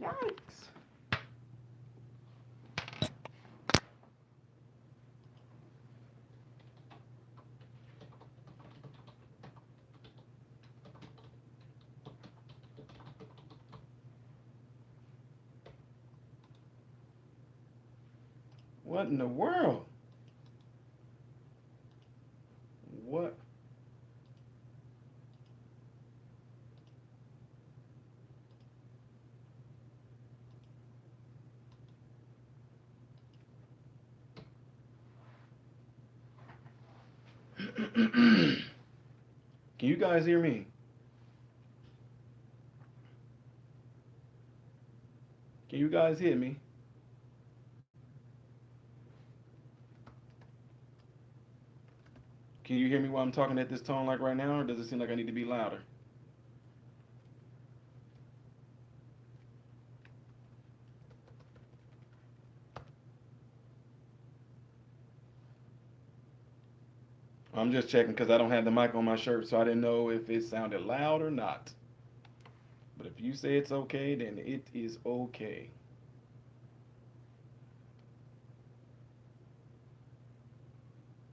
Yikes. What in the world? What? Can you guys hear me? Can you guys hear me? Can you hear me while I'm talking at this tone like right now, or does it seem like I need to be louder? I'm just checking because I don't have the mic on my shirt, so I didn't know if it sounded loud or not. But if you say it's okay, then it is okay.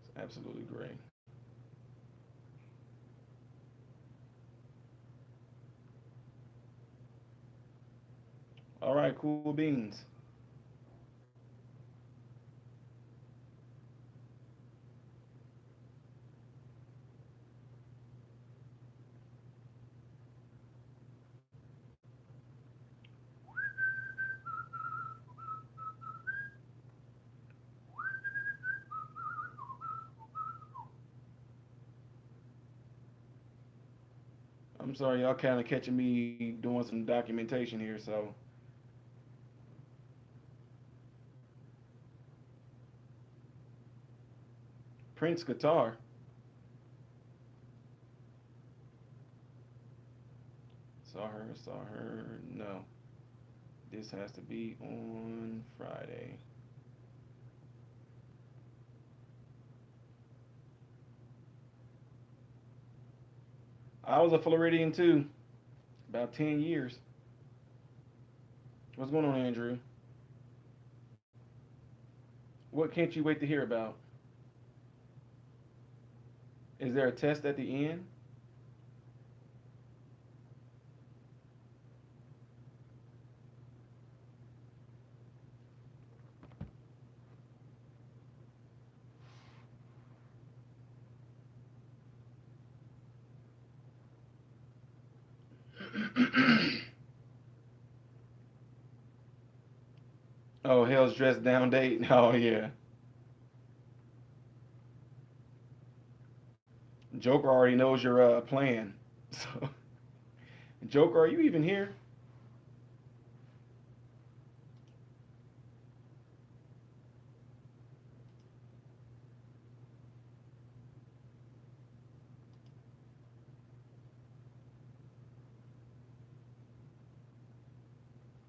It's absolutely great. All right, cool beans. I'm sorry, y'all kind of catching me doing some documentation here. So, Prince guitar. Saw her, saw her. No, this has to be on Friday. I was a Floridian too, about 10 years. What's going on, Andrew? What can't you wait to hear about? Is there a test at the end? Oh, Hell's Dressed Down date. Oh, yeah. Joker already knows your plan. So, Joker, are you even here?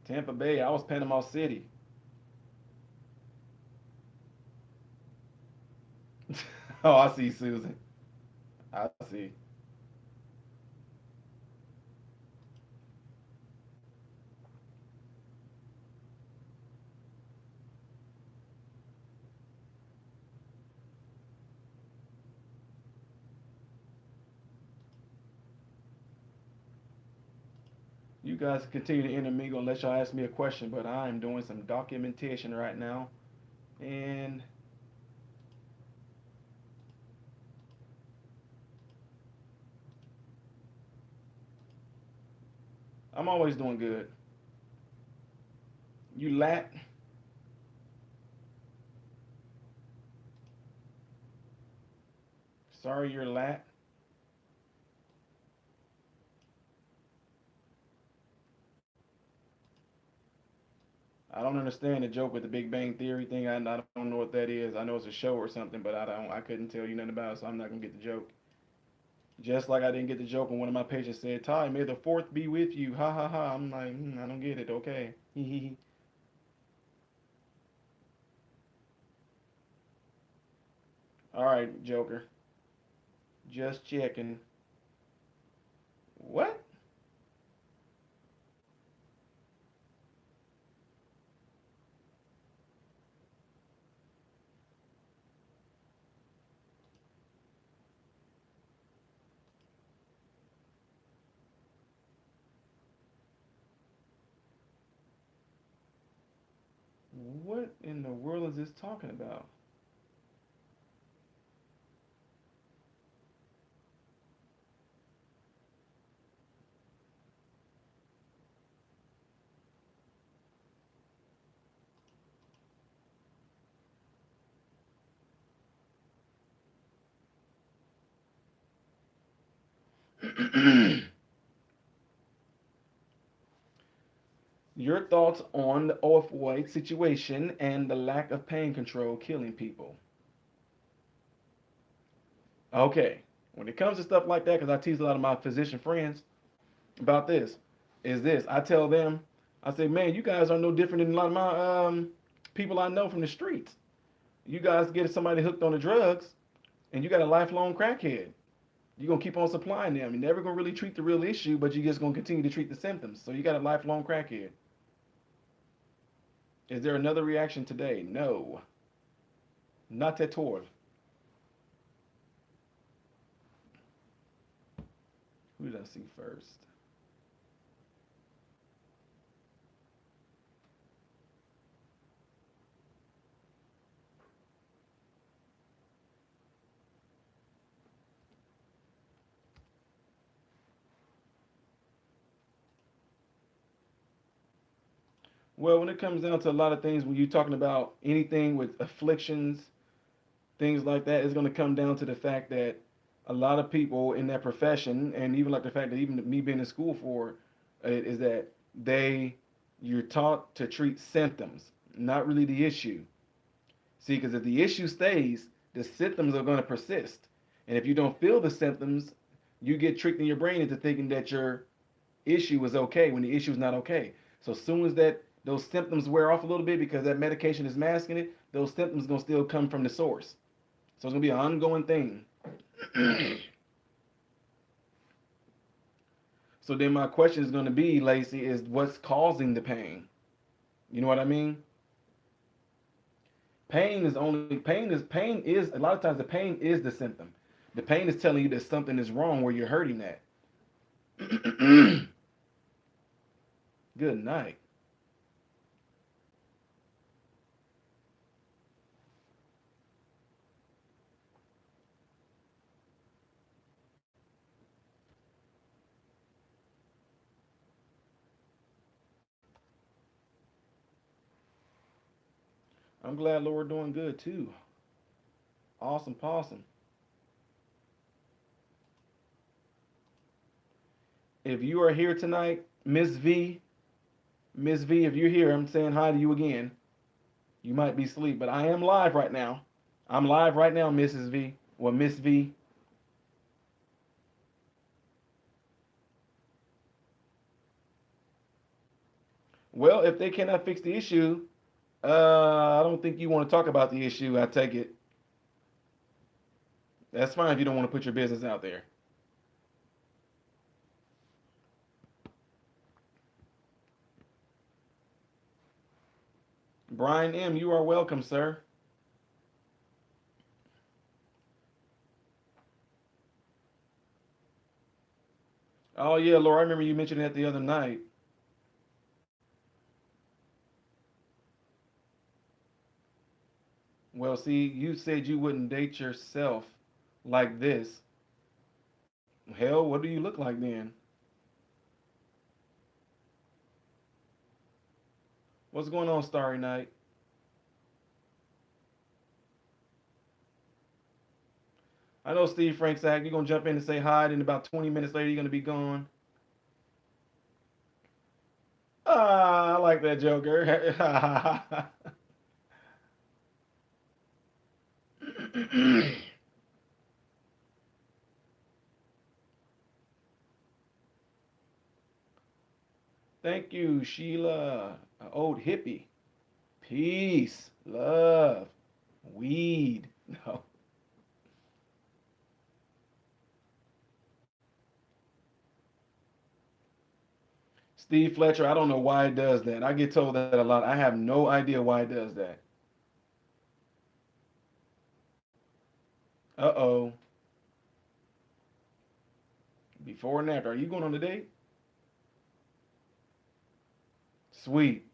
Tampa Bay. I was Panama City. Oh, I see, Susan. I see. You guys continue to intermingle unless y'all ask me a question, but I'm doing some documentation right now. And I'm always doing good. You lat. Sorry, you're lat. I don't understand the joke with the Big Bang Theory thing. I don't know what that is. I know it's a show or something, but I couldn't tell you nothing about it, so I'm not gonna get the joke. Just like I didn't get the joke when one of my patients said, "Ty, may the fourth be with you." Ha ha ha. I'm like, I don't get it. Okay. All right, Joker. Just checking. What? What in the world is this talking about? Your thoughts on the opioid situation and the lack of pain control killing people. Okay, when it comes to stuff like that, because I tease a lot of my physician friends about this, is this. I tell them, I say, man, you guys are no different than a lot of my people I know from the streets. You guys get somebody hooked on the drugs, and you got a lifelong crackhead. You're gonna keep on supplying them. You're never gonna really treat the real issue, but you're just gonna continue to treat the symptoms. So you got a lifelong crackhead. Is there another reaction today? No, not at all. Who did I see first? Well, when it comes down to a lot of things, when you're talking about anything with afflictions, things like that, it's going to come down to the fact that a lot of people in that profession, and even like the fact that even me being in school for it, is that they you're taught to treat symptoms, not really the issue. See, because if the issue stays, the symptoms are going to persist, and if you don't feel the symptoms, you get tricked in your brain into thinking that your issue is okay when the issue is not okay. So as soon as that those symptoms wear off a little bit because that medication is masking it, those symptoms gonna still come from the source. So it's gonna be an ongoing thing. So then my question is gonna be, Lacey, is what's causing the pain? You know what I mean? Pain is a lot of times the pain is the symptom. The pain is telling you that something is wrong where you're hurting at. Good night. I'm glad Laura doing good too. Awesome possum. If you are here tonight, Miss V, if you're here, I'm saying hi to you again. You might be asleep, but I am live right now. I'm live right now, Mrs. V. Or Miss V. Well, if they cannot fix the issue, I don't think you want to talk about the issue. I take it. That's fine if you don't want to put your business out there. Brian M., you are welcome, sir. Oh yeah, Laura, I remember you mentioned that the other night. Well, see, you said you wouldn't date yourself like this. Hell, what do you look like then? What's going on, Starry Night? I know Steve Frank's act. You're gonna jump in and say hi, and about 20 minutes later you're gonna be gone. Ah, I like that Joker. Thank you, Sheila, old hippie. Peace, love, weed. No. Steve Fletcher, I don't know why it does that. I get told that a lot. I have no idea why it does that. Uh oh. Before and after. Are you going on a date? Sweet.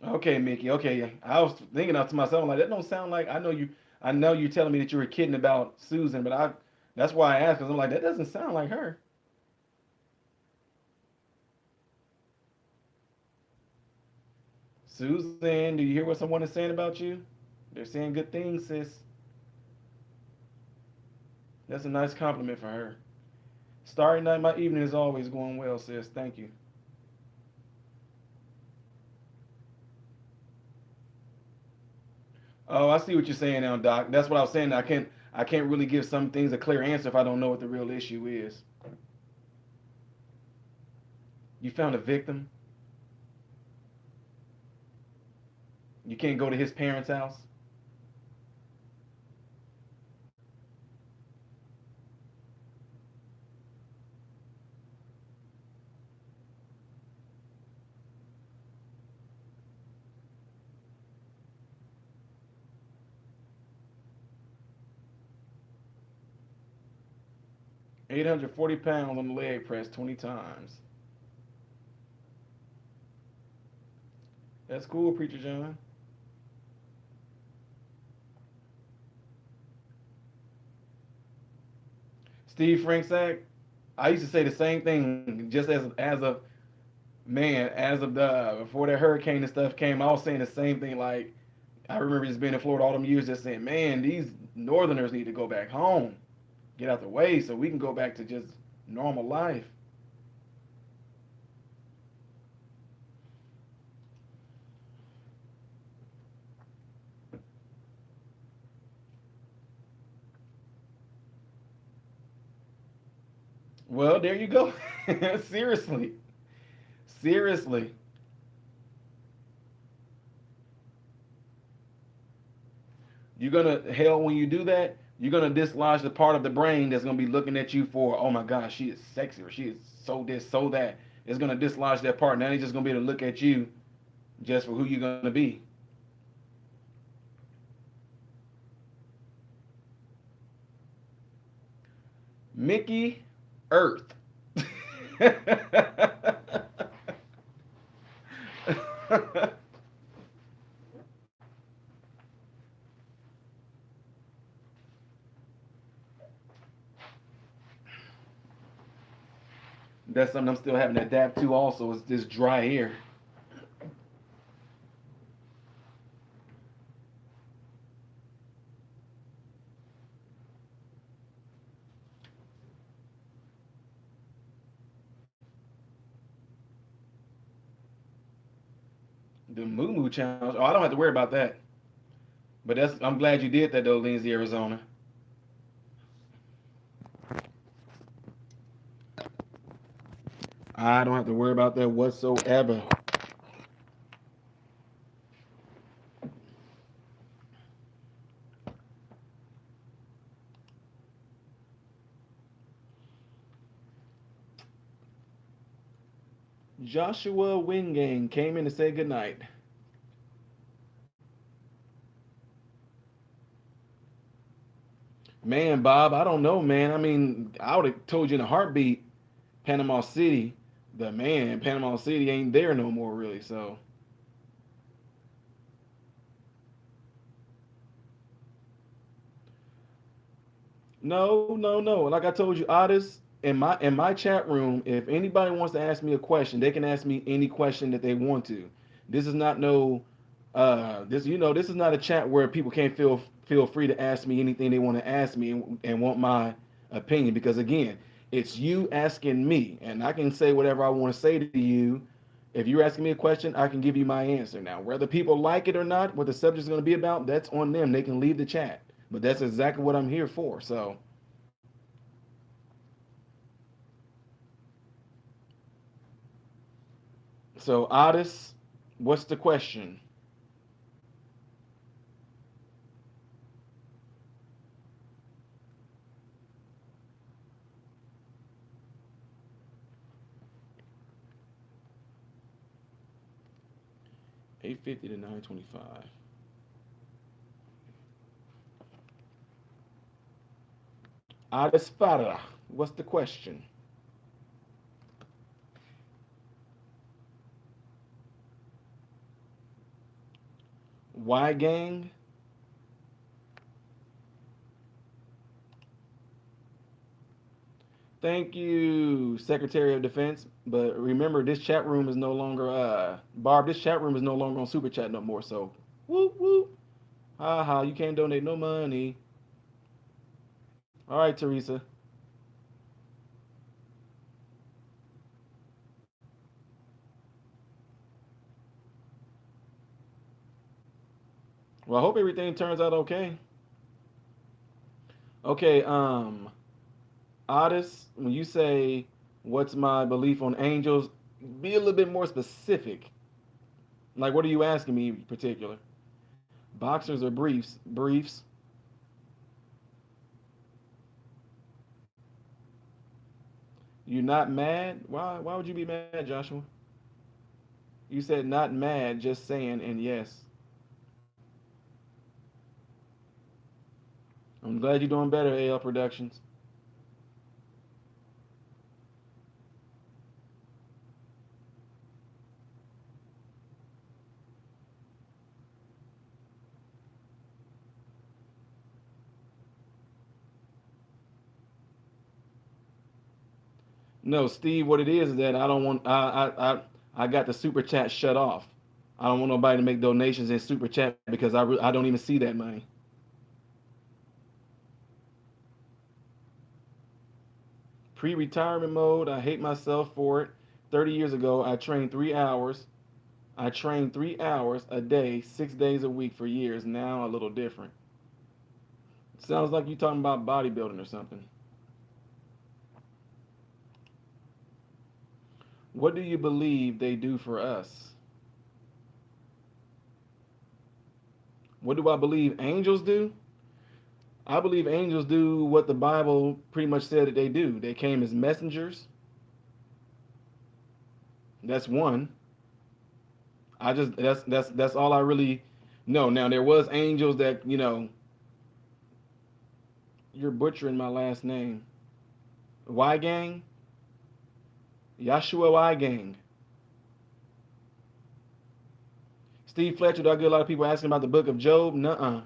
Okay, Mickey. Okay, yeah. I was thinking out to myself like that don't sound like I know you. I know you're telling me that you were kidding about Susan, but I that's why I asked because I'm like that doesn't sound like her. Susan, do you hear what someone is saying about you? They're saying good things, sis. That's a nice compliment for her. Starry night, my evening is always going well, sis. Thank you. Oh, I see what you're saying now, Doc. That's what I was saying. I can't really give some things a clear answer if I don't know what the real issue is. You found a victim. You can't go to his parents' house. 840 pounds on the leg press 20 times. That's cool, Preacher John. Steve Frank Sack. I used to say the same thing just as a man, as of the before that hurricane and stuff came, I was saying the same thing. Like I remember just being in Florida all them years, just saying, man, these Northerners need to go back home, get out the way, so we can go back to just normal life. Well, there you go. Seriously, seriously, you're gonna hell when you do that. You're gonna dislodge the part of the brain that's gonna be looking at you for, oh my gosh, she is sexy or she is so this, so that. It's gonna dislodge that part. Now they're just gonna be able to look at you just for who you're gonna be. Mickey Earth. That's something I'm still having to adapt to. Also, is this dry air. The Moo Moo Challenge. Oh, I don't have to worry about that. But that's I'm glad you did that though, Lindsay, Arizona. I don't have to worry about that whatsoever. Joshua Wingate came in to say goodnight. Man, Bob, I don't know, man. I mean, I would have told you in a heartbeat, Panama City. The man, Panama City ain't there no more, really. So, no, no, no. Like I told you, Otis, in my chat room, if anybody wants to ask me a question, they can ask me any question that they want to. This is not no, this is not a chat where people can't feel free to ask me anything they want to ask me and want my opinion because again, it's you asking me, and I can say whatever I want to say to you. If you're asking me a question, I can give you my answer. Now, whether people like it or not, what the subject is going to be about, that's on them. They can leave the chat, but that's exactly what I'm here for. So, Otis, what's the question? 850 to 925. Otis Farah, what's the question? Y gang. Thank you, Secretary of Defense. But remember, this chat room is no longer Barb. This chat room is no longer on Super Chat no more. So, whoop whoop, ha ha. You can't donate no money. All right, Teresa. Well, I hope everything turns out okay. Okay, Otis, when you say what's my belief on angels, be a little bit more specific. Like, what are you asking me in particular? Boxers or briefs? Briefs. You're not mad? Why would you be mad, Joshua? You said not mad, just saying, and yes. I'm glad you're doing better, AL Productions. No, Steve, what it is that I don't want I got the super chat shut off. I don't want nobody to make donations in super chat because I don't even see that money. Pre-retirement mode, I hate myself for it. 30 years ago, I trained 3 hours. I trained 3 hours a day, 6 days a week for years. Now a little different. Sounds like you talking about bodybuilding or something. What do you believe they do for us? What do I believe angels do? I believe angels do what the Bible pretty much said that they do. They came as messengers. That's one. I just that's all I really know. Now there was angels that, you're butchering my last name. Y gang? Yashua Y gang. Steve Fletcher, do I get a lot of people asking about the book of Job? Nuh-uh.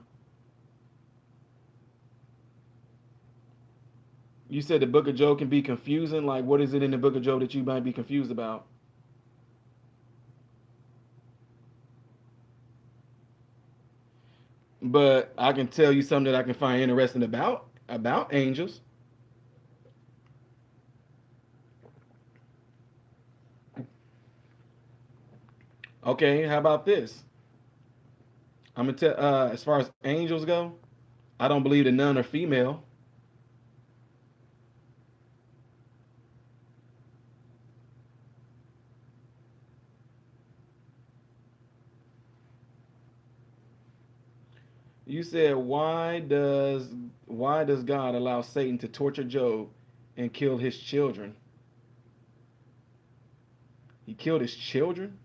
You said the book of Job can be confusing. Like, what is it in the book of Job that you might be confused about? But I can tell you something that I can find interesting about angels. Okay, how about this? I'm gonna tell. As far as angels go, I don't believe that none are female. You said why does God allow Satan to torture Job and kill his children? He killed his children?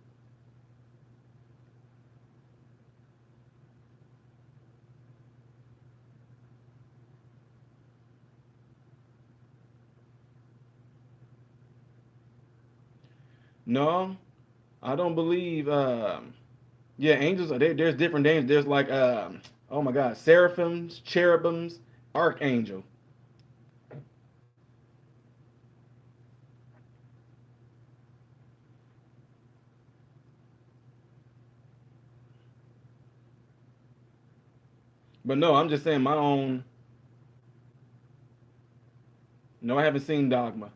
No, I don't believe. Yeah, angels. There's different names. There's like, oh my God, seraphims, cherubims, archangel. But no, I'm just saying my own. No, I haven't seen Dogma.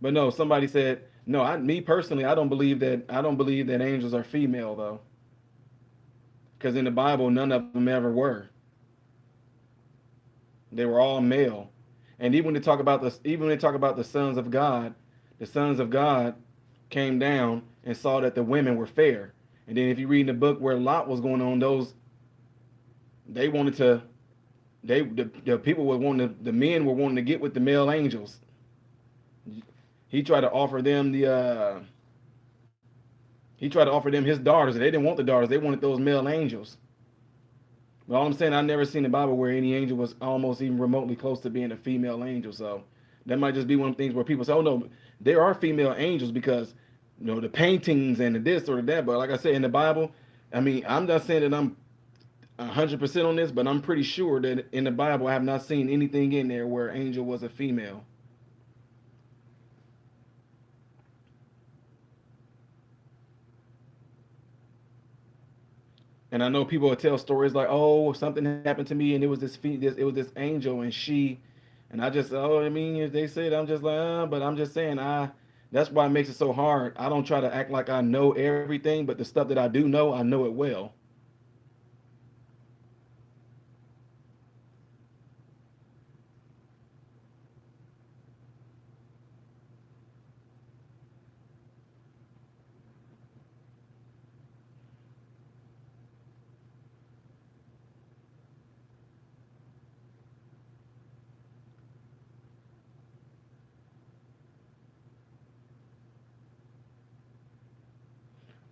But no, somebody said no. Me personally, I don't believe that. I don't believe that angels are female though, because in the Bible, none of them ever were. They were all male. And even when they talk about the sons of God, the sons of God came down and saw that the women were fair. And then if you read in the book where Lot was going on, those they wanted to the people were wanting the men were wanting to get with the male angels. He tried to offer them his daughters, and they didn't want the daughters. They wanted those male angels. But all I'm saying, I've never seen the Bible where any angel was almost even remotely close to being a female angel. So that might just be one of the things where people say, "Oh no, there are female angels because the paintings and the this or that." But like I said in the Bible, I mean, I'm not saying that I'm 100% on this, but I'm pretty sure that in the Bible I have not seen anything in there where angel was a female. And I know people will tell stories like, "Oh, something happened to me, and it was it was this angel, and she," and I just, oh, I mean, if they say it, I'm just like, but I'm just saying, that's why it makes it so hard. I don't try to act like I know everything, but the stuff that I do know, I know it well.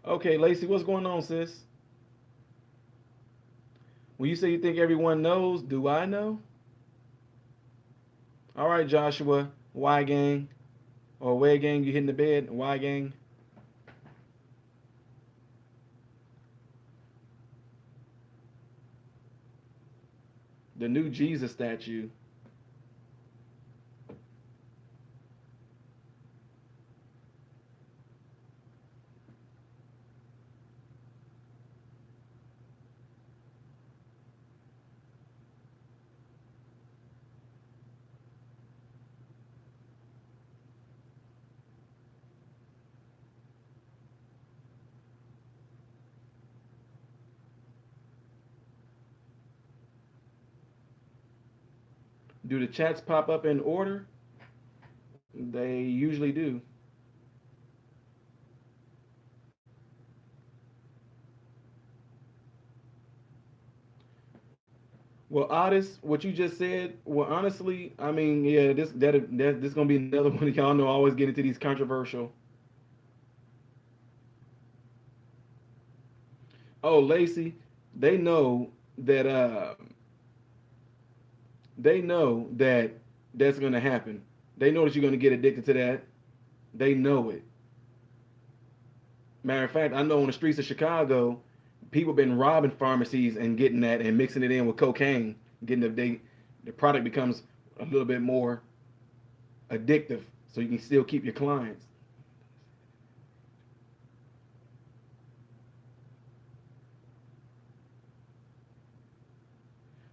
Okay, Lacey, what's going on, sis? When you say you think everyone knows, do I know? All right, Joshua, Y gang or Way gang, you hitting the bed? Y gang, the new Jesus statue. Do the chats pop up in order? They usually do. Well, Otis, what you just said, well, honestly, I mean, yeah, this gonna be another one of y'all know I always get into these controversial. Oh, Lacey, they know that they know that that's gonna happen. They know that you're gonna get addicted to that. They know it. Matter of fact, I know on the streets of Chicago, people been robbing pharmacies and getting that and mixing it in with cocaine, getting the product becomes a little bit more addictive, so you can still keep your clients.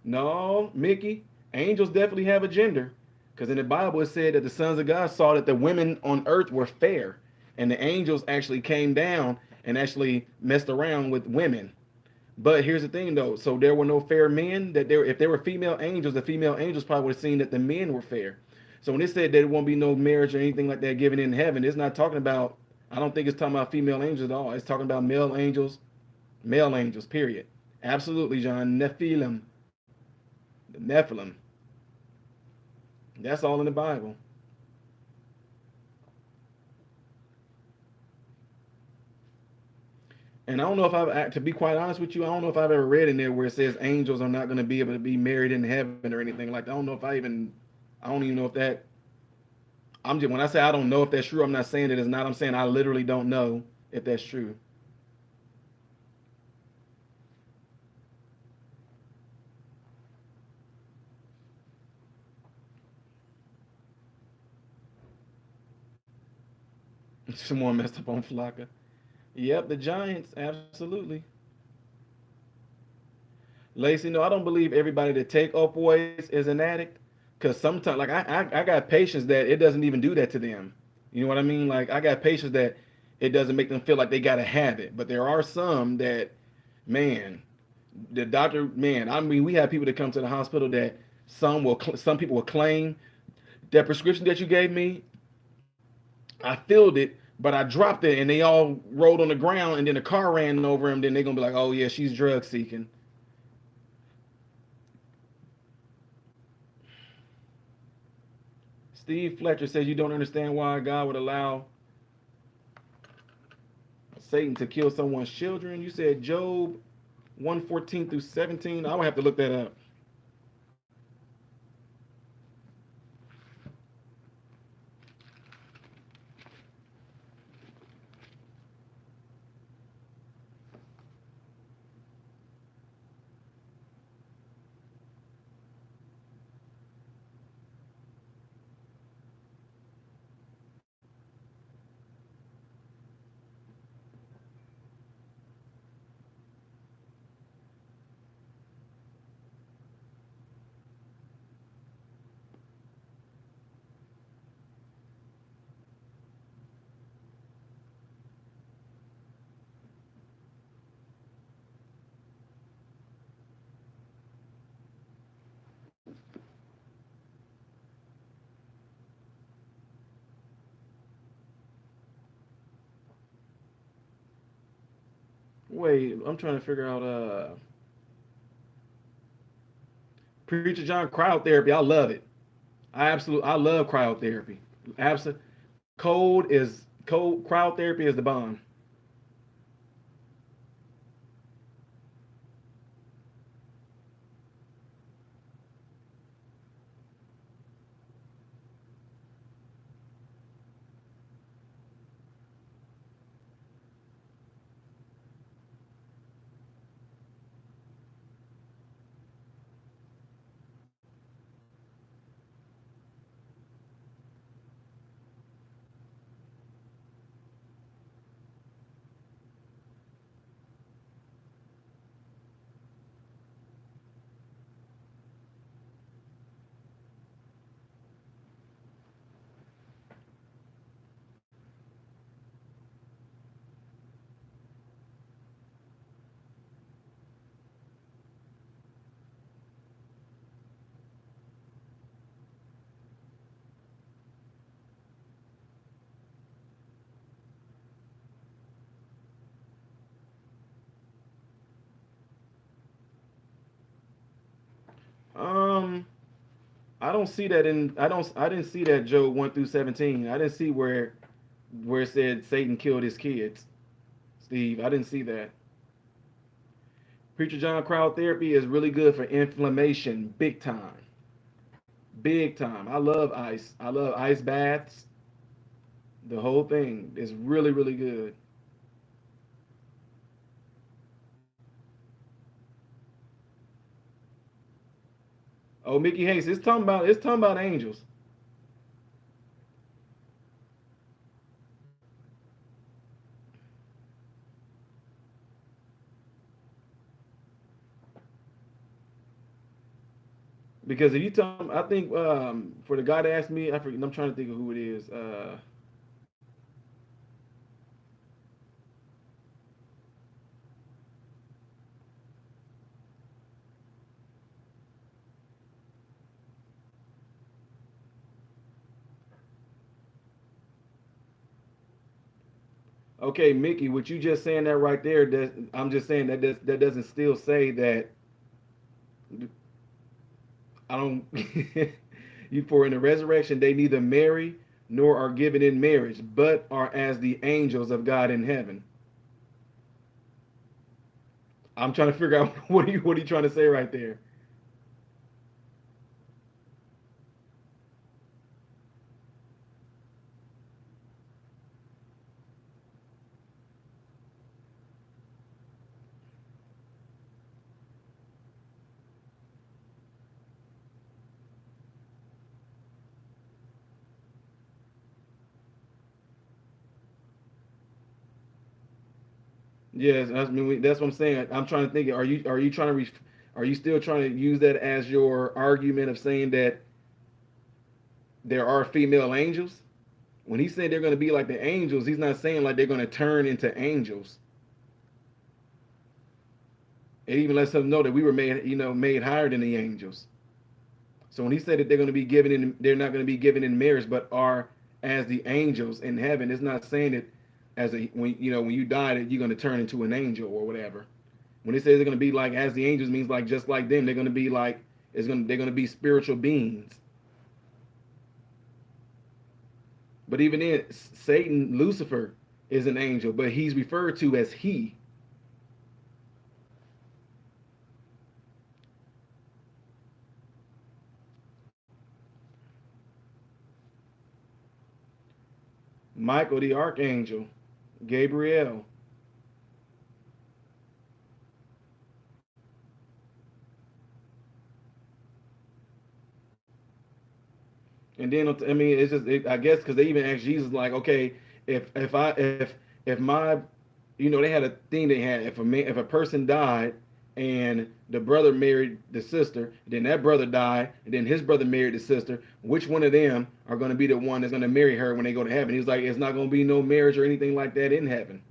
No, Mickey, angels definitely have a gender. Because in the Bible it said that the sons of God saw that the women on earth were fair. And the angels actually came down and actually messed around with women. But here's the thing though, so there were no fair men, that there if there were female angels, the female angels probably would have seen that the men were fair. So when it said there won't be no marriage or anything like that given in heaven, it's not talking about, I don't think it's talking about female angels at all. It's talking about male angels, period. Absolutely, John. Nephilim. The Nephilim. That's all in the Bible. And I don't know if to be quite honest with you, I don't know if I've ever read in there where it says angels are not going to be able to be married in heaven or anything like that. I don't know if I don't even know if that, I'm just, when I say I don't know if that's true, I'm not saying that it's not. I'm saying I literally don't know if that's true. Someone messed up on Flocka. Yep, the Giants, absolutely. Lacey, no, I don't believe everybody that take opioids is an addict. Cause sometimes, like I got patients that it doesn't even do that to them. You know what I mean? Like I got patients that it doesn't make them feel like they gotta have it. But there are some that, man, the doctor, man, I mean, we have people that come to the hospital that some people will claim that prescription that you gave me, I filled it, but I dropped it, and they all rolled on the ground, and then the car ran over them. Then they're gonna be like, oh yeah, she's drug seeking. Steve Fletcher says you don't understand why God would allow Satan to kill someone's children. You said Job 114 through 17. I would have to look that up. Wait, I'm trying to figure out. Preacher John cryotherapy. I love it. I love cryotherapy. Absolutely. Cold cryotherapy is the bomb. Um, I don't see that in. I didn't see that Job 1 through 17. I didn't see where it said Satan killed his kids. Steve, I didn't see that. Preacher John cryotherapy is really good for inflammation, big time, big time. I love ice. I love ice baths. The whole thing is really really good. Oh, Mickey Hayes, it's talking about angels. Because if you tell, I think for the guy that asked me, I forget. I'm trying to think of who it is. Okay, Mickey, what you just saying that right there, that I'm just saying that doesn't still say that I don't. You for in the resurrection they neither marry nor are given in marriage, but are as the angels of God in heaven. I'm trying to figure out what are you trying to say right there. Yes, I mean that's what I'm saying. I'm trying to think. Are you trying to are you still trying to use that as your argument of saying that there are female angels? When he said they're going to be like the angels, he's not saying like they're going to turn into angels. It even lets us know that we were made, made higher than the angels. So when he said that they're not going to be given in marriage, but are as the angels in heaven, it's not saying that as a when you die that you're going to turn into an angel or whatever. When it says they're going to be like as the angels, means like just like them, they're going to be like they're going to be spiritual beings. But even then, Satan, Lucifer, is an angel, but he's referred to as he. Michael the archangel, Gabriel. And then I mean, I guess because they even asked Jesus like, okay, if my, they had a thing they had if a person died and the brother married the sister, then that brother died, and then his brother married the sister. Which one of them are going to be the one that's going to marry her when they go to heaven? He's like, it's not going to be no marriage or anything like that in heaven.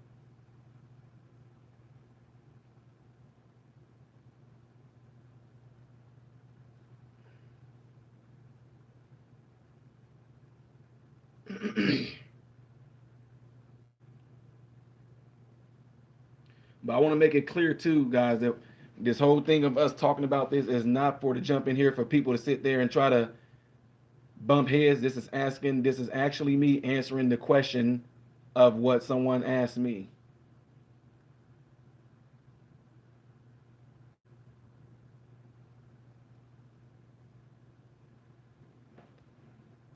But I want to make it clear too, guys, that this whole thing of us talking about this is not for to jump in here for people to sit there and try to bump heads. This is actually me answering the question of what someone asked me.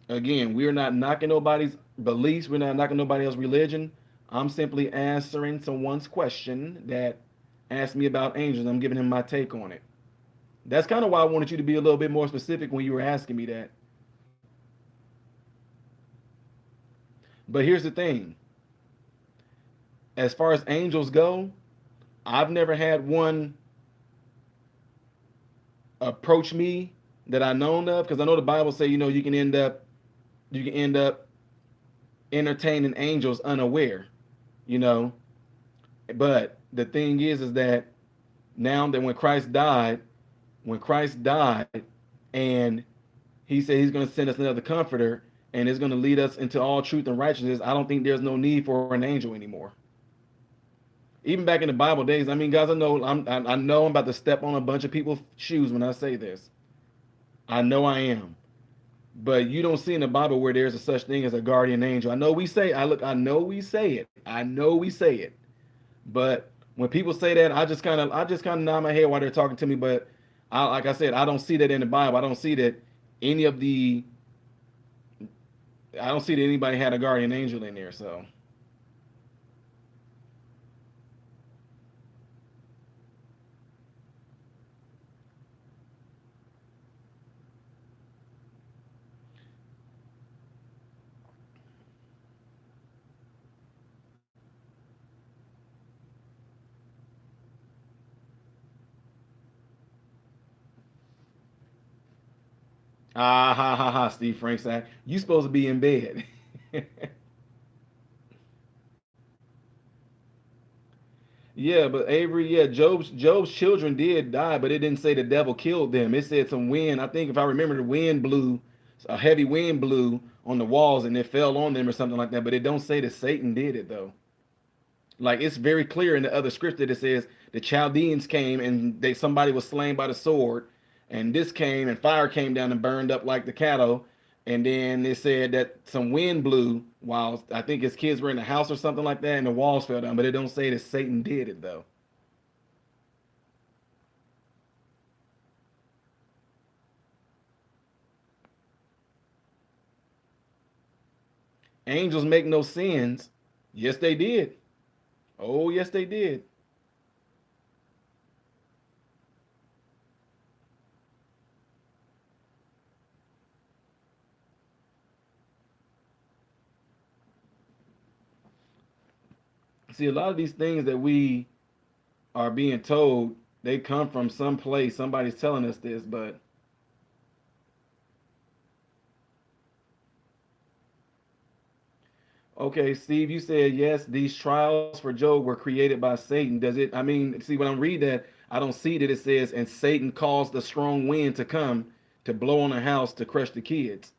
Again, we're not knocking nobody's beliefs, we're not knocking nobody else's religion. I'm simply answering someone's question that asked me about angels. I'm giving him my take on it. That's kind of why I wanted you to be a little bit more specific when you were asking me that. But here's the thing, as far as angels go, I've never had one approach me that I known of, because I know the Bible say, you can end up entertaining angels unaware, you know. But the thing is that now that when Christ died, and he said he's going to send us another comforter and it's going to lead us into all truth and righteousness, I don't think there's no need for an angel anymore. Even back in the Bible days, I mean, guys, I know I'm about to step on a bunch of people's shoes when I say this. I know I am. But you don't see in the Bible where there's a such thing as a guardian angel. I know we say it. I know we say it. But when people say that, I just kind of nod my head while they're talking to me. But like I said, I don't see that in the Bible. I don't see that any of the I don't see that anybody had a guardian angel in there. So ha ha ha, Steve Frank sack. You supposed to be in bed. Yeah, but Avery, yeah, Job's children did die, but it didn't say the devil killed them. It said some wind. I think if I remember, the wind blew, a heavy wind blew on the walls and it fell on them or something like that. But it don't say that Satan did it though. Like it's very clear in the other script that it says the Chaldeans came and somebody was slain by the sword, and this came and fire came down and burned up like the cattle, and then it said that some wind blew while I think his kids were in the house or something like that, and the walls fell down. But it don't say that Satan did it though. Angels make no sins. Yes, they did. Oh, yes, they did. See, a lot of these things that we are being told, they come from some place. Somebody's telling us this, but okay, Steve, you said yes, these trials for Job were created by Satan. Does it? I mean, see, when I read that, I don't see that it says, and Satan caused the strong wind to come to blow on the house to crush the kids.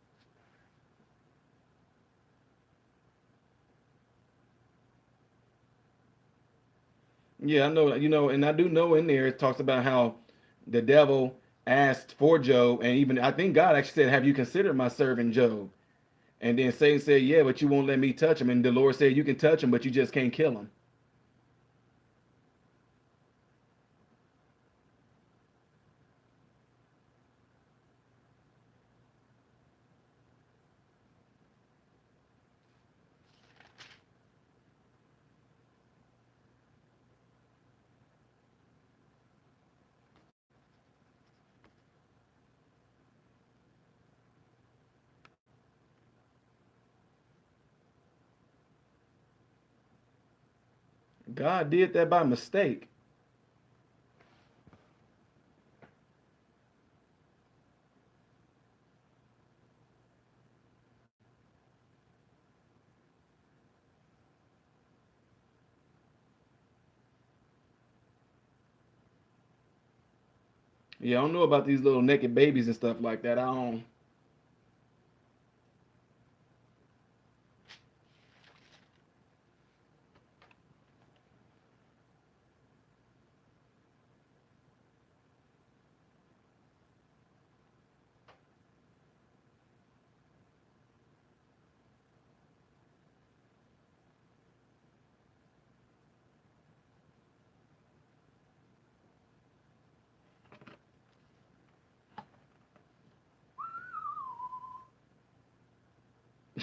Yeah, I know, and I do know in there it talks about how the devil asked for Job, and even I think God actually said, "Have you considered my servant Job?" And then Satan said, "Yeah, but you won't let me touch him." And the Lord said, "You can touch him, but you just can't kill him." God did that by mistake. Yeah, I don't know about these little naked babies and stuff like that. I don't.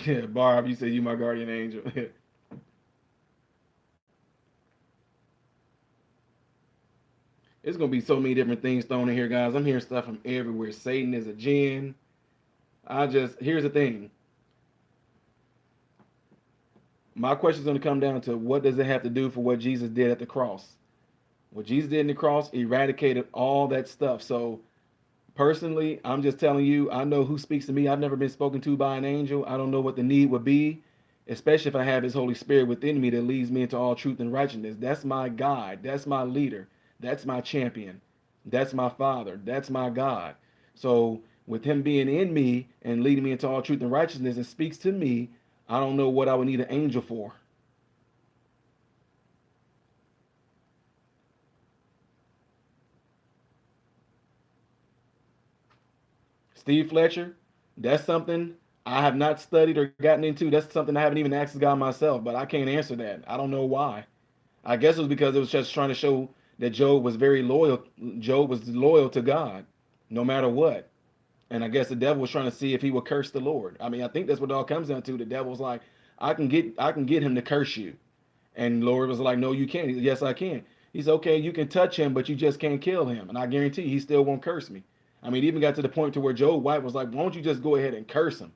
Yeah, Barb, you said you my guardian angel. It's gonna be so many different things thrown in here, guys. I'm hearing stuff from everywhere. Satan is a jinn. Here's the thing. My question is gonna come down to what does it have to do for what Jesus did at the cross? What Jesus did in the cross eradicated all that stuff. So personally, I'm just telling you, I know who speaks to me. I've never been spoken to by an angel. I don't know what the need would be, especially if I have his Holy Spirit within me that leads me into all truth and righteousness. That's my guide. That's my leader. That's my champion. That's my father. That's my God. So with him being in me and leading me into all truth and righteousness and speaks to me, I don't know what I would need an angel for. Steve Fletcher, that's something I have not studied or gotten into. That's something I haven't even asked God myself, but I can't answer that. I don't know why. I guess it was because it was just trying to show that Job was very loyal. Job was loyal to God, no matter what. And I guess the devil was trying to see if he would curse the Lord. I mean, I think that's what it all comes down to. The devil's like, I can get him to curse you. And the Lord was like, no, you can't. Yes, I can. He's okay. You can touch him, but you just can't kill him. And I guarantee you, he still won't curse me. I mean, it even got to the point to where Job White was like, why don't you just go ahead and curse him?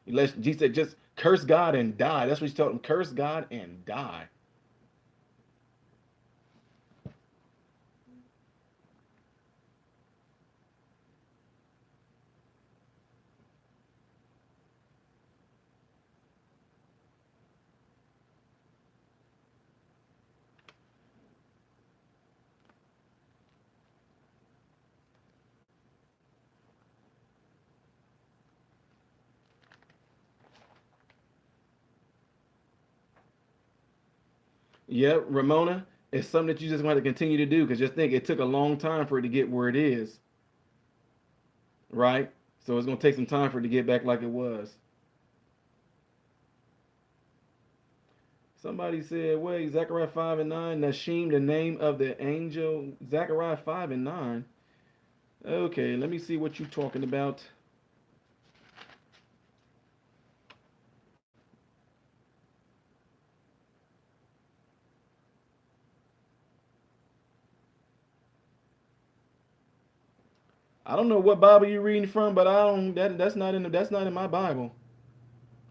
He said, just curse God and die. That's what he told him. Curse God and die. Yeah, Ramona, it's something that you just want to continue to do because just think it took a long time for it to get where it is, right? So it's going to take some time for it to get back like it was. Somebody said, wait, Zechariah 5 and 9, Nashim, the name of the angel, Zechariah 5 and 9. Okay, let me see what you're talking about. I don't know what Bible you're reading from, but I don't that's not in my Bible.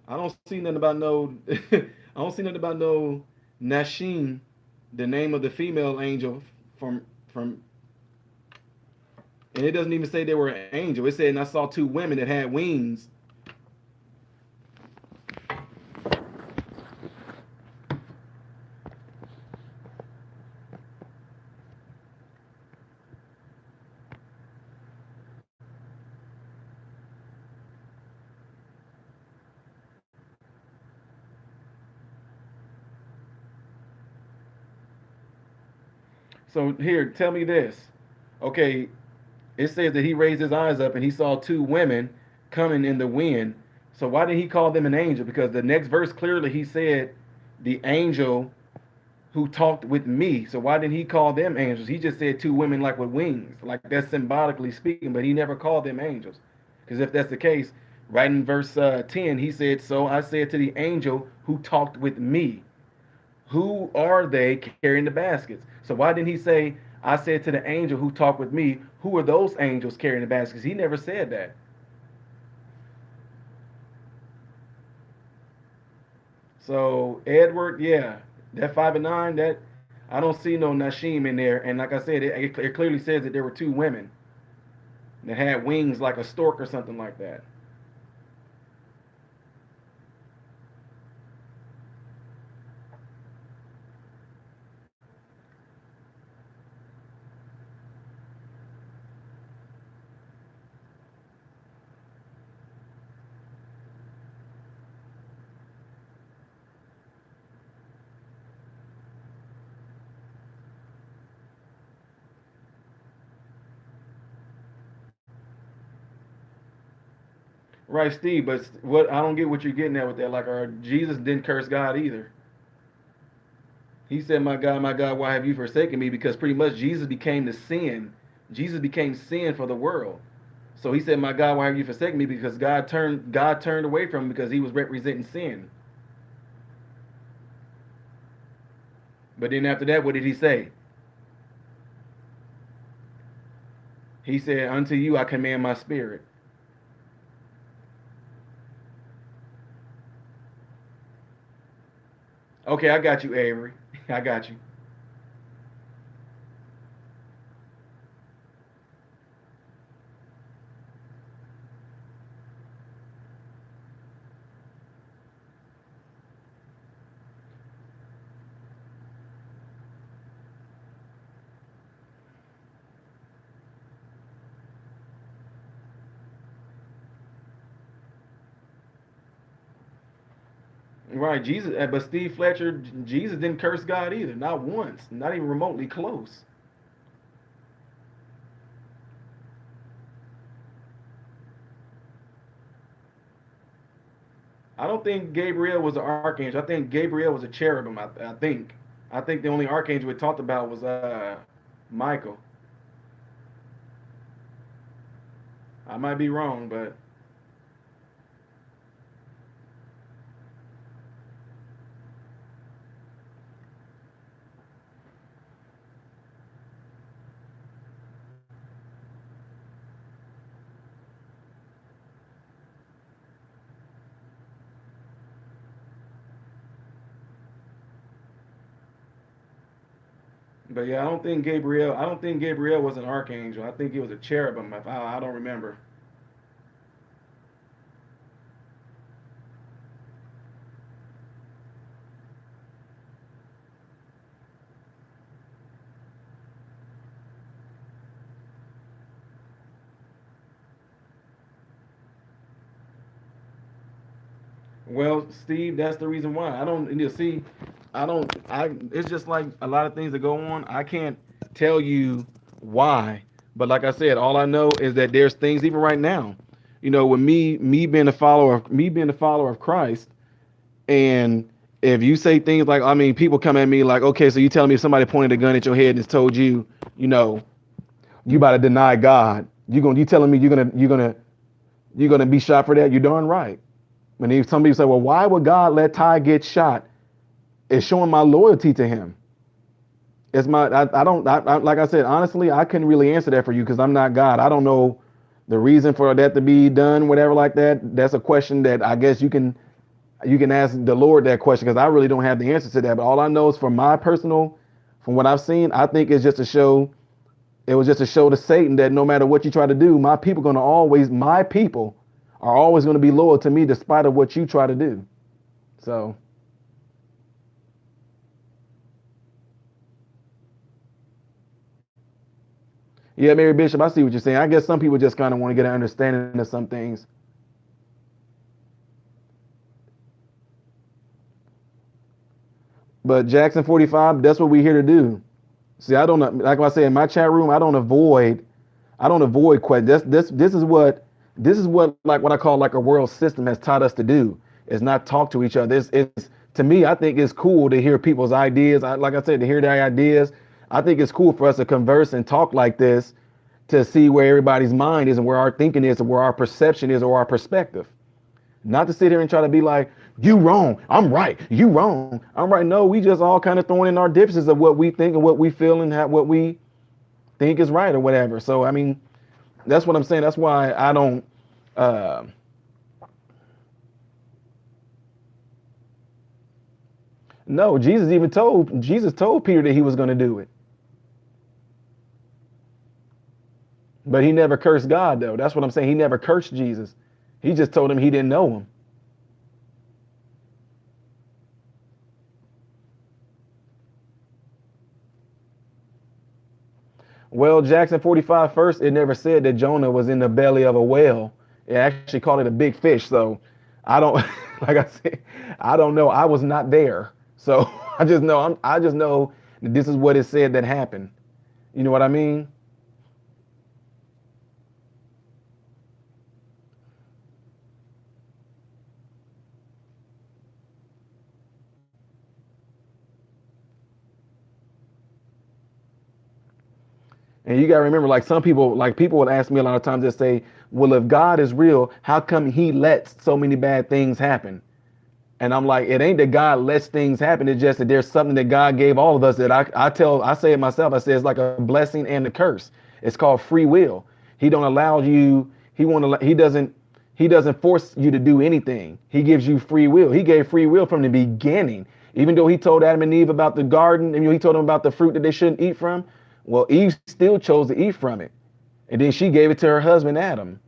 I don't see nothing about no I don't see nothing about no Nashim, the name of the female angel from and it doesn't even say they were an angel. It said and I saw two women that had wings. So here, tell me this. Okay, it says that he raised his eyes up and he saw two women coming in the wind. So why did he call them an angel? Because the next verse clearly he said the angel who talked with me. So why didn't he call them angels? He just said two women like with wings, like that's symbolically speaking, but he never called them angels. Because if that's the case, right in verse 10, he said, so I said to the angel who talked with me, who are they carrying the baskets? So why didn't he say, I said to the angel who talked with me, who are those angels carrying the baskets? He never said that. So Edward, yeah, that 5 and 9, that I don't see no Nashim in there. And like I said, it clearly says that there were two women that had wings like a stork or something like that. Right, Steve. But what I don't get what you're getting at with that. Like, Jesus didn't curse God either. He said, my God, why have you forsaken me?" Because pretty much Jesus became the sin. Jesus became sin for the world. So he said, "My God, why have you forsaken me?" Because God turned away from him because he was representing sin. But then after that, what did he say? He said, "Unto you I command my spirit." Okay, I got you, Avery. I got you. Right, Jesus. But Steve Fletcher, Jesus didn't curse God either, not once, not even remotely close. I don't think Gabriel was an archangel. I think Gabriel was a cherubim. I think the only archangel we talked about was Michael. I might be wrong, but yeah, I don't think Gabriel. I don't think Gabriel was an archangel. I think he was a cherubim. If I don't remember. Well, Steve, that's the reason why I don't. You see, I don't. I. It's just like a lot of things that go on. I can't tell you why, but like I said, all I know is that there's things even right now. With me being a follower of Christ, and if you say things like, I mean, people come at me like, okay, so you telling me if somebody pointed a gun at your head and has told you, you know, you about to deny God, you telling me you're gonna be shot for that? You're darn right. When some people say, well, why would God let Ty get shot? It's showing my loyalty to him. It's my, I don't, like I said, honestly, I couldn't really answer that for you because I'm not God. I don't know the reason for that to be done, whatever like that. That's a question that I guess you can ask the Lord that question because I really don't have the answer to that. But all I know is from what I've seen, I think it's just a show. It was just a show to Satan that no matter what you try to do, my people are always going to be loyal to me despite of what you try to do. So yeah, Mary Bishop, I see what you're saying. I guess some people just kind of want to get an understanding of some things. But Jackson 45, that's what we're here to do. See, I don't know, like I said in my chat room, I don't avoid questions. This is what like what I call like a world system has taught us to do is not talk to each other. It's to me, I think it's cool to hear people's ideas. Like I said, to hear their ideas. I think it's cool for us to converse and talk like this to see where everybody's mind is and where our thinking is and where our perception is or our perspective. Not to sit here and try to be like, you wrong, I'm right, you wrong, I'm right. No, we just all kind of throwing in our differences of what we think and what we feel and what we think is right or whatever. So I mean, that's what I'm saying. That's why I don't. Uh, no, Jesus told Peter that he was going to do it, but he never cursed God though. That's what I'm saying. He never cursed Jesus. He just told him he didn't know him. Well, Jackson 45 first, it never said that Jonah was in the belly of a whale. It actually called it a big fish. So I don't, like I said, I don't know. I was not there. So I just know that this is what it said that happened. You know what I mean? And you got to remember, like some people, like people would ask me a lot of times, they say, well, if God is real, how come he lets so many bad things happen? And I'm like, it ain't that God lets things happen. It's just that there's something that God gave all of us that I say it myself. I say it's like a blessing and a curse. It's called free will. He don't allow you. He doesn't force you to do anything. He gives you free will. He gave free will from the beginning. Even though he told Adam and Eve about the garden, and he told them about the fruit that they shouldn't eat from. Well, Eve still chose to eat from it, and then she gave it to her husband Adam.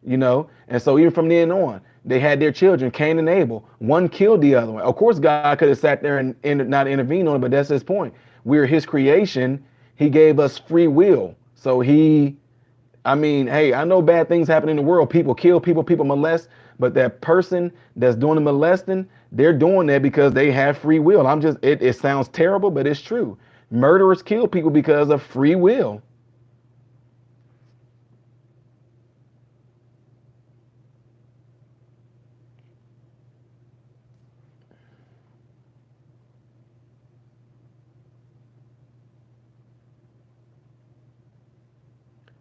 And so even from then on, they had their children, Cain and Abel. One killed the other one. Of course, God could have sat there and not intervened on it, but that's his point. We're his creation. He gave us free will. So hey, I know bad things happen in the world. People kill people, people molest, but that person that's doing the molesting, they're doing that because they have free will. It sounds terrible, but it's true. Murderers kill people because of free will.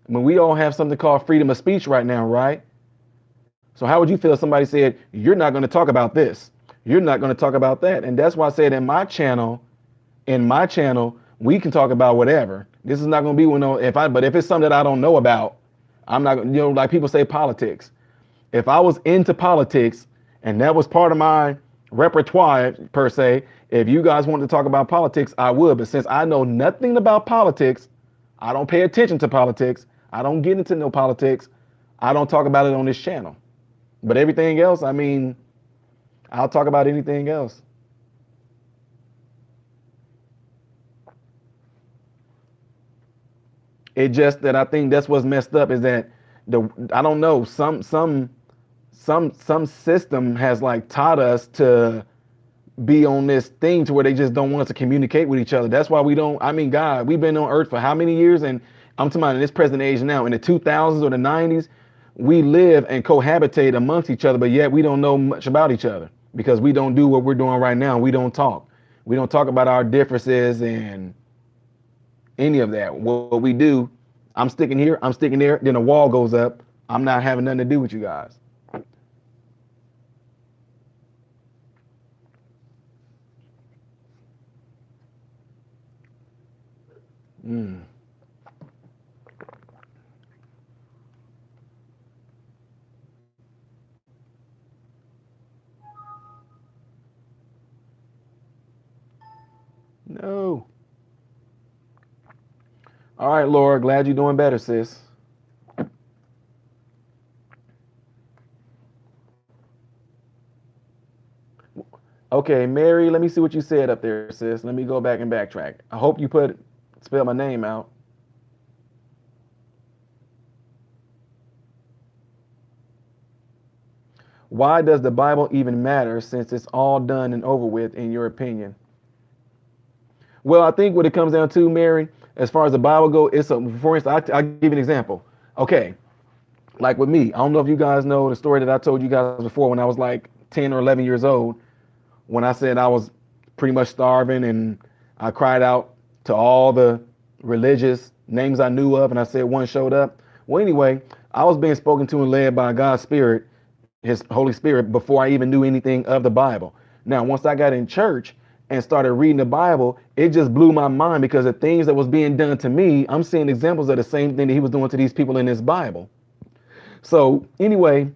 When we all have something called freedom of speech right now, right? So how would you feel if somebody said, you're not going to talk about this? You're not going to talk about that. And that's why I said in my channel, we can talk about whatever. This is not going to be but if it's something that I don't know about, I'm not, like people say politics. If I was into politics and that was part of my repertoire per se, if you guys wanted to talk about politics, I would. But since I know nothing about politics, I don't pay attention to politics. I don't get into no politics. I don't talk about it on this channel. But everything else, I'll talk about anything else. It just that I think that's what's messed up is that I don't know, some system has like taught us to be on this thing to where they just don't want us to communicate with each other. That's why we don't. God, we've been on Earth for how many years? And I'm talking about in this present age now. In the 2000s or the 90s, we live and cohabitate amongst each other, but yet we don't know much about each other because we don't do what we're doing right now. We don't talk. We don't talk about our differences and any of that. What we do, I'm sticking here, I'm sticking there, then a wall goes up. I'm not having nothing to do with you guys. Mm. No. All right, Laura, glad you're doing better, sis. Okay, Mary, let me see what you said up there, sis. Let me go back and backtrack. I hope you spell my name out. Why does the Bible even matter since it's all done and over with, in your opinion? Well, I think what it comes down to, Mary, as far as the Bible goes, for instance, I'll give you an example. Okay, like with me, I don't know if you guys know the story that I told you guys before when I was like 10 or 11 years old, when I said I was pretty much starving and I cried out to all the religious names I knew of, and I said one showed up. Well, anyway, I was being spoken to and led by God's Spirit, his Holy Spirit, before I even knew anything of the Bible. Now, once I got in church and started reading the Bible, it just blew my mind because the things that was being done to me, I'm seeing examples of the same thing that he was doing to these people in this Bible. So anyway,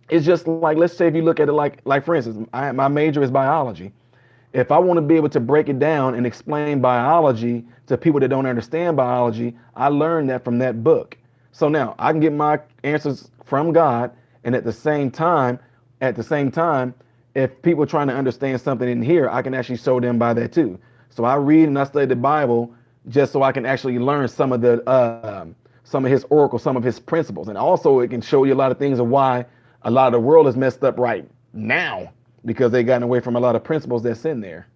it's just like, let's say if you look at it like for instance, my major is biology. If I want to be able to break it down and explain biology to people that don't understand biology, I learned that from that book. So now I can get my answers from God, and at the same time, if people are trying to understand something in here, I can actually show them by that too. So I read and I study the Bible just so I can actually learn some of his oracle, some of his principles, and also it can show you a lot of things of why a lot of the world is messed up right now because they gotten away from a lot of principles that's in there.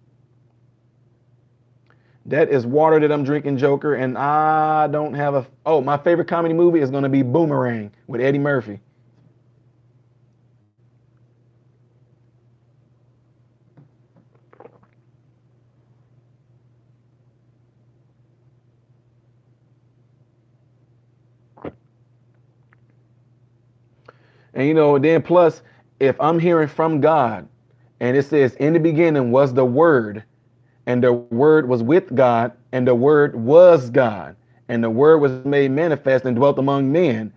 That is water that I'm drinking, Joker, and I don't have a. Oh, my favorite comedy movie is going to be Boomerang with Eddie Murphy. And then plus, if I'm hearing from God and it says in the beginning was the word, and the word was with God, and the word was God, and the word was made manifest and dwelt among men.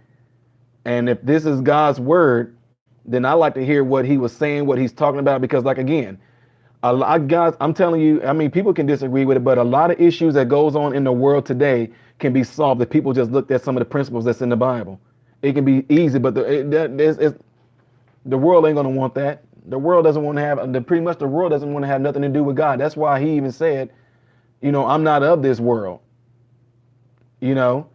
And if this is God's word, then I like to hear what he was saying, what he's talking about, because like again, a lot guys, I'm telling you, I mean, people can disagree with it, but a lot of issues that goes on in the world today can be solved if people just looked at some of the principles that's in the Bible. It can be easy, but the world ain't gonna want that. The world doesn't want to have pretty much the world doesn't want to have nothing to do with God. That's why he even said, I'm not of this world. You know,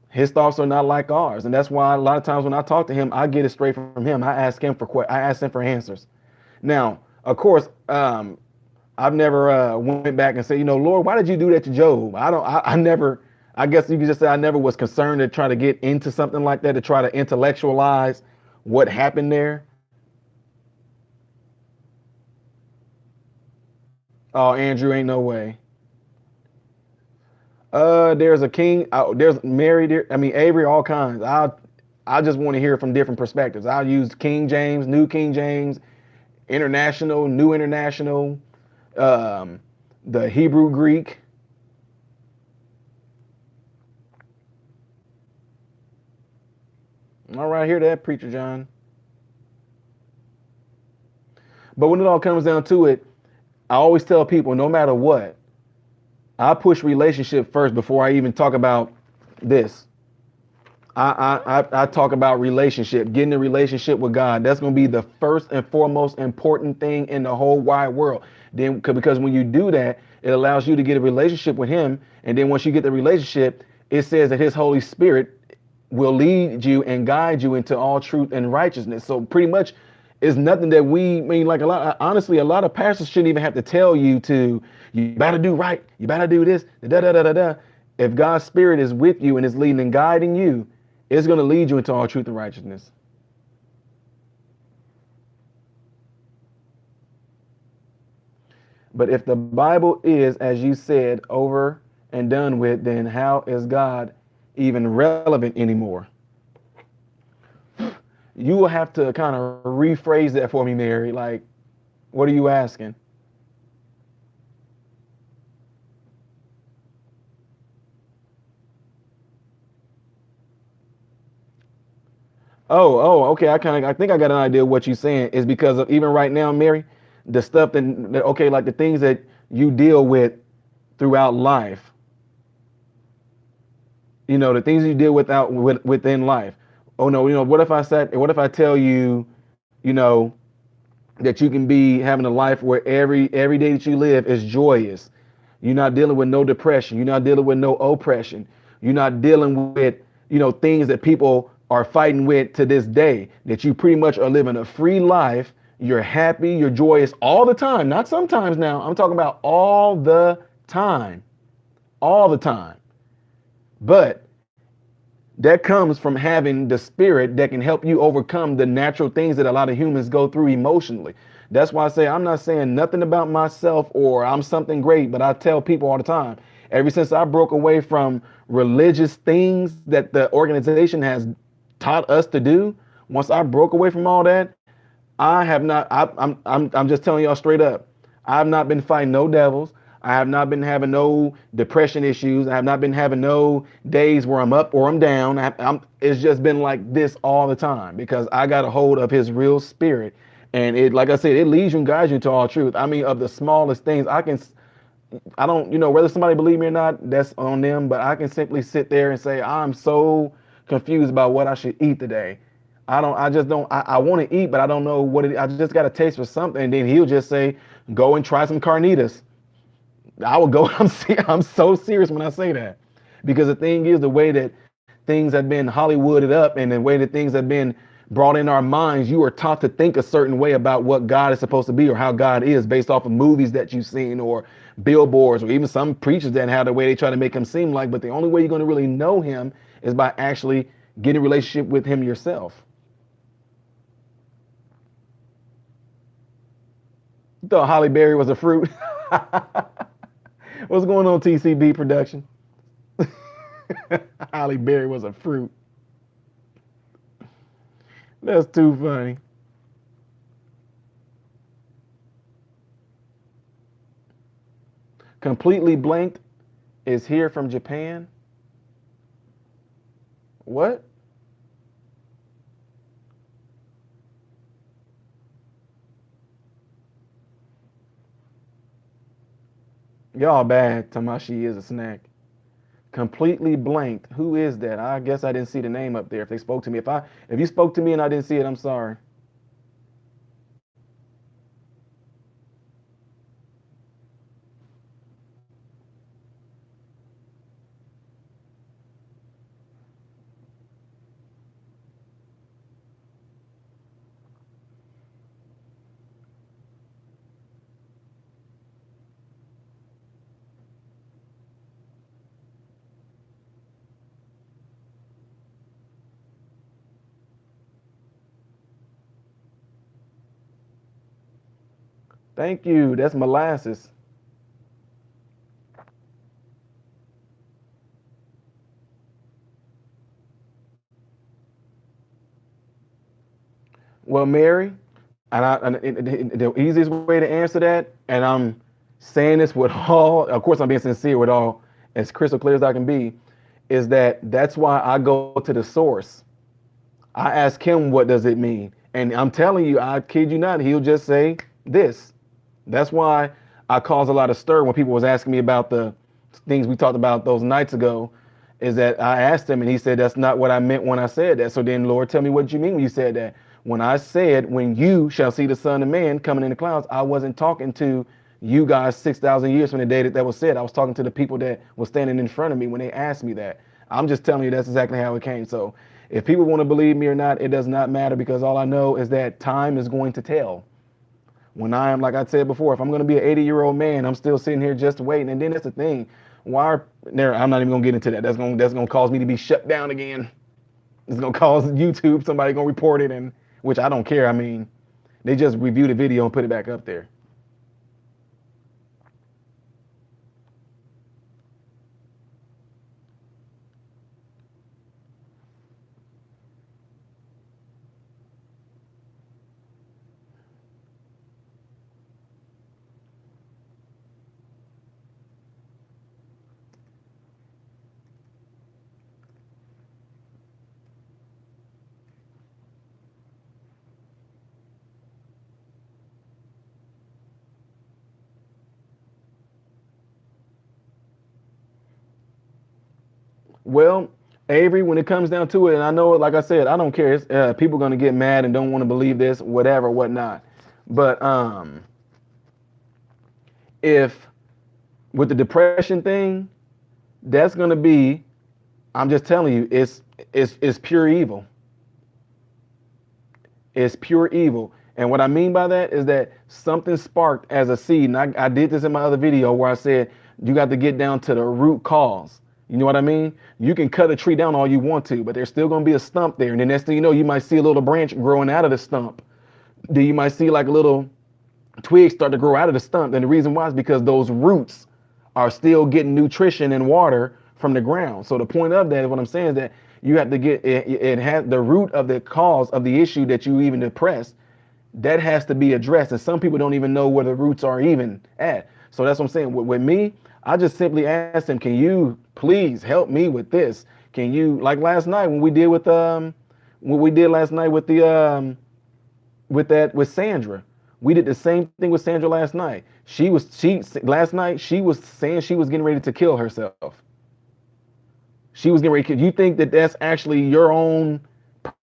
his thoughts are not like ours, and that's why a lot of times when I talk to him, I get it straight from him. I ask him for answers. Now, of course, I've never went back and said, Lord, why did you do that to Job? I never. I guess you could just say I never was concerned to try to get into something like that to try to intellectualize what happened there. Oh, Andrew, ain't no way. There's a king. There's Mary. I mean, Avery, all kinds. I just want to hear from different perspectives. I'll use King James, New King James, International, New International, um, the Hebrew Greek. All right, hear that, Preacher John. But when it all comes down to it, I always tell people, no matter what, I push relationship first before I even talk about this. I talk about relationship, getting a relationship with God. That's going to be the first and foremost important thing in the whole wide world. Then, because when you do that, it allows you to get a relationship with Him. And then once you get the relationship, it says that His Holy Spirit will lead you and guide you into all truth and righteousness. So pretty much, it's nothing that like honestly, a lot of pastors shouldn't even have to tell you you better do right, you better do this, da da da da da. If God's Spirit is with you and is leading and guiding you, it's going to lead you into all truth and righteousness. But if the Bible is, as you said, over and done with, then how is God even relevant anymore? You will have to kind of rephrase that for me, Mary. Like, what are you asking? Okay. I think I got an idea of what you're saying is because of even right now, Mary, the stuff okay, like the things that you deal with throughout life. The things you deal within life. Oh no, what if I tell you, you know, that you can be having a life where every day that you live is joyous. You're not dealing with no depression. You're not dealing with no oppression. You're not dealing with, things that people are fighting with to this day. That you pretty much are living a free life. You're happy, you're joyous all the time. Not sometimes now. I'm talking about all the time. All the time. But that comes from having the spirit that can help you overcome the natural things that a lot of humans go through emotionally. That's why I say I'm not saying nothing about myself or I'm something great, but I tell people all the time, ever since I broke away from religious things that the organization has taught us to do, once I broke away from all that, I have not. I'm just telling y'all straight up. I've not been fighting no devils. I have not been having no depression issues. I have not been having no days where I'm up or I'm down. It's just been like this all the time because I got a hold of His real Spirit, and it, like I said, it leads you and guides you to all truth. I mean, of the smallest things, I don't, whether somebody believe me or not, that's on them. But I can simply sit there and say, I'm so confused about what I should eat today. I just don't, I want to eat, but I don't know I just got a taste for something. And then He'll just say, go and try some carnitas. I will go, I'm so serious when I say that. Because the thing is, the way that things have been Hollywooded up and the way that things have been brought in our minds, you are taught to think a certain way about what God is supposed to be or how God is based off of movies that you've seen or billboards or even some preachers that have the way they try to make Him seem like. But the only way you're going to really know Him is by actually getting a relationship with Him yourself. You thought Holly Berry was a fruit? What's going on, TCB production? Holly Berry was a fruit. That's too funny. Completely blanked is here from Japan. What? Y'all bad. Tamashi is a snack. Completely blanked. Who is that? I guess I didn't see the name up there. If they spoke to me, if you spoke to me and I didn't see it, I'm sorry. Thank you. That's molasses. Well, Mary, and the easiest way to answer that, and I'm saying this with all, of course, I'm being sincere with all, as crystal clear as I can be, is that that's why I go to the source. I ask him, what does it mean? And I'm telling you, I kid you not, he'll just say this. That's why I caused a lot of stir when people was asking me about the things we talked about those nights ago. Is that I asked him and he said, that's not what I meant when I said that. So then, Lord, tell me what you mean when you said that. When I said, when you shall see the Son of Man coming in the clouds, I wasn't talking to you guys 6,000 years from the day that was said. I was talking to the people that were standing in front of me when they asked me that. I'm just telling you that's exactly how it came. So if people want to believe me or not, it does not matter, because all I know is that time is going to tell. When I am, like I said before, if I'm going to be an 80-year-old man, I'm still sitting here just waiting. And then that's the thing. Why are there? I'm not even going to get into that. That's going to cause me to be shut down again. It's going to cause YouTube, somebody going to report it, and which I don't care. I mean, they just review the video and put it back up there. Well, Avery, when it comes down to it, and I know, like I said, I don't care. People are going to get mad and don't want to believe this, whatever, whatnot. But if with the depression thing, that's going to be, I'm just telling you, it's pure evil. It's pure evil. And what I mean by that is that something sparked as a seed. And I did this in my other video where I said, you got to get down to the root cause. You know what I mean? You can cut a tree down all you want to, but there's still going to be a stump there. And the next thing you know, you might see a little branch growing out of the stump. Then you might see like a little twig start to grow out of the stump. And the reason why is because those roots are still getting nutrition and water from the ground. So the point of that is what I'm saying is that you have to get it has the root of the cause of the issue that you even depressed. That has to be addressed. And some people don't even know where the roots are even at. So that's what I'm saying. With me, I just simply asked him, can you please help me with this? Can you, like last night when we did with what we did last night with the with Sandra. We did the same thing with Sandra last night. She last night she was saying she was getting ready to kill herself. She was getting ready to kill. You think that that's actually your own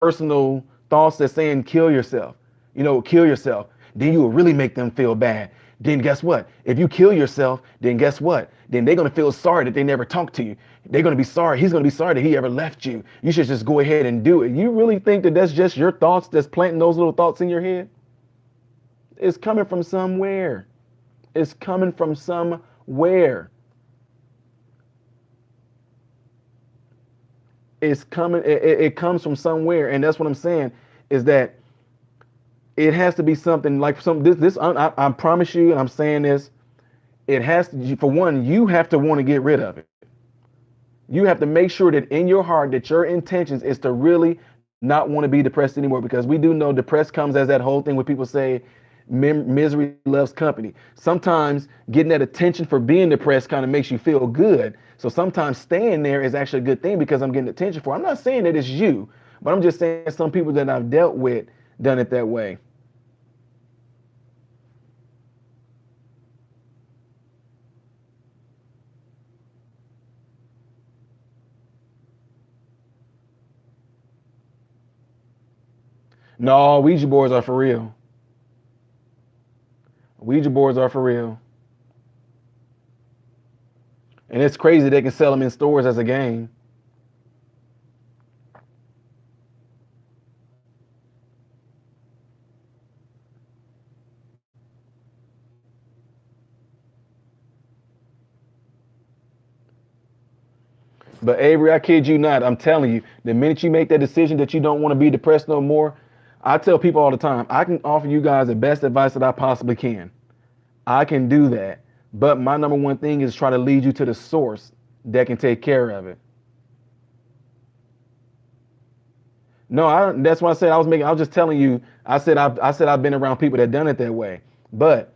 personal thoughts that's saying kill yourself? You know, kill yourself. Then you will really make them feel bad. Then guess what? If you kill yourself, then guess what? Then they're going to feel sorry that they never talked to you. They're going to be sorry. He's going to be sorry that he ever left you. You should just go ahead and do it. You really think that that's just your thoughts that's planting those little thoughts in your head? It's coming from somewhere. It's coming from somewhere. It's coming. It comes from somewhere. And that's what I'm saying is that it has to be something like I promise you, and I'm saying this, it has to, for one, you have to want to get rid of it. You have to make sure that in your heart that your intentions is to really not want to be depressed anymore, because we do know depressed comes as that whole thing where people say misery loves company. Sometimes getting that attention for being depressed kind of makes you feel good. So sometimes staying there is actually a good thing because I'm getting attention for. I'm not saying that it's you, but I'm just saying some people that I've dealt with done it that way. No, Ouija boards are for real. Ouija boards are for real. And it's crazy they can sell them in stores as a game. But Avery, I kid you not, I'm telling you, the minute you make that decision that you don't want to be depressed no more, I tell people all the time, I can offer you guys the best advice that I possibly can. I can do that. But my number one thing is try to lead you to the source that can take care of it. No, that's why I said I was just telling you, I said I've been around people that done it that way. But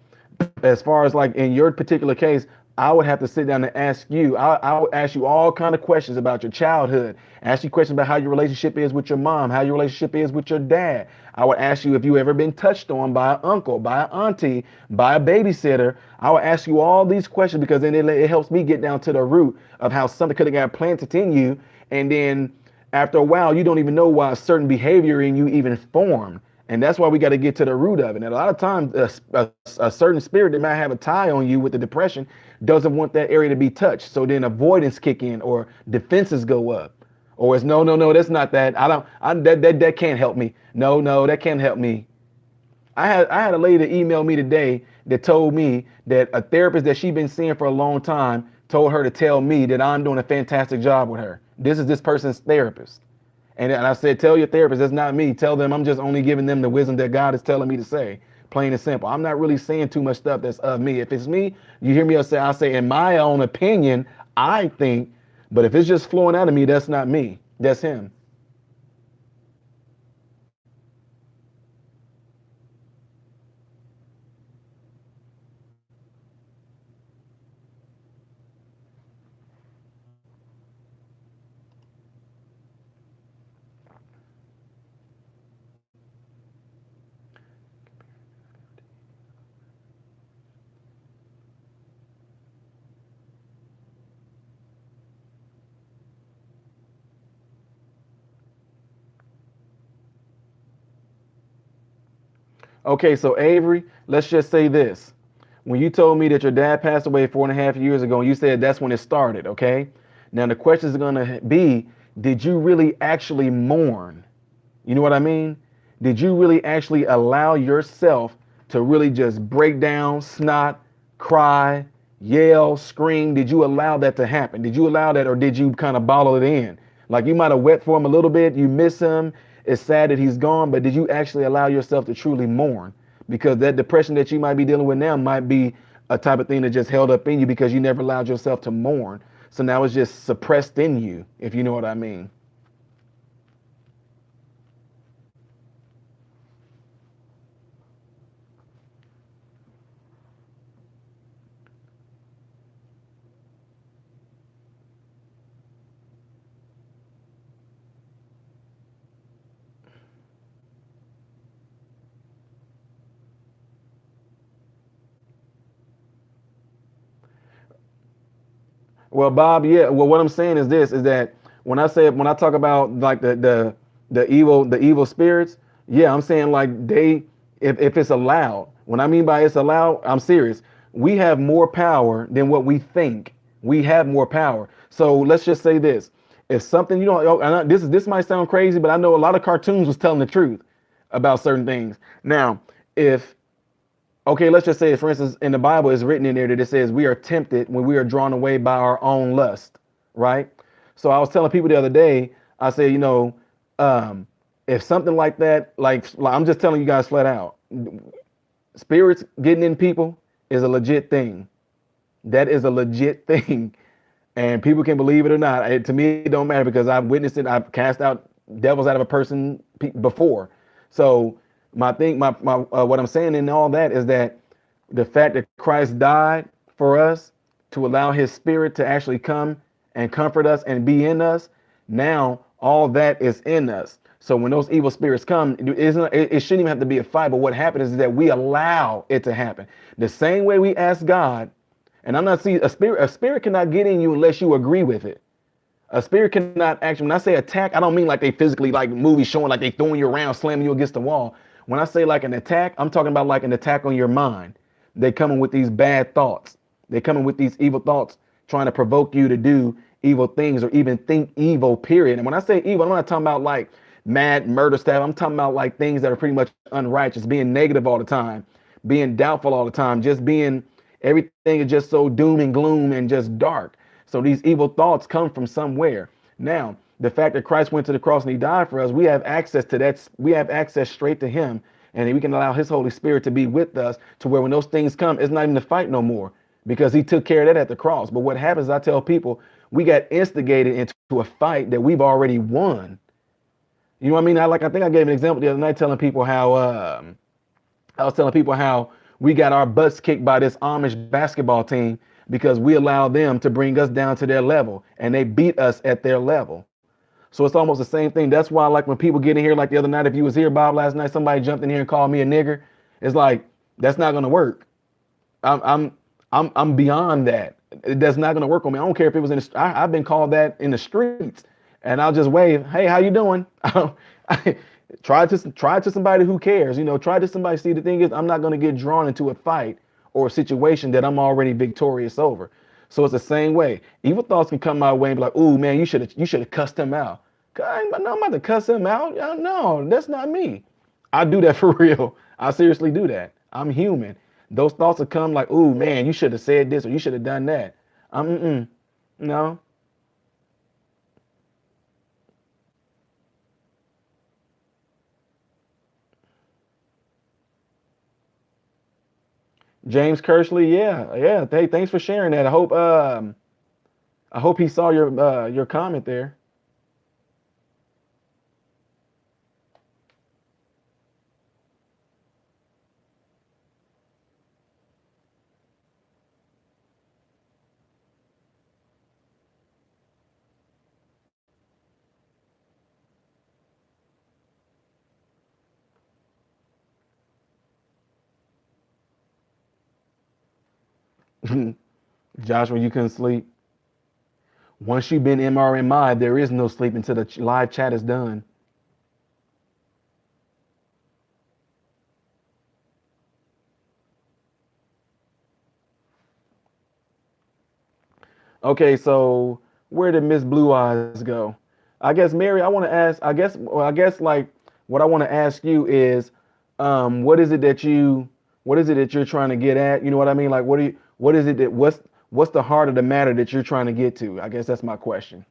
as far as like in your particular case, I would have to sit down and ask you. I would ask you all kind of questions about your childhood. Ask you questions about how your relationship is with your mom, how your relationship is with your dad. I would ask you if you ever been touched on by an uncle, by an auntie, by a babysitter. I would ask you all these questions because then it helps me get down to the root of how something could have got planted in you, and then after a while, you don't even know why a certain behavior in you even formed. And that's why we got to get to the root of it. And a lot of times, a certain spirit that might have a tie on you with the depression doesn't want that area to be touched. So then avoidance kick in, or defenses go up, or it's no, that's not that. That can't help me. No, that can't help me. I had a lady that emailed me today that told me that a therapist that she'd been seeing for a long time told her to tell me that I'm doing a fantastic job with her. This is this person's therapist. And I said, tell your therapist, that's not me. Tell them I'm just only giving them the wisdom that God is telling me to say. Plain and simple. I'm not really saying too much stuff that's of me. If it's me, you hear me I say, in my own opinion, I think, but if it's just flowing out of me, that's not me. That's him. Okay, so Avery, let's just say this. When you told me that your dad passed away 4.5 years ago, you said that's when it started, okay? Now the question is gonna be, did you really actually mourn? You know what I mean? Did you really actually allow yourself to really just break down, snot, cry, yell, scream? Did you allow that to happen? Did you allow that, or did you kind of bottle it in? Like you might have wept for him a little bit, you miss him, it's sad that he's gone, but did you actually allow yourself to truly mourn? Because that depression that you might be dealing with now might be a type of thing that just held up in you because you never allowed yourself to mourn. So now it's just suppressed in you, if you know what I mean. Well, Bob, yeah. Well, what I'm saying is this: is that when I talk about like the evil spirits, yeah, I'm saying like if it's allowed. When I mean by it's allowed, I'm serious. We have more power than what we think. We have more power. So let's just say this: if something you don't, this might sound crazy, but I know a lot of cartoons was telling the truth about certain things. Now, if okay, let's just say, for instance, in the Bible, it's written in there that it says we are tempted when we are drawn away by our own lust, right? So I was telling people the other day, I said, if something like that, like I'm just telling you guys flat out, spirits getting in people is a legit thing. That is a legit thing. And people can believe it or not. To me, it don't matter because I've witnessed it. I've cast out devils out of a person before. So what I'm saying in all that is that the fact that Christ died for us to allow his spirit to actually come and comfort us and be in us, now all that is in us. So when those evil spirits come, it shouldn't even have to be a fight. But what happens is that we allow it to happen. The same way we ask God, and I'm not seeing a spirit cannot get in you unless you agree with it. A spirit cannot actually, when I say attack, I don't mean like they physically, like movies showing like they throwing you around, slamming you against the wall. When I say like an attack, I'm talking about like an attack on your mind. They coming with these bad thoughts. They coming with these evil thoughts, trying to provoke you to do evil things or even think evil, period. And when I say evil, I'm not talking about like mad murder stuff. I'm talking about like things that are pretty much unrighteous, being negative all the time, being doubtful all the time, just being everything is just so doom and gloom and just dark. So these evil thoughts come from somewhere. Now, the fact that Christ went to the cross and he died for us, we have access to that. We have access straight to him. And we can allow his Holy Spirit to be with us to where when those things come, it's not even a fight no more because he took care of that at the cross. But what happens, I tell people, we got instigated into a fight that we've already won. You know what I mean? I think I gave an example the other night telling people how I was telling people how we got our butts kicked by this Amish basketball team because we allowed them to bring us down to their level and they beat us at their level. So it's almost the same thing. That's why, like, when people get in here, like the other night, if you was here, Bob, last night, somebody jumped in here and called me a nigger. It's like, that's not gonna work. I'm beyond that. That's not gonna work on me. I don't care if it was in the, I've been called that in the streets, and I'll just wave, hey, how you doing? Try to somebody who cares. You know, try to somebody. See, the thing is, I'm not gonna get drawn into a fight or a situation that I'm already victorious over. So it's the same way. Evil thoughts can come my way and be like, "Ooh, man, you should have cussed him out." I'm about to cuss him out. No, that's not me. I do that for real. I seriously do that. I'm human. Those thoughts will come like, "Ooh, man, you should have said this or you should have done that." No. James Kersley, yeah. Hey, thanks for sharing that. I hope he saw your comment there. Joshua, you couldn't sleep. Once you've been MRMI, there is no sleep until the live chat is done. Okay, so where did Miss Blue Eyes go? I guess Mary, I want to ask. I guess like what I want to ask you is, what is it that you're trying to get at? You know what I mean? Like, what is it that what's the heart of the matter that you're trying to get to? I guess that's my question.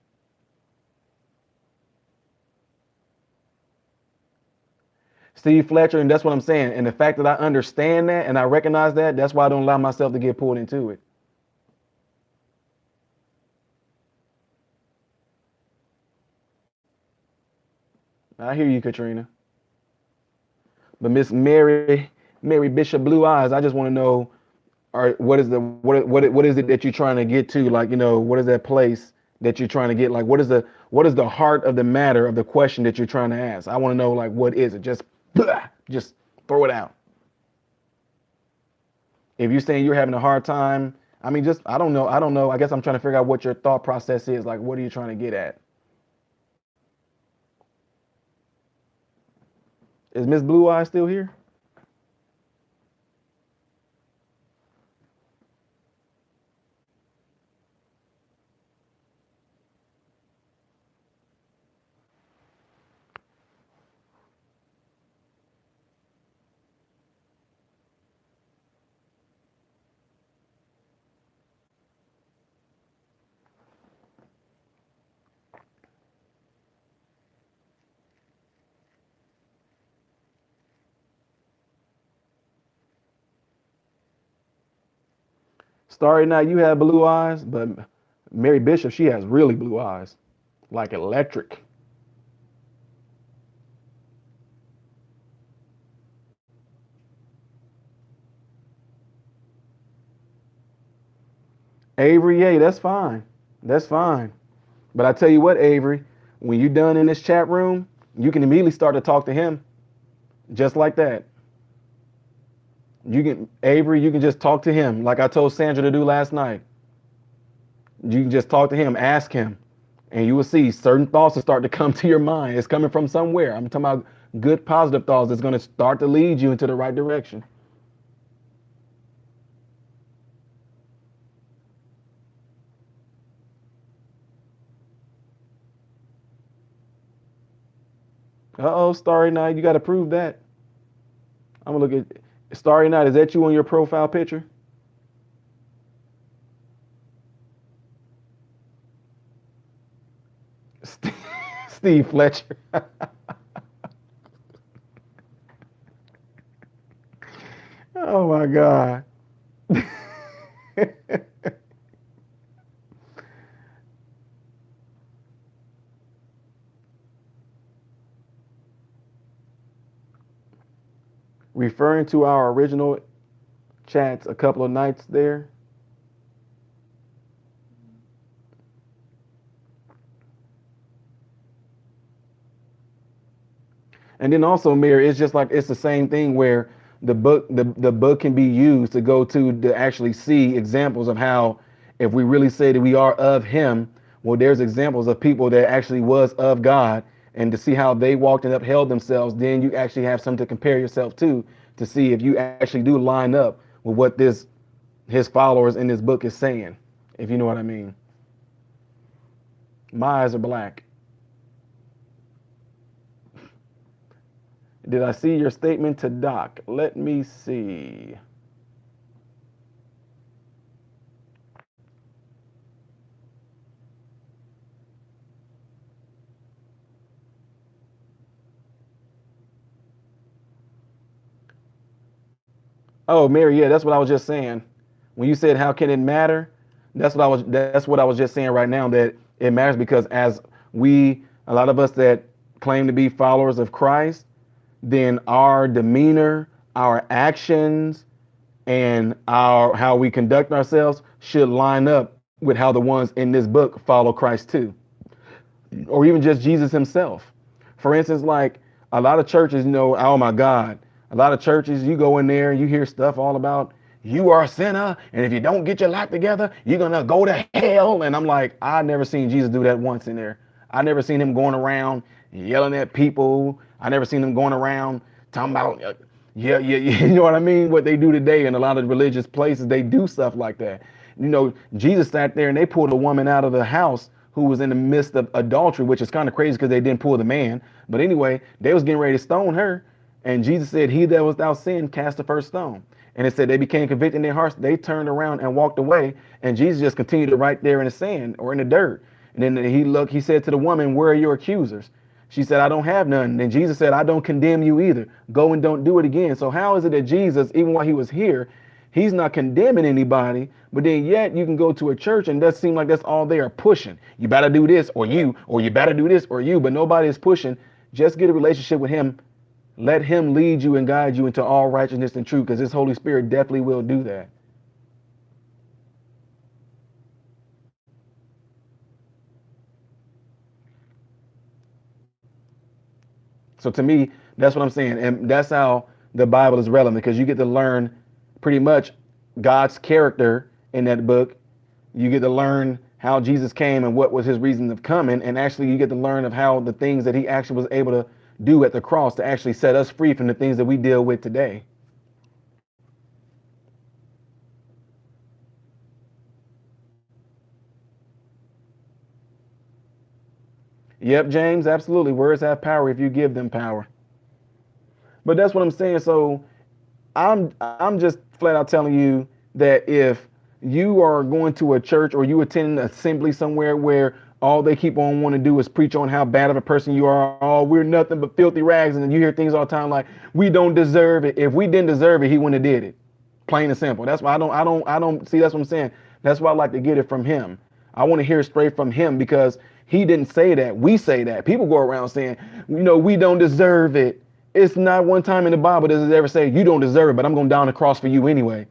Steve Fletcher, and that's what I'm saying. And the fact that I understand that and I recognize that, that's why I don't allow myself to get pulled into it. I hear you, Katrina. But Miss Mary Bishop Blue Eyes, I just want to know, what is what is it that you're trying to get to? Like, what is that place that you're trying to get? Like, what is the heart of the matter of the question that you're trying to ask? I want to know, like, what is it? Just just throw it out. If you're saying you're having a hard time, I mean, just I don't know. I guess I'm trying to figure out what your thought process is. Like, what are you trying to get at? Is Miss Blue Eyes still here? Starry Night, you have blue eyes, but Mary Bishop, she has really blue eyes, like electric. Avery, yeah, that's fine. That's fine. But I tell you what, Avery, when you're done in this chat room, you can immediately start to talk to him just like that. You can, Avery, you can just talk to him like I told Sandra to do last night. You can just talk to him, ask him, and you will see certain thoughts will start to come to your mind. It's coming from somewhere. I'm talking about good, positive thoughts that's going to start to lead you into the right direction. Uh-oh, Starry Night, you got to prove that. I'm going to look at Starry Night. Is that you on your profile picture? Steve Fletcher. Oh my God. Referring to our original chats a couple of nights there. And then also, Mayor, it's just like it's the same thing where the book can be used to go to actually see examples of how if we really say that we are of him, well, there's examples of people that actually was of God, and to see how they walked and upheld themselves, then you actually have something to compare yourself to see if you actually do line up with what this his followers in this book is saying, if you know what I mean. My eyes are black. Did I see your statement to Doc? Let me see. Oh, Mary, yeah, that's what I was just saying. When you said how can it matter? That's what I was just saying right now, that it matters because as a lot of us that claim to be followers of Christ, then our demeanor, our actions, and our how we conduct ourselves should line up with how the ones in this book follow Christ too, or even just Jesus himself. For instance, like a lot of churches, oh my God, a lot of churches, you go in there and you hear stuff all about you are a sinner, and if you don't get your life together, you're gonna go to hell. And I'm like, I never seen Jesus do that once in there. I never seen him going around yelling at people. I never seen him going around talking about, yeah, you know what I mean? What they do today in a lot of religious places, they do stuff like that. Jesus sat there and they pulled a woman out of the house who was in the midst of adultery, which is kind of crazy because they didn't pull the man. But anyway, they was getting ready to stone her. And Jesus said, he that was without sin cast the first stone. And it said they became convicted in their hearts. They turned around and walked away. And Jesus just continued to right there in the sand or in the dirt. And then he said to the woman, where are your accusers? She said, I don't have none. And Jesus said, I don't condemn you either. Go and don't do it again. So how is it that Jesus, even while he was here, he's not condemning anybody, but then yet you can go to a church and it does seem like that's all they are pushing. You better do this or you better do this or you, but nobody is pushing. Just get a relationship with him. Let him lead you and guide you into all righteousness and truth, because his Holy Spirit definitely will do that. So to me, that's what I'm saying. And that's how the Bible is relevant, because you get to learn pretty much God's character in that book. You get to learn how Jesus came and what was his reason of coming. And actually you get to learn of how the things that he actually was able to do at the cross to actually set us free from the things that we deal with today. Yep, James, absolutely. Words have power if you give them power. But that's what I'm saying. So I'm just flat out telling you that if you are going to a church or you attend an assembly somewhere where all they keep on wanting to do is preach on how bad of a person you are, oh, we're nothing but filthy rags, and then you hear things all the time like we don't deserve it. If we didn't deserve it, he wouldn't have did it. Plain and simple. That's why I don't see. That's what I'm saying. That's why I like to get it from him. I want to hear straight from him, because he didn't say that. We say that. People go around saying, we don't deserve it. It's not one time in the Bible does it ever say you don't deserve it, but I'm going down the cross for you anyway.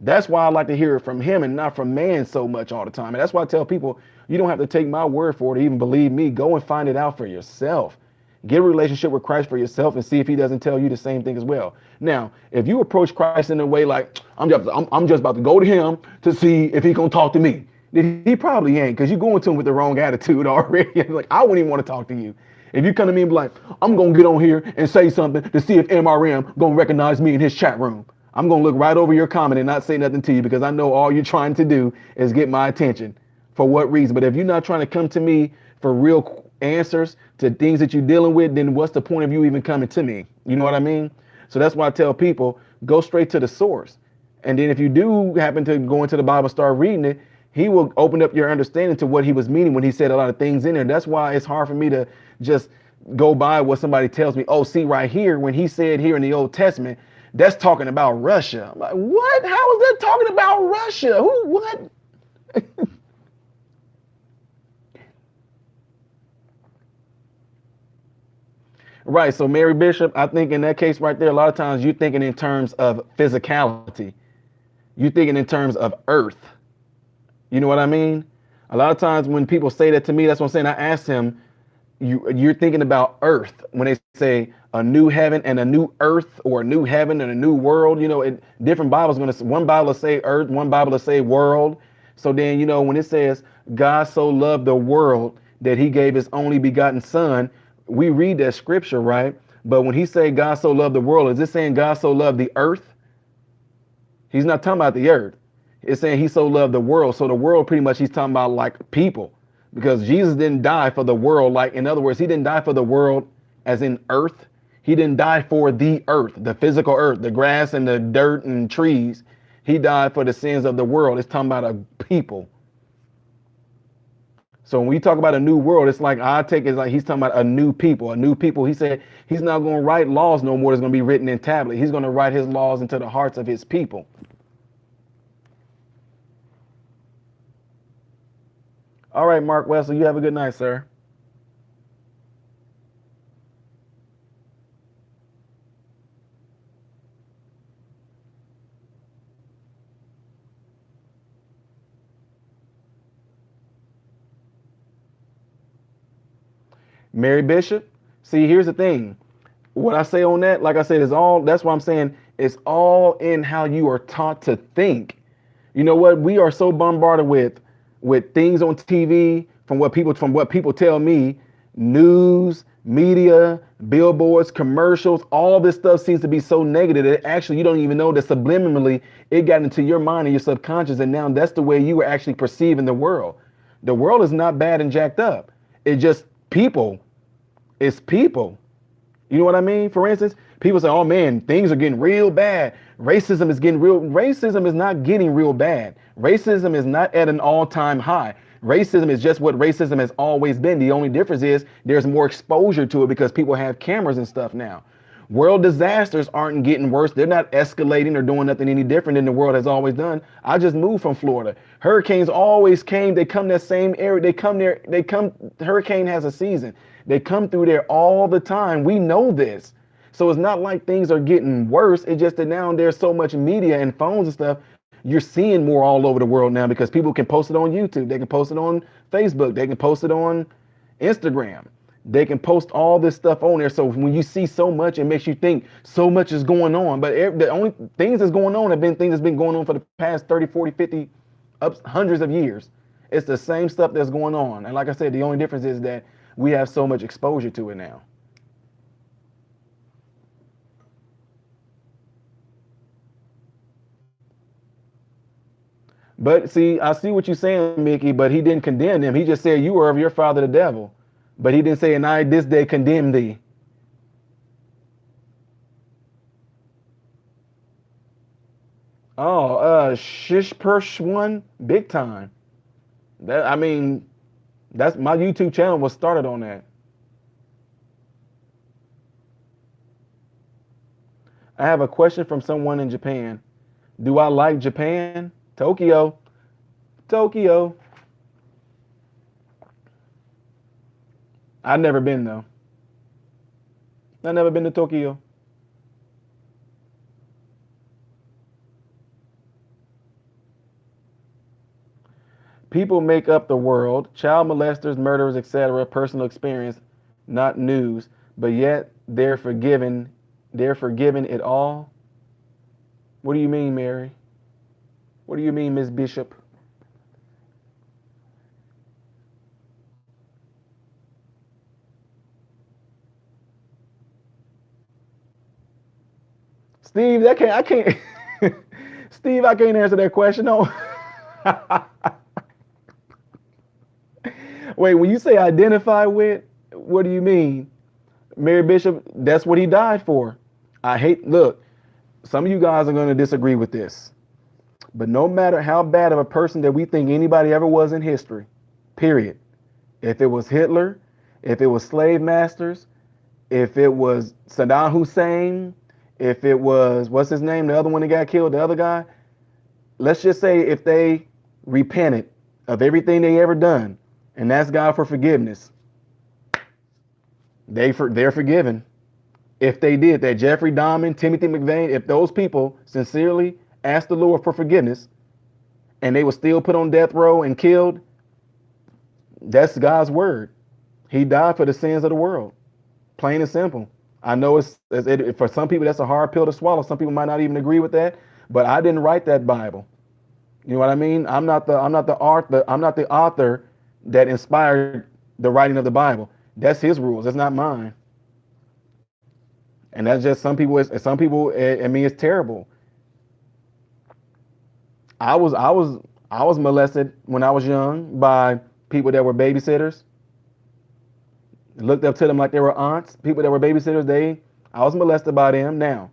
That's why I like to hear it from him and not from man so much all the time. And that's why I tell people, you don't have to take my word for it to even believe me. Go and find it out for yourself. Get a relationship with Christ for yourself and see if he doesn't tell you the same thing as well. Now, if you approach Christ in a way like, I'm just about to go to him to see if he gonna talk to me, then he probably ain't, because you're going to him with the wrong attitude already. Like, I wouldn't even want to talk to you. If you come to me and be like, I'm gonna get on here and say something to see if MRM gonna recognize me in his chat room, I'm gonna look right over your comment and not say nothing to you, because I know all you're trying to do is get my attention. For what reason? But if you're not trying to come to me for real answers to things that you're dealing with, then what's the point of you even coming to me? You know what I mean? So that's why I tell people, go straight to the source. And then if you do happen to go into the Bible, start reading it, he will open up your understanding to what he was meaning when he said a lot of things in there. That's why it's hard for me to just go by what somebody tells me. Oh, see right here, when he said here in the Old Testament, that's talking about Russia. I'm like, what? How is that talking about Russia? Who, what? Right. So Mary Bishop, I think in that case right there, a lot of times you're thinking in terms of physicality. You're thinking in terms of earth. You know what I mean? A lot of times when people say that to me, that's what I'm saying. I asked him, you're thinking about earth when they say a new heaven and a new earth, or a new heaven and a new world. You know, different Bibles going to, one Bible will say earth, one Bible will say world. So then, you know, when it says God so loved the world that he gave his only begotten son, we read that scripture, right? But when he say God so loved the world, is it saying God so loved the earth? He's not talking about the earth. It's saying he so loved the world. So the world, pretty much, he's talking about like people, because Jesus didn't die for the world. Like, in other words, he didn't die for the world as in earth. He didn't die for the earth, the physical earth, the grass and the dirt and trees. He died for the sins of the world. It's talking about a people. So when we talk about a new world, it's like, I take it like he's talking about a new people, a new people. He said he's not going to write laws no more that's going to be written in tablet. He's going to write his laws into the hearts of his people. All right, Mark Wesley, you have a good night, sir. Mary Bishop, see, here's the thing. What I say on that, like I said, is all, that's why I'm saying it's all in how you are taught to think. You know what? We are so bombarded with things on TV, from what people tell me, news, media, billboards, commercials, all this stuff seems to be so negative that actually you don't even know that subliminally it got into your mind and your subconscious, and now that's the way you are actually perceiving the world. The world is not bad and jacked up. It's just people. It's people. You know what I mean? For instance, people say, oh man, things are getting real bad. Racism is getting real. Racism is not getting real bad. Racism is not at an all-time high. Racism is just what racism has always been. The only difference is there's more exposure to it because people have cameras and stuff now. World disasters aren't getting worse. They're not escalating or doing nothing any different than the world has always done. I just moved from Florida. Hurricanes always came. They come that same area. They come there. Hurricane has a season. They come through there all the time. We know this. So it's not like things are getting worse. It's just that now there's so much media and phones and stuff. You're seeing more all over the world now because people can post it on YouTube. They can post it on Facebook. They can post it on Instagram. They can post all this stuff on there. So when you see so much, it makes you think so much is going on. But the only things that's going on have been things that's been going on for the past 30, 40, 50, hundreds of years. It's the same stuff that's going on. And like I said, the only difference is that we have so much exposure to it now. But see, I see what you're saying, Mickey, but he didn't condemn them. He just said you were of your father the devil. But he didn't say, and I this day condemn thee. Oh, Shish Persh one, big time. That, I mean, that's my YouTube channel was started on that. I have a question from someone in Japan. Do I like Japan? Tokyo. Tokyo. I've never been though. I've never been to Tokyo. People make up the world, child molesters, murderers, etc. Personal experience, not news, but yet they're forgiven. They're forgiven it all. What do you mean, Mary? What do you mean, Miss Bishop? Steve, I can't. Steve, I can't answer that question. No. Wait, when you say identify with, what do you mean? Mary Bishop, that's what he died for. Look, some of you guys are going to disagree with this, but no matter how bad of a person that we think anybody ever was in history, period. If it was Hitler, if it was slave masters, if it was Saddam Hussein, if it was, what's his name, the other one that got killed, the other guy, let's just say if they repented of everything they ever done and asked God for forgiveness, they're forgiven. If they did that, Jeffrey Dahmer, Timothy McVeigh, if those people sincerely asked the Lord for forgiveness and they were still put on death row and killed, that's God's word. He died for the sins of the world. Plain and simple. I know for some people that's a hard pill to swallow. Some people might not even agree with that, but I didn't write that Bible. You know what I mean? I'm not the author that inspired the writing of the Bible. That's his rules. That's not mine. And that's just some people. I mean, it's terrible. I was molested when I was young by people that were babysitters. Looked up to them like they were aunts. People that were babysitters, I was molested by them. Now,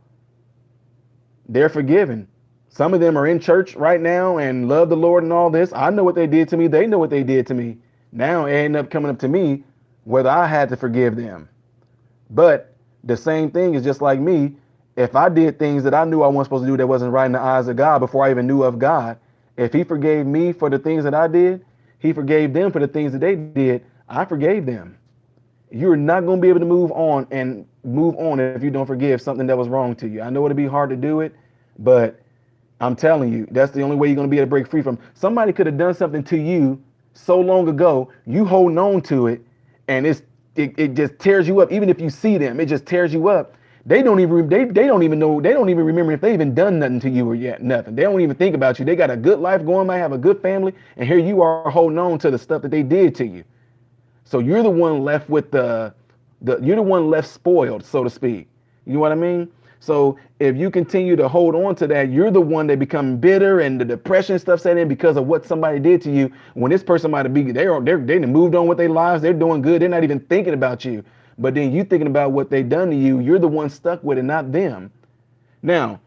they're forgiven. Some of them are in church right now and love the Lord and all this. I know what they did to me. They know what they did to me. Now it ended up coming up to me whether I had to forgive them. But the same thing is just like me. If I did things that I knew I wasn't supposed to do that wasn't right in the eyes of God before I even knew of God, if he forgave me for the things that I did, he forgave them for the things that they did. I forgave them. You're not going to be able to move on if you don't forgive something that was wrong to you. I know it'll be hard to do it, but I'm telling you, that's the only way you're going to be able to break free from. Somebody could have done something to you so long ago, you holding on to it, and it just tears you up. Even if you see them, it just tears you up. They don't even remember if they even done nothing to you or yet nothing. They don't even think about you. They got a good life going, might have a good family, and here you are holding on to the stuff that they did to you. So you're the one left with you're the one left spoiled, so to speak. You know what I mean? So if you continue to hold on to that, you're the one that become bitter and the depression stuff set in because of what somebody did to you. When this person might have they moved on with their lives, they're doing good, they're not even thinking about you. But then you thinking about what they done to you, you're the one stuck with it, not them. Now,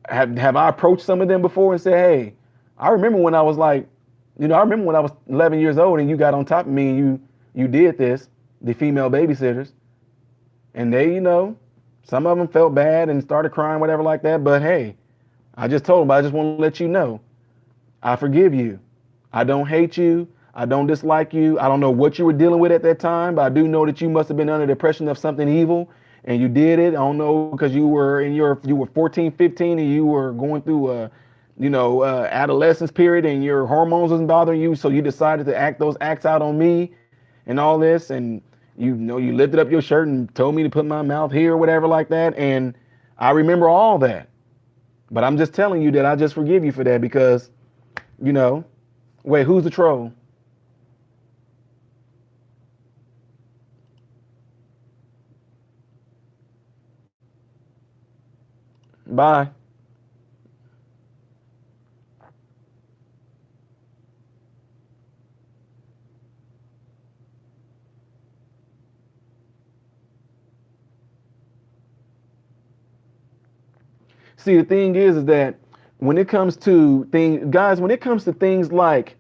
have I approached some of them before and said, hey, I remember when I was 11 years old and you got on top of me and you did this, the female babysitters, and they, some of them felt bad and started crying, whatever like that. But hey, I just told them, I just want to let you know, I forgive you. I don't hate you. I don't dislike you. I don't know what you were dealing with at that time, but I do know that you must have been under the oppression of something evil and you did it. I don't know, because you were 14, 15 and you were going through adolescence period and your hormones wasn't bothering you. So you decided to act those acts out on me and all this. And you lifted up your shirt and told me to put my mouth here or whatever like that. And I remember all that, but I'm just telling you that I just forgive you for that because, wait, who's the troll? Bye. See, the thing is that when it comes to things like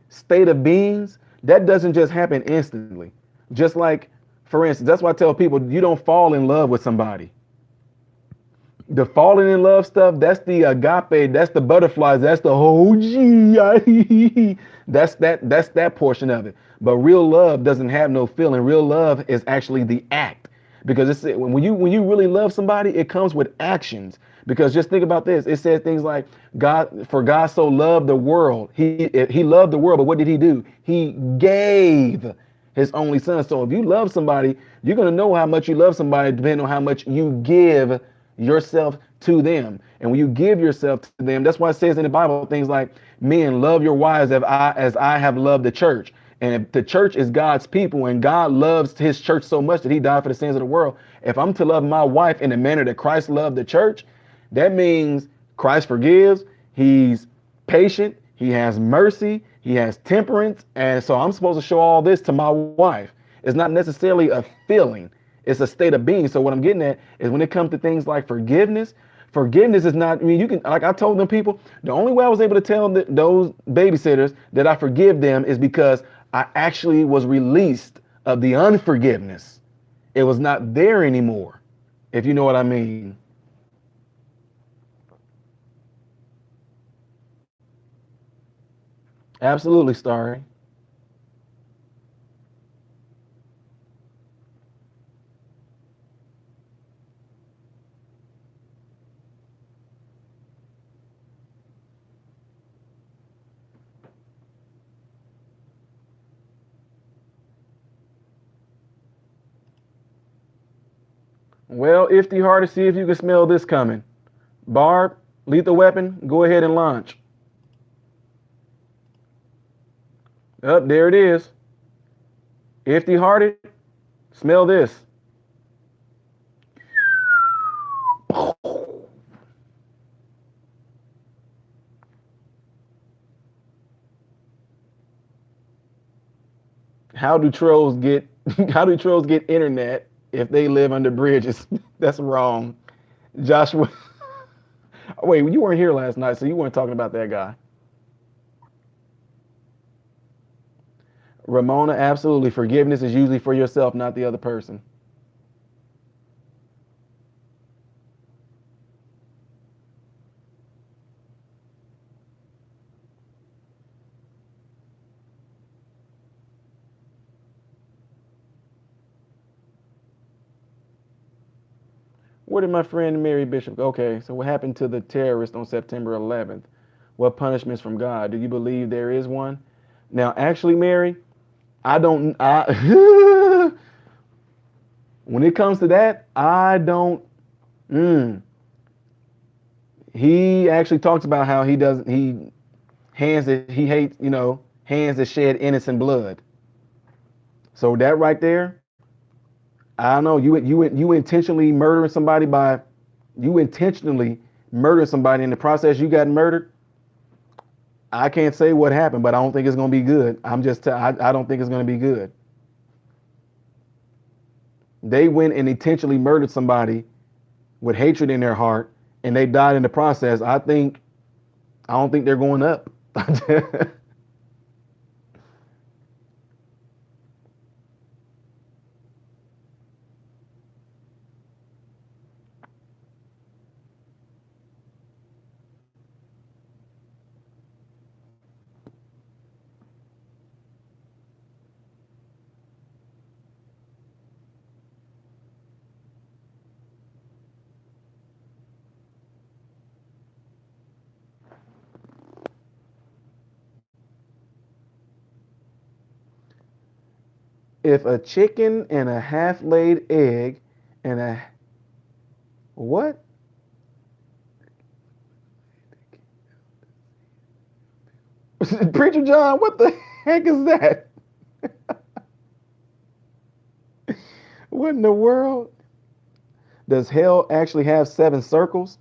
state of beings, that doesn't just happen instantly. Just like, for instance, that's why I tell people you don't fall in love with somebody. The falling in love stuff, that's the agape, that's the butterflies, that's the that's that portion of it. But real love doesn't have no feeling. Real love is actually the act, because when you really love somebody, it comes with actions. Because just think about this. It says things like God, for God so loved the world. He loved the world, but what did he do? He gave his only son. So if you love somebody, you're going to know how much you love somebody depending on how much you give yourself to them. And when you give yourself to them, that's why it says in the Bible things like, men, love your wives as I have loved the church. And if the church is God's people and God loves his church so much that he died for the sins of the world, if I'm to love my wife in the manner that Christ loved the church, that means Christ forgives, he's patient, he has mercy, he has temperance. And so I'm supposed to show all this to my wife. It's not necessarily a feeling, it's a state of being. So what I'm getting at is when it comes to things like forgiveness, forgiveness is not, I mean, you can, like I told them people, the only way I was able to tell those babysitters that I forgive them is because I actually was released of the unforgiveness. It was not there anymore, if you know what I mean. Absolutely, Starry. Well, Ifty hard to see if you can smell this coming. Barb, lethal weapon, go ahead and launch. Up there it is. Ifty hearted, smell this. How do trolls get how do trolls get internet if they live under bridges? That's wrong. Joshua. Wait, you weren't here last night, so you weren't talking about that guy. Ramona, absolutely. Forgiveness is usually for yourself, not the other person. Where did my friend Mary Bishop go? Okay, so what happened to the terrorist on September 11th? What punishments from God? Do you believe there is one? Now, actually, Mary, I don't. When it comes to that, I don't. Mm, he actually talks about how he doesn't. He hates. Hands that shed innocent blood. So that right there, I don't know. You intentionally murdering somebody by, you intentionally murdering somebody in the process. You got murdered. I can't say what happened, but I don't think it's gonna be good. I don't think it's gonna be good. They went and intentionally murdered somebody with hatred in their heart, and they died in the process. I don't think they're going up. If a chicken and a half-laid egg and a what? Preacher John, what the heck is that? What in the world? Does hell actually have seven circles?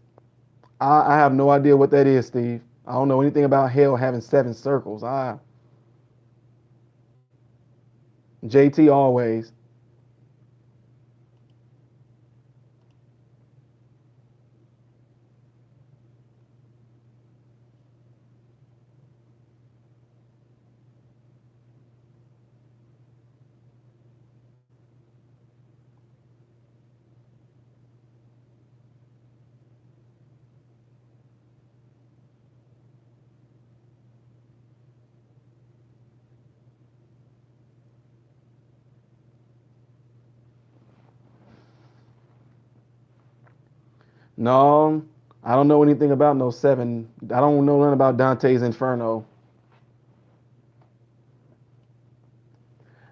I have no idea what that is, Steve. I don't know anything about hell having seven circles. JT always. No, I don't know anything about no seven. I don't know nothing about Dante's Inferno.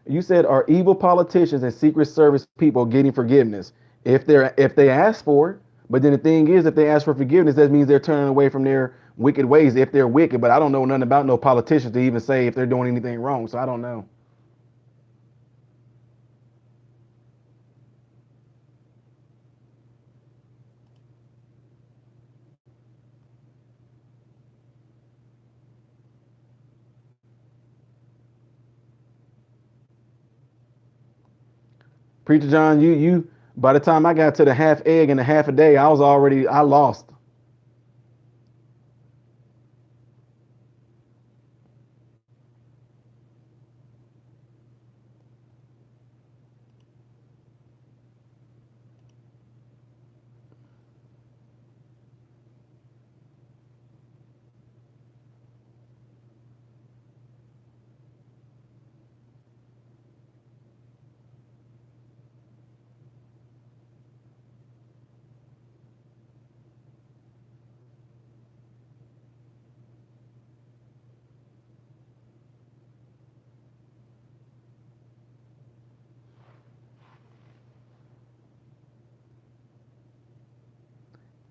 You said, are evil politicians and Secret Service people getting forgiveness if they ask for it? But then the thing is, if they ask for forgiveness, that means they're turning away from their wicked ways if they're wicked. But I don't know nothing about no politicians to even say if they're doing anything wrong. So I don't know. Preacher John, you by the time I got to the half egg and the half a day, I lost.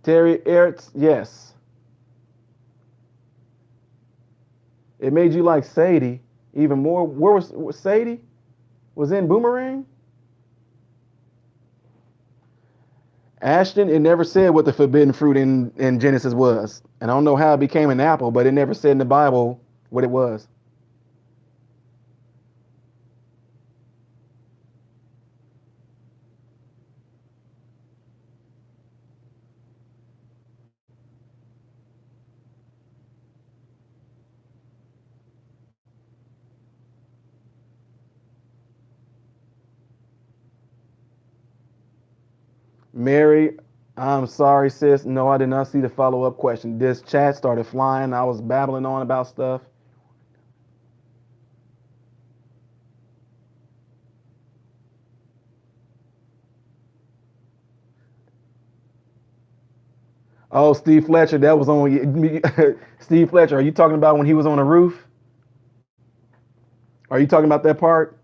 Terry Ertz, yes. It made you like Sadie even more. Where was Sadie? Was in Boomerang? Ashton, it never said what the forbidden fruit in Genesis was. And I don't know how it became an apple, but it never said in the Bible what it was. Mary, I'm sorry, sis. No, I did not see the follow up question. This chat started flying. I was babbling on about stuff. Oh, Steve Fletcher, that was on. Steve Fletcher, are you talking about when he was on the roof? Are you talking about that part?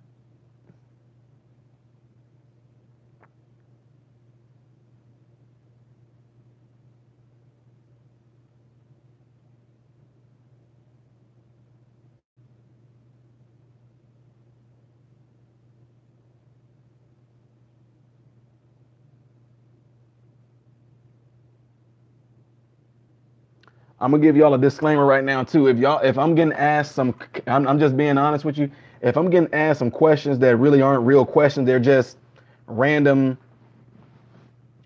I'm gonna give y'all a disclaimer right now too. If I'm getting asked I'm just being honest with you. If I'm getting asked some questions that really aren't real questions, they're just random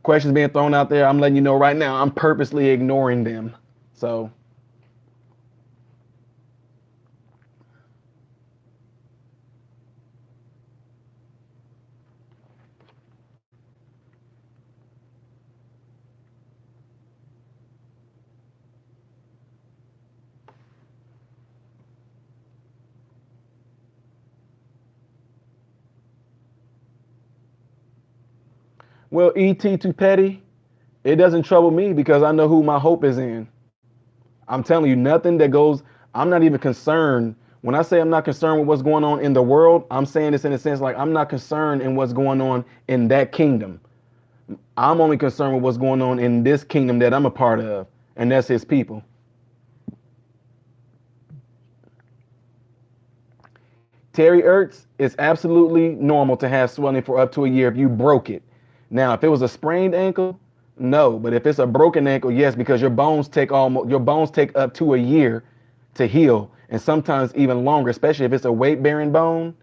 questions being thrown out there. I'm letting you know right now. I'm purposely ignoring them. So, well, Et too petty. It doesn't trouble me because I know who my hope is in. I'm telling you, nothing that goes. I'm not even concerned. When I say I'm not concerned with what's going on in the world, I'm saying this in a sense like I'm not concerned in what's going on in that kingdom. I'm only concerned with what's going on in this kingdom that I'm a part of, and that's his people. Terry Ertz, it's absolutely normal to have swelling for up to a year if you broke it. Now, if it was a sprained ankle, no. But if it's a broken ankle, yes, because your bones take up to a year to heal, and sometimes even longer, especially if it's a weight bearing bone.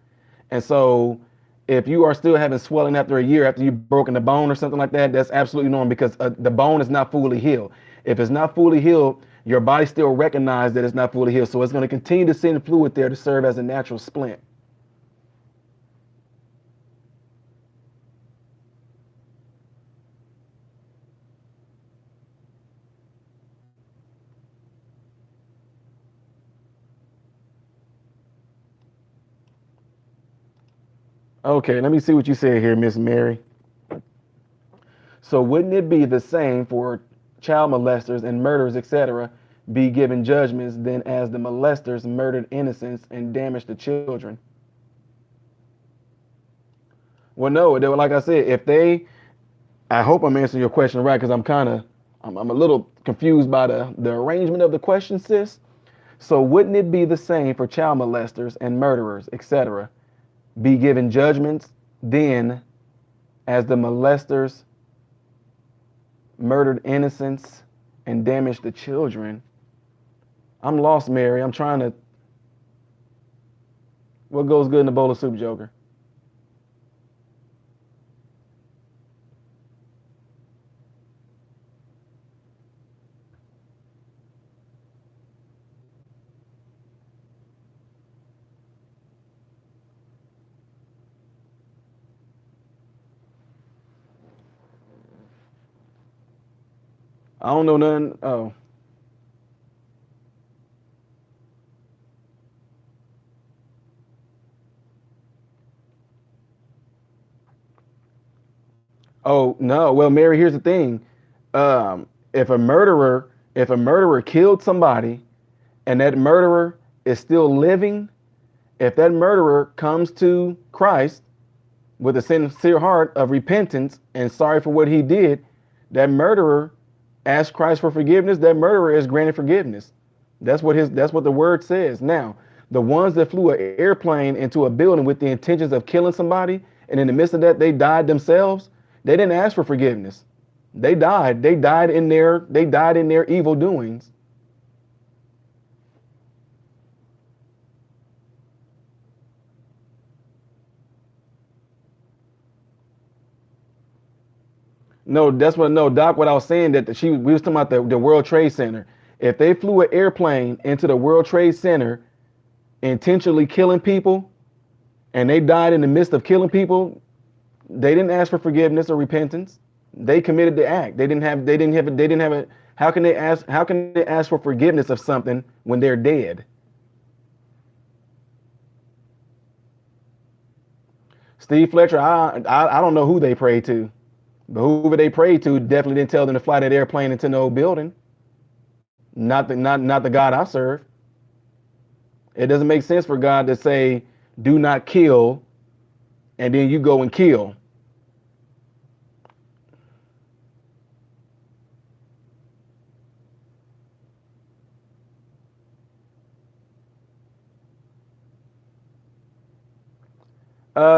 And so, if you are still having swelling after a year after you've broken the bone or something like that, that's absolutely normal because the bone is not fully healed. If it's not fully healed, your body still recognizes that it's not fully healed, so it's going to continue to send fluid there to serve as a natural splint. Okay, let me see what you said here, Miss Mary. So wouldn't it be the same for child molesters and murderers, etc., be given judgments than as the molesters murdered innocents and damaged the children? Well, no, they were, like I said, if they, I hope I'm answering your question right, because I'm a little confused by the arrangement of the question, sis. So wouldn't it be the same for child molesters and murderers, etc., be given judgments then as the molesters murdered innocents and damaged the children? I'm lost, Mary. I'm trying to. What goes good in a bowl of soup, Joker? I don't know nothing. Oh. Oh no. Well, Mary, here's the thing. If a murderer killed somebody and that murderer is still living, if that murderer comes to Christ with a sincere heart of repentance and sorry for what he did, that murderer asks Christ for forgiveness, that murderer is granted forgiveness. That's what the word says. Now, the ones that flew an airplane into a building with the intentions of killing somebody, and in the midst of that they died themselves, they didn't ask for forgiveness. They died. They died in their evil doings. No, Doc, what I was saying that we was talking about the World Trade Center. If they flew an airplane into the World Trade Center intentionally killing people and they died in the midst of killing people, they didn't ask for forgiveness or repentance. They committed the act. They didn't have it. How can they ask for forgiveness of something when they're dead? Steve Fletcher, I don't know who they prayed to, but whoever they prayed to definitely didn't tell them to fly that airplane into no building. Not the God I serve. It doesn't make sense for God to say, "Do not kill," and then you go and kill.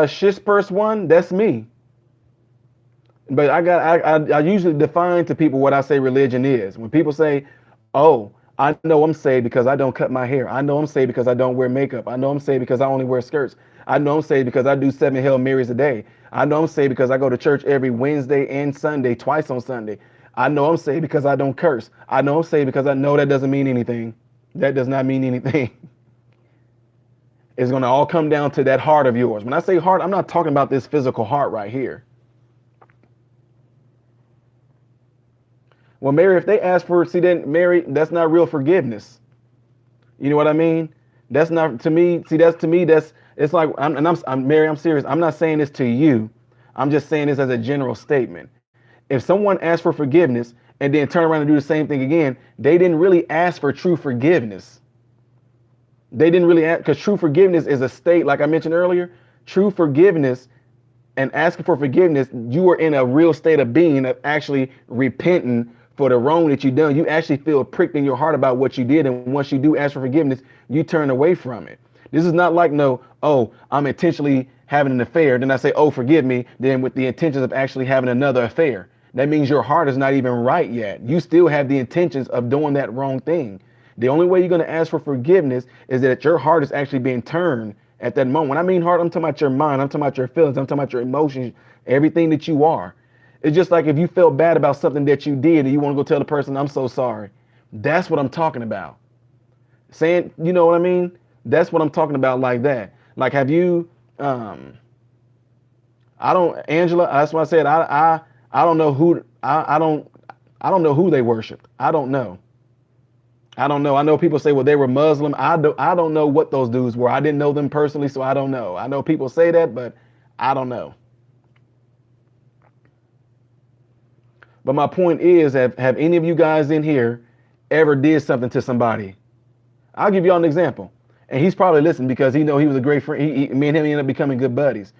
Shispers one, that's me. But I usually define to people what I say religion is. When people say, "Oh, I know I'm saved because I don't cut my hair. I know I'm saved because I don't wear makeup. I know I'm saved because I only wear skirts. I know I'm saved because I do 7 Hail Marys a day. I know I'm saved because I go to church every Wednesday and Sunday, twice on Sunday. I know I'm saved because I don't curse. I know I'm saved because I know that doesn't mean anything. That does not mean anything." It's going to all come down to that heart of yours. When I say heart, I'm not talking about this physical heart right here. Well, Mary, if they ask for, see, then Mary, that's not real forgiveness. You know what I mean? That's not to me. See, that's to me. That's it's like, I'm Mary. I'm serious. I'm not saying this to you. I'm just saying this as a general statement. If someone asks for forgiveness and then turn around and do the same thing again, they didn't really ask for true forgiveness. They didn't really ask, because true forgiveness is a state, like I mentioned earlier. True forgiveness and asking for forgiveness, you are in a real state of being, of actually repenting for the wrong that you done. You actually feel pricked in your heart about what you did, and once you do ask for forgiveness, you turn away from it. This is not like, no, oh, I'm intentionally having an affair, then I say, oh, forgive me, then with the intentions of actually having another affair. That means your heart is not even right yet. You still have the intentions of doing that wrong thing. The only way you're going to ask for forgiveness is that your heart is actually being turned at that moment. When I mean heart, I'm talking about your mind, I'm talking about your feelings, I'm talking about your emotions, everything that you are. It's just like if you felt bad about something that you did and you want to go tell the person, I'm so sorry. That's what I'm talking about. Saying, you know what I mean? That's what I'm talking about, like that. Like, have you, I don't, Angela, that's why I said, I don't know who, I don't know who they worshiped. I don't know. I don't know. I know people say, well, they were Muslim. I don't know what those dudes were. I didn't know them personally, so I don't know. I know people say that, but I don't know. But my point is, have any of you guys in here ever did something to somebody? I'll give y'all an example. And he's probably listening because he know he was a great friend. Me and him ended up becoming good buddies.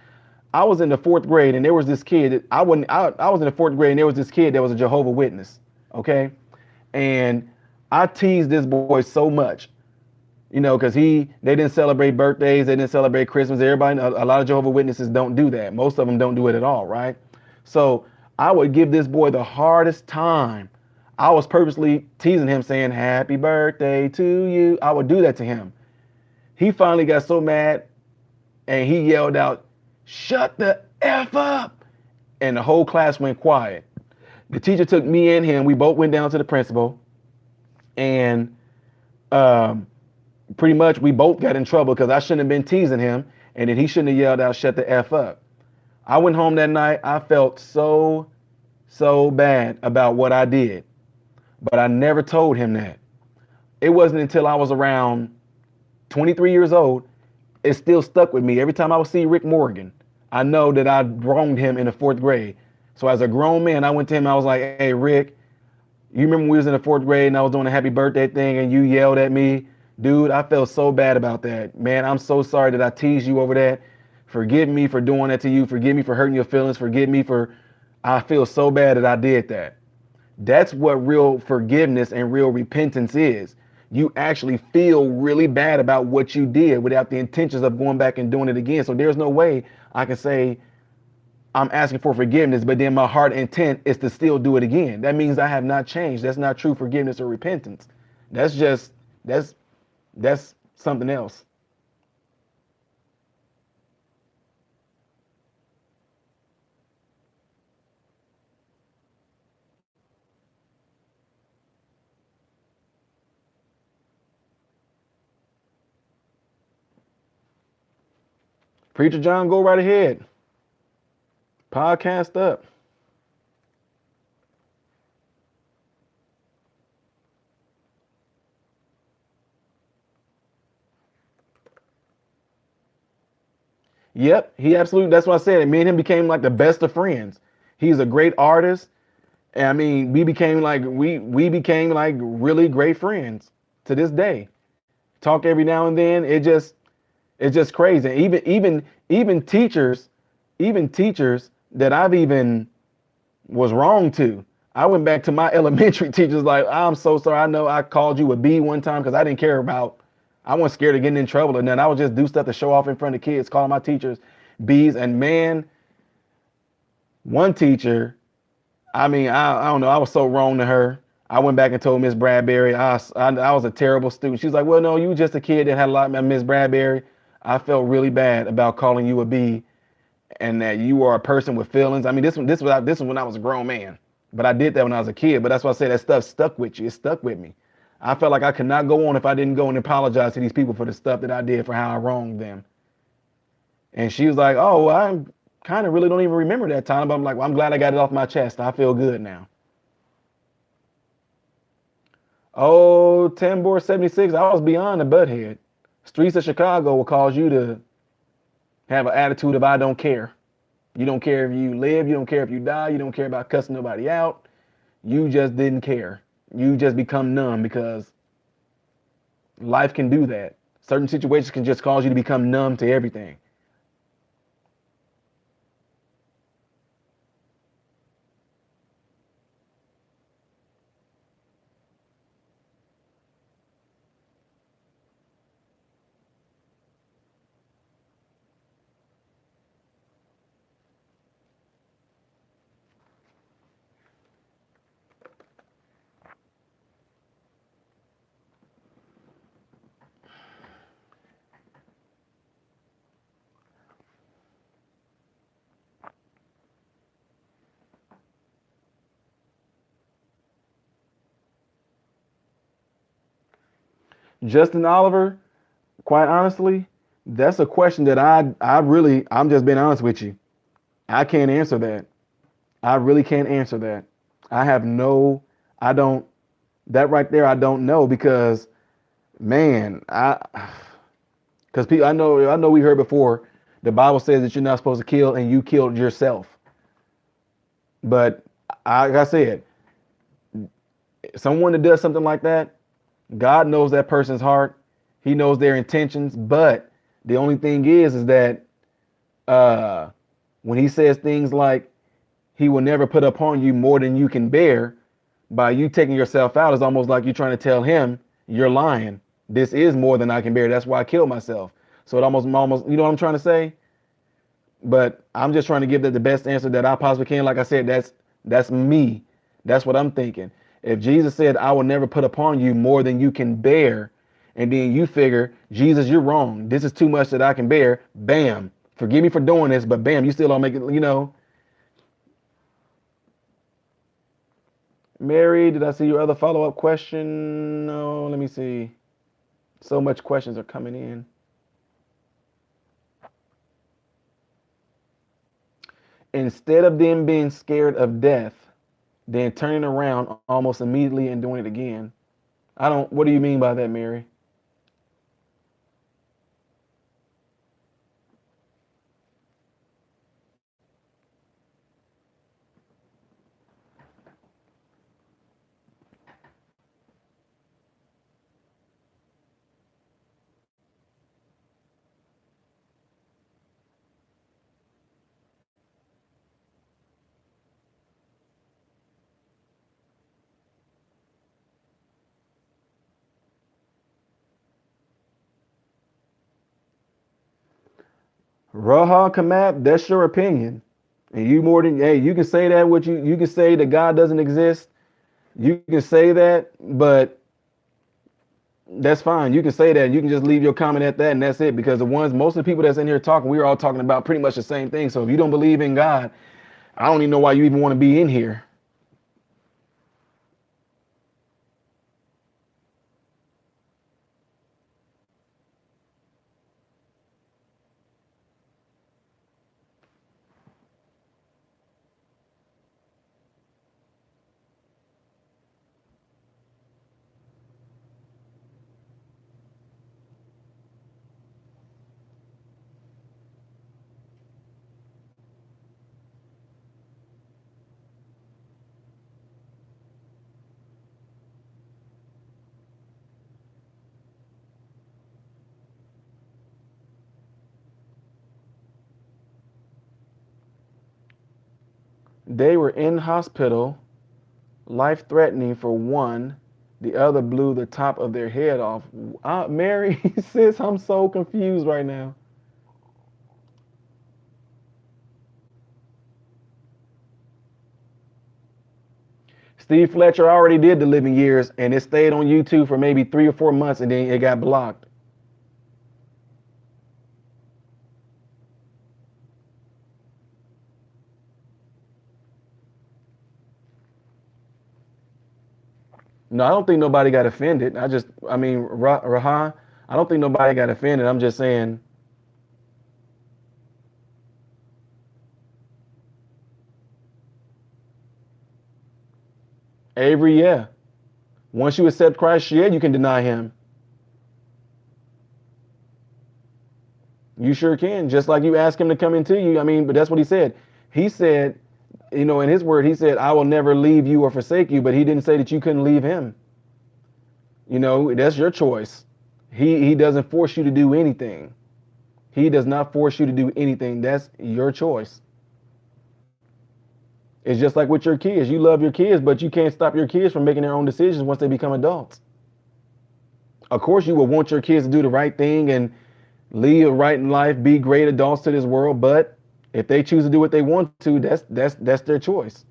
I was in the fourth grade and there was this kid. I was in the fourth grade and there was this kid that was a Jehovah's Witness. Okay. And I teased this boy so much, because they didn't celebrate birthdays, they didn't celebrate Christmas. Everybody, a lot of Jehovah's Witnesses don't do that. Most of them don't do it at all, right? So I would give this boy the hardest time. I was purposely teasing him, saying, "Happy birthday to you." I would do that to him. He finally got so mad and he yelled out, "Shut the F up." And the whole class went quiet. The teacher took me and him. We both went down to the principal. And pretty much we both got in trouble because I shouldn't have been teasing him. And then he shouldn't have yelled out, "Shut the F up." I went home that night. I felt so bad about what I did. But I never told him that. It wasn't until I was around 23 years old, it still stuck with me. Every time I would see Rick Morgan, I know that I wronged him in the fourth grade. So as a grown man, I went to him. I was like, "Hey, Rick, you remember when we was in the fourth grade and I was doing a happy birthday thing and you yelled at me? Dude, I felt so bad about that. Man, I'm so sorry that I teased you over that. Forgive me for doing that to you. Forgive me for hurting your feelings. Forgive me I feel so bad that I did that." That's what real forgiveness and real repentance is. You actually feel really bad about what you did without the intentions of going back and doing it again. So there's no way I can say I'm asking for forgiveness, but then my heart intent is to still do it again. That means I have not changed. That's not true forgiveness or repentance. That's something else. Preacher John, go right ahead. Podcast up. Yep, he absolutely. That's what I said. Me and him became like the best of friends. He's a great artist. And I mean, we became like really great friends to this day. Talk every now and then. It's just crazy. Even teachers, that I've even was wrong to. I went back to my elementary teachers like, "I'm so sorry. I know I called you a B one time because I didn't care about. I wasn't scared of getting in trouble or nothing. I would just do stuff to show off in front of kids, calling my teachers B's." And man, one teacher, I mean, I don't know. I was so wrong to her. I went back and told Miss Bradbury I was a terrible student. She's like, "Well, no, you were just a kid that had a lot of Miss Bradbury. I felt really bad about calling you a B, and that you are a person with feelings." I mean, this was when I was a grown man, but I did that when I was a kid. But that's why I say that stuff stuck with you. It stuck with me. I felt like I could not go on if I didn't go and apologize to these people for the stuff that I did, for how I wronged them. And she was like, "Oh, well, I kind of really don't even remember that time." But I'm like, "Well, I'm glad I got it off my chest. I feel good now." Oh, Tambor 76, I was beyond the butthead. Streets of Chicago will cause you to have an attitude of "I don't care." You don't care if you live, you don't care if you die, you don't care about cussing nobody out. You just didn't care. You just become numb because life can do that. Certain situations can just cause you to become numb to everything. Justin Oliver, quite honestly, that's a question that I'm just being honest with you. I can't answer that. I really can't answer that. I have no, I don't, that right there, I don't know because, man, because people, I know we heard before, the Bible says that you're not supposed to kill and you killed yourself. But Like I said, someone that does something like that, God knows that person's heart. He knows their intentions. But the only thing is that uh, when he says things like he will never put upon you more than you can bear, by you taking yourself out, is almost like you're trying to tell him you're lying. This is more than I can bear. That's why I killed myself. So it almost, you know what I'm trying to say? But I'm just trying to give the best answer that I possibly can. Like I said, that's me. That's what I'm thinking. If Jesus said, I will never put upon you more than you can bear, and then you figure, Jesus, you're wrong. This is too much that I can bear. Bam. Forgive me for doing this, but bam, you still don't make it, you know. Mary, did I see your other follow-up question? No, let me see. So much questions are coming in. Instead of them being scared of death, then turning around almost immediately and doing it again. What do you mean by that, Mary? Raha Kamat, that's your opinion. And you more than, hey, you can say that you can say that God doesn't exist. You can say that, but that's fine. You can say that. You can just leave your comment at that, and that's it. Because most of the people that's in here talking, we're all talking about pretty much the same thing. So if you don't believe in God, I don't even know why you even want to be in here. They were in hospital, life threatening for one. The other blew the top of their head off. Mary, sis, I'm so confused right now. Steve Fletcher already did The Living Years, and it stayed on YouTube for maybe 3 or 4 months, and then it got blocked. No, I don't think nobody got offended. I mean, Raha, I don't think nobody got offended. I'm just saying, Avery, yeah. Once you accept Christ, yeah, you can deny him. You sure can. Just like you ask him to come into you. I mean, but that's what he said. He said, in his word, he said, I will never leave you or forsake you, but he didn't say that you couldn't leave him. That's your choice. He doesn't force you to do anything. He does not force you to do anything. That's your choice. It's just like with your kids. You love your kids, but you can't stop your kids from making their own decisions once they become adults. Of course, you will want your kids to do the right thing and lead a right in life, be great adults to this world. But if they choose to do what they want to, that's their choice.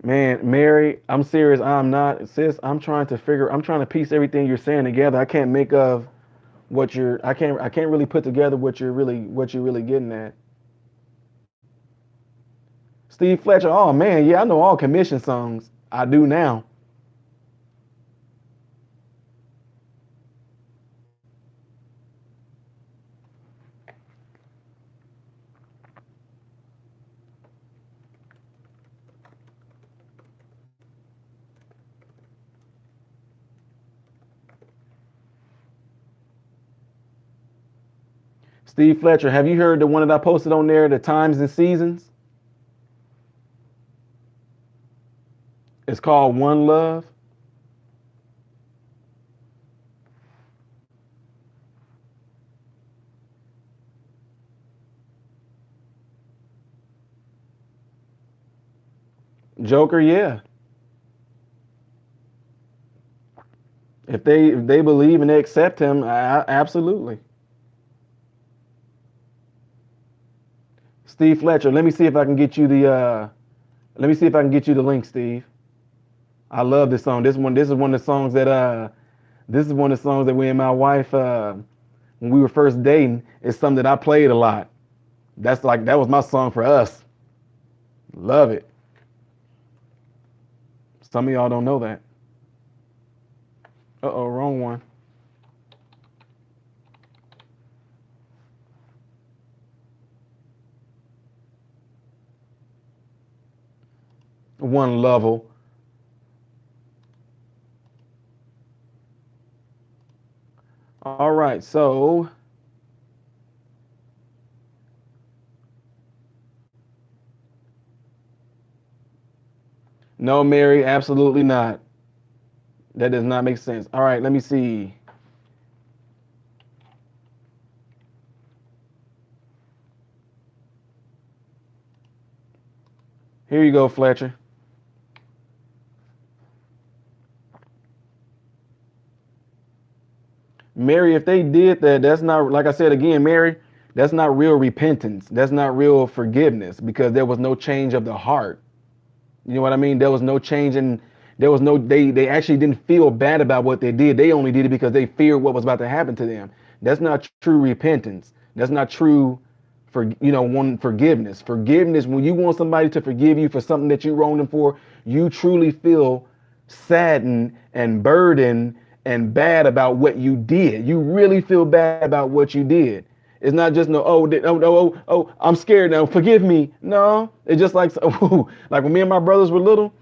Man, Mary, I'm serious. I'm not, sis. I'm trying to piece everything you're saying together. I can't make of I can't really put together what you're really getting at. Steve Fletcher, oh man, yeah, I know all commission songs. I do now. Steve Fletcher, have you heard the one that I posted on there, the times and seasons? It's called One Love. Joker, yeah. If they believe and they accept him, absolutely. Steve Fletcher, let me see if I can get you the let me see if I can get you the link, Steve. I love this song. This is one of the songs that this is one of the songs that we and my wife when we were first dating, it's something that I played a lot. That was my song for us. Love it. Some of y'all don't know that. Uh-oh, wrong one. One level. All right, so no, Mary, absolutely not. That does not make sense. All right, let me see. Here you go, Fletcher. Mary, if they did that, that's not, like I said again, Mary, that's not real repentance. That's not real forgiveness because there was no change of the heart. You know what I mean? There was no change in, there was no, they actually didn't feel bad about what they did. They only did it because they feared what was about to happen to them. That's not true repentance. That's not true one forgiveness. Forgiveness, when you want somebody to forgive you for something that you wronged them for, you truly feel saddened and burdened and bad about what you did. You really feel bad about what you did. It's not just no, I'm scared now, forgive me. No, it's just like, like when me and my brothers were little,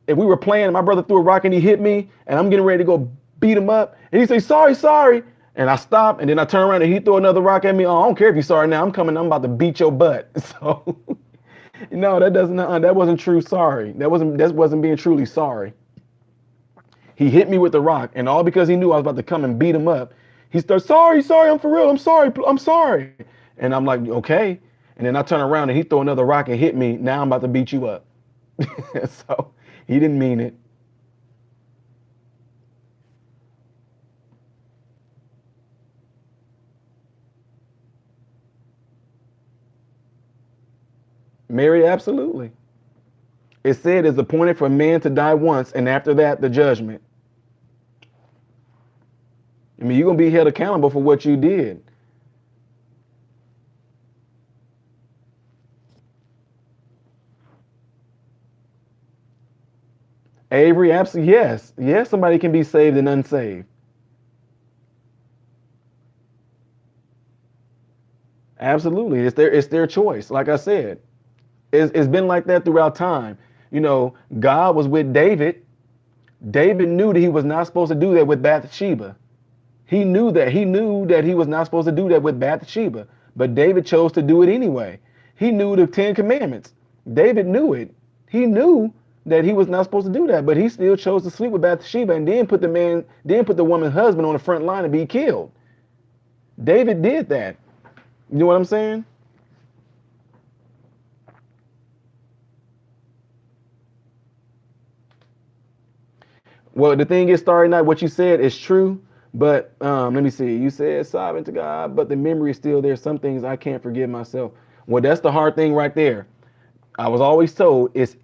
if we were playing, my brother threw a rock and he hit me, and I'm getting ready to go beat him up, and he say, sorry, sorry. And I stop, and then I turn around and he throw another rock at me. Oh, I don't care if you're sorry now. I'm coming. I'm about to beat your butt. So, no, that wasn't true. Sorry. That wasn't being truly sorry. He hit me with the rock, and all because he knew I was about to come and beat him up. He starts, sorry, sorry, I'm for real. I'm sorry. I'm sorry. And I'm like, okay. And then I turn around and he throw another rock and hit me. Now I'm about to beat you up. So he didn't mean it. Mary, absolutely. It said it's appointed for man to die once, and after that, the judgment. I mean, you're going to be held accountable for what you did. Avery, absolutely, yes. Yes, somebody can be saved and unsaved. Absolutely. It's their choice. Like I said, it's been like that throughout time. God was with David. David knew that he was not supposed to do that with Bathsheba. He knew that. He knew that he was not supposed to do that with Bathsheba. But David chose to do it anyway. He knew the Ten Commandments. David knew it. He knew that he was not supposed to do that, but he still chose to sleep with Bathsheba and then put the woman's husband on the front line to be killed. David did that. You know what I'm saying? Well, the thing is, Starry Night, what you said is true, but let me see. You said sovereign to God, but the memory is still there. Some things I can't forgive myself. Well, that's the hard thing right there. I was always told it's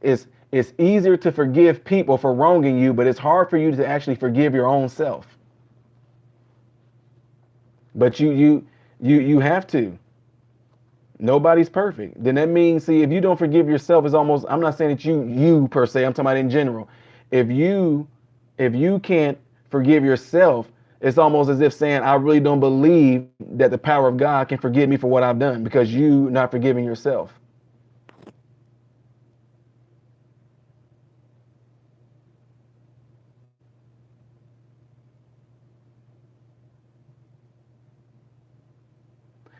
easier to forgive people for wronging you, but it's hard for you to actually forgive your own self. But you have to. Nobody's perfect. Then that means, see, if you don't forgive yourself, it's almost, I'm not saying that you per se, I'm talking about in general. If you can't forgive yourself, it's almost as if saying, I really don't believe that the power of God can forgive me for what I've done because you not forgiving yourself.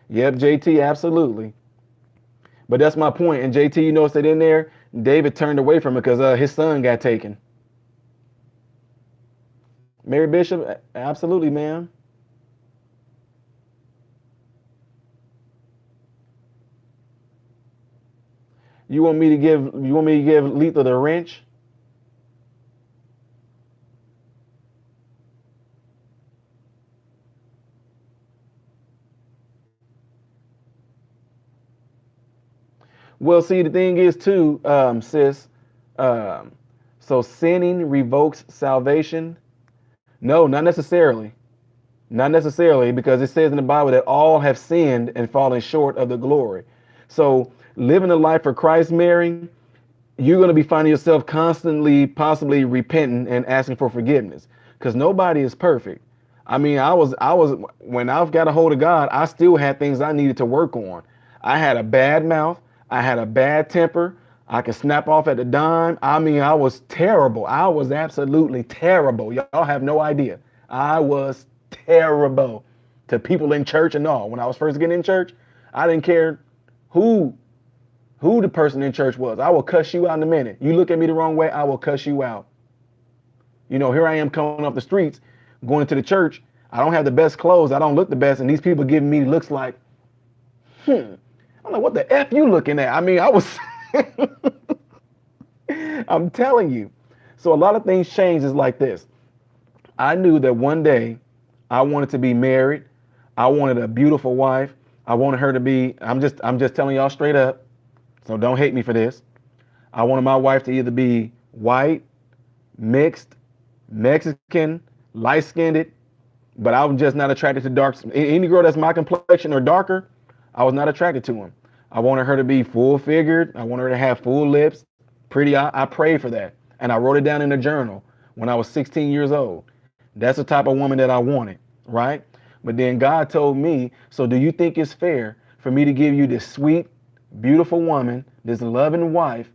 Yep, JT, absolutely. But that's my point. And JT, you notice that in there, David turned away from it because his son got taken. Mary Bishop, absolutely, ma'am. You want me to give Lethal the wrench? Well, see, the thing is too, sis. Um, so sinning revokes salvation? No, not necessarily. Not necessarily, because it says in the Bible that all have sinned and fallen short of the glory. So living a life for Christ, Mary, you're going to be finding yourself constantly, possibly repenting and asking for forgiveness, because nobody is perfect. I mean, I was when I got a hold of God, I still had things I needed to work on. I had a bad mouth. I had a bad temper. I could snap off at a dime. I mean, I was terrible. I was absolutely terrible. Y'all have no idea. I was terrible to people in church and all. When I was first getting in church, I didn't care who who the person in church was. I will cuss you out in a minute. You look at me the wrong way, I will cuss you out. You know, here I am coming off the streets, going into the church. I don't have the best clothes. I don't look the best. And these people giving me looks like, I'm like, what the F you looking at? I mean, I was, I'm telling you. So a lot of things change is like this. I knew that one day I wanted to be married. I wanted a beautiful wife. I wanted her to be, I'm just telling y'all straight up. So don't hate me for this. I wanted my wife to either be white, mixed, Mexican, light skinned, but I was just not attracted to dark. Any girl that's my complexion or darker, I was not attracted to him. I wanted her to be full figured. I wanted her to have full lips, pretty. I prayed for that. And I wrote it down in a journal when I was 16 years old. That's the type of woman that I wanted, right? But then God told me, so do you think it's fair for me to give you this sweet, beautiful woman, this loving wife,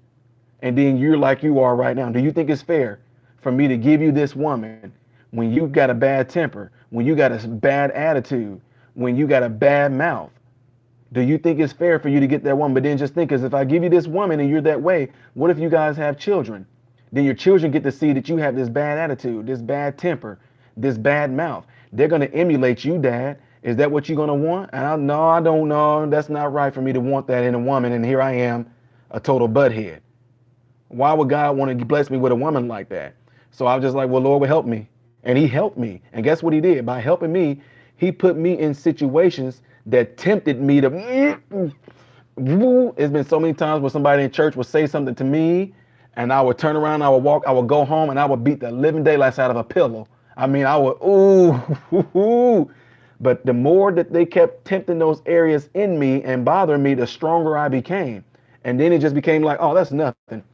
and then you're like you are right now? Do you think it's fair for me to give you this woman when you got a bad temper, when you got a bad attitude, when you got a bad mouth? Do you think it's fair for you to get that woman? But then just think, is if I give you this woman and you're that way, what if you guys have children? Then your children get to see that you have this bad attitude, this bad temper, this bad mouth. They're going to emulate you, Dad. Is that what you're going to want? And no, I don't know. That's not right for me to want that in a woman. And here I am, a total butthead. Why would God want to bless me with a woman like that? So I was just like, well, Lord will help me. And he helped me. And guess what he did? By helping me, he put me in situations that tempted me to. It's been so many times where somebody in church would say something to me, and I would turn around, I would walk, I would go home, and I would beat the living daylights out of a pillow. I mean, I would, ooh. But the more that they kept tempting those areas in me and bothering me, the stronger I became. And then it just became like, oh, that's nothing.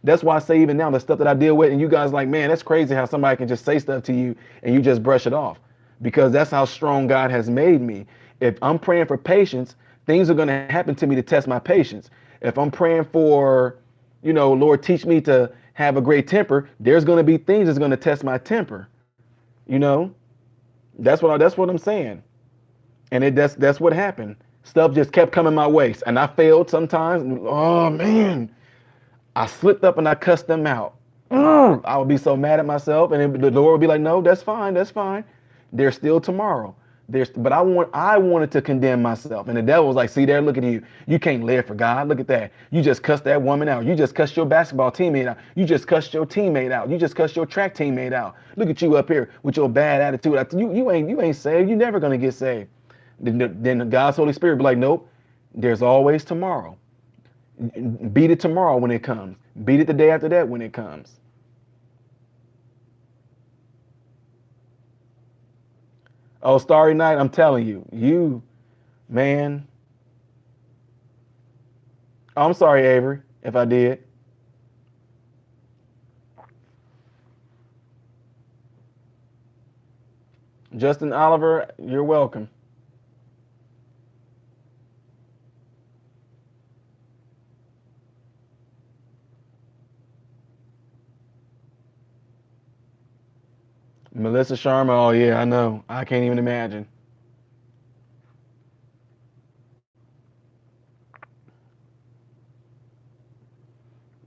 That's why I say even now the stuff that I deal with, and you guys like, man, that's crazy how somebody can just say stuff to you and you just brush it off, because that's how strong God has made me. If I'm praying for patience, things are going to happen to me to test my patience. If I'm praying for, Lord, teach me to have a great temper, there's going to be things that's going to test my temper. You know, that's what I'm saying. And that's what happened. Stuff just kept coming my way, and I failed sometimes. Oh man, I slipped up and I cussed them out. I would be so mad at myself, and the Lord would be like, "No, that's fine, that's fine. There's still tomorrow." But I wanted to condemn myself, and the devil was like, "See there, look at you. You can't live for God. Look at that. You just cussed that woman out. You just cussed your basketball teammate out. You just cussed your teammate out. You just cussed your track teammate out. Look at you up here with your bad attitude. You ain't saved. You never gonna get saved." Then God's Holy Spirit be like, "Nope. There's always tomorrow. Beat it tomorrow when it comes. Beat it the day after that when it comes." Oh, Starry Night, I'm telling you, man. Oh, I'm sorry, Avery, if I did. Justin Oliver, you're welcome. Melissa Sharma, oh yeah, I know. I can't even imagine.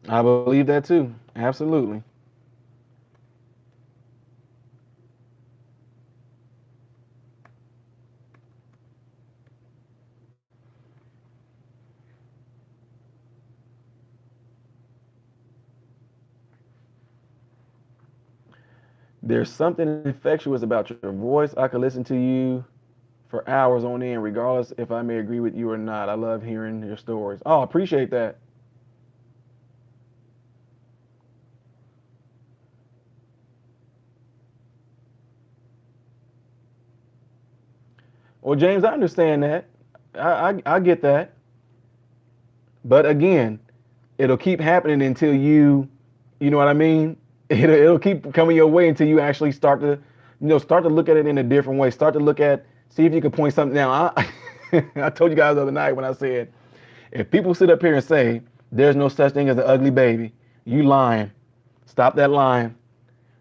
I believe that too. Absolutely. There's something infectious about your voice. I could listen to you for hours on end, regardless if I may agree with you or not. I love hearing your stories. Oh, appreciate that. Well, James, I understand that. I get that. But again, it'll keep happening until you know what I mean? It'll keep coming your way until you actually start to look at it in a different way. Start to look at, see if you can point something out. I told you guys the other night when I said, if people sit up here and say there's no such thing as an ugly baby, you lying. Stop that lying.